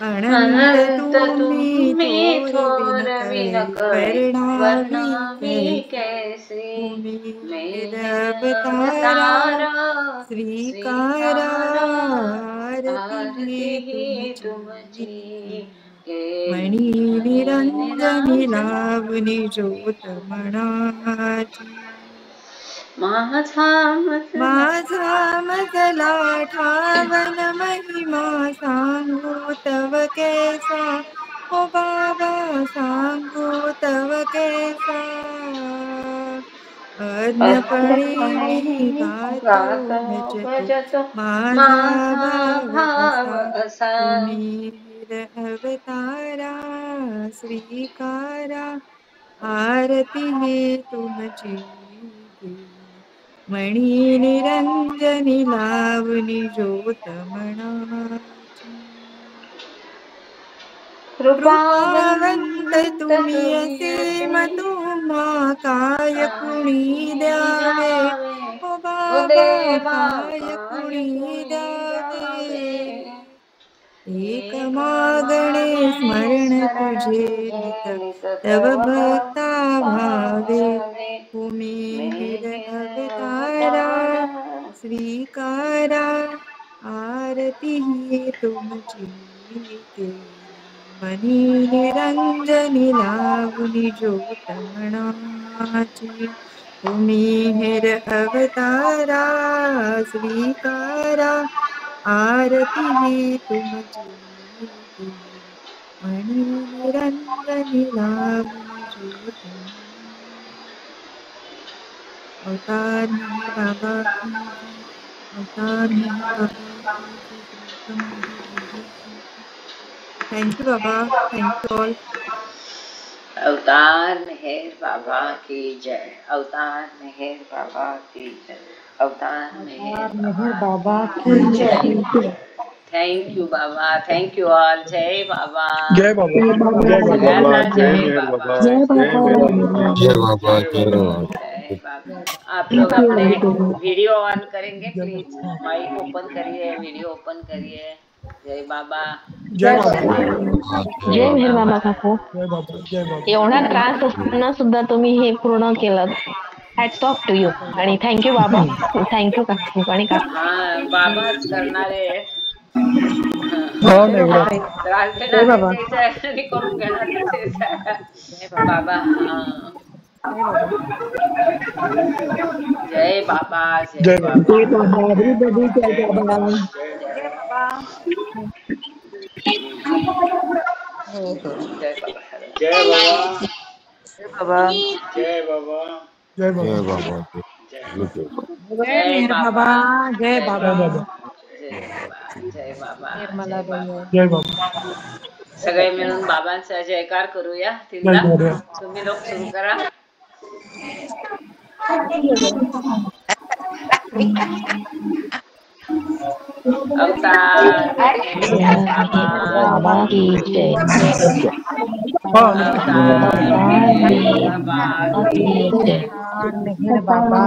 अनंत तुम्ही थोर बिन वर्णावी कैसे मिहिर अवतारा स्वीकारा आरती तुमची मनी निरंजनी लावणी ज्योत मनाची माझा मजला ठावन महिमा सांगू तव कैसा ओ बाबा सांगू तव कैसा अज्ञपणी मी गातो भजतो माझा भाव असा मिहिर अवतारा स्वीकारा आरती तुमची मणी निरंजनी लावणी ज्योत मनाची कृपावंत तुम्ही असीम तुम्हा काय कुणी द्यावे ओ बाबा काय कुणी द्यावे एक मागणे स्मरण तुझे नित तव भक्ता भावे मिहिर अवतारा स्वीकारा आरती तुमची मनी निरंजनी लावणी ज्योत मनाची मिहिर अवतारा स्वीकारा आरती तुमची मनी निरंजनी लावणी ज्योत अवतार मेहर बाबा की अवतार मेहर बाबा थैंक यू बाबा थैंक यू ऑल अवतार मेहर बाबा की जय अवतार मेहर बाबा की जय अवतार मेहर बाबा की जय थैंक यू बाबा थैंक यू ऑल जय बाबा जय बाबा जय बाबा जय बाबा जय बाबा जय बाबा आप लोग अपने वीडियो ऑन करेंगे प्लीज माइक ओपन करिए वीडियो ओपन करिए जय बाबा जय बाबा जय मेहर बाबा काकू एवढा त्रास असताना सुद्धा तुम्ही हे पूर्ण केलं हॅट्स ऑफ टू यू आणि थँक्यू बाबा थँक्यू काकू आणि काकू बाबाच करणारे हो नाही एवढं. त्रास जय देणार बाबा. तेच आहे आणि करून घेणार तेच आहे. बाबा हा. जय बाबा. जय बाबा जय जय बाबा. बाबा जय बाबा everybody जय जय बाबा बाबा जय जय बाबा. हो हो. जय बाबा. जय बाबा जय बाबा. जय बाबा जय जय बाबा. बाबा जय जय मेहर बाबा. जय जय बाबा. बाबा जय बाबा जय बाबा निर्मला जय बाई बाबा. जय बाबा. सगळे मिळून बाबांचा जयकार करूया जय तीनदा. गुरुदेव. तुम्ही लोक सुरू करा. अवतार मेहर बाबा बाबा की जय. हो. अवतार मेहर बाबा की जय. मेहर बाबा.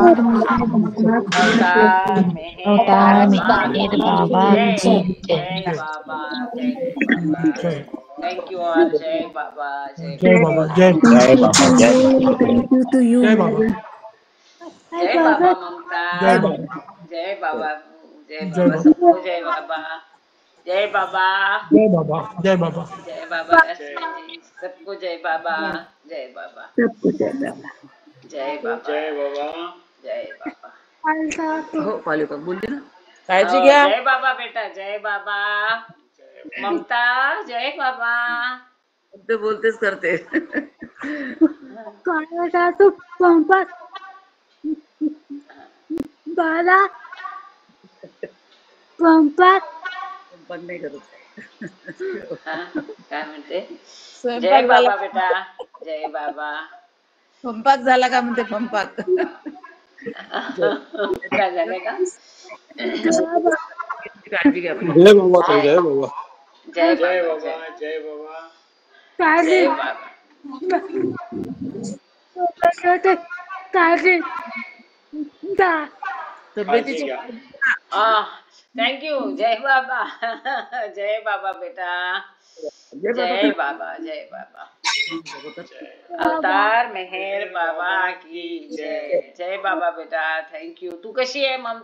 अवतार मेहर अवतार बाबा मेहर की बाबा जय. की जय. जय बाबा थँक यू बाबा. Thank you all. जय बाबा जय जय बाबा. बाबा. जय thank you to you thank you to you जय बाबा. जय बाबा ममता. जय बाबा. जय बाबा. जय जय बाबा बाबा. सबको जय बाबा. जय बाबा. जय बाबा. जय बाबा. जय बाबा रश्मि जी सबको जय बाबा. जय बाबा. सबको जय बाबा जय बाबा जय बाबा. जय बाबा. हो पालिका बोलली ना. हो, जय बाबा बेटा जय बाबा. ममता जय बाबा. ते बोलतेच करते. काळा तो पंपात बाला पंपात पण नाही करत. हा, काय म्हणते. जय स्वयंपाक झाला. बाबा बेटा जय बाबा. पंपाक झाला का म्हणते पंपाक. काय झालं का. काळजी घ्या. जय बाबा ताई, जय बाबा. जय जय बाबा बाबा जय बाबा. जय बाबा. काळजी तब्येतीची घ्या. थँक्यू. जय बाबा. जय बाबा बेटा. जय बाबा. जय बाबा जय बाबा. जय अवतार मेहर बाबा की जय. जय बाबा बेटा थँक्यू. तू कशी आहे ममता.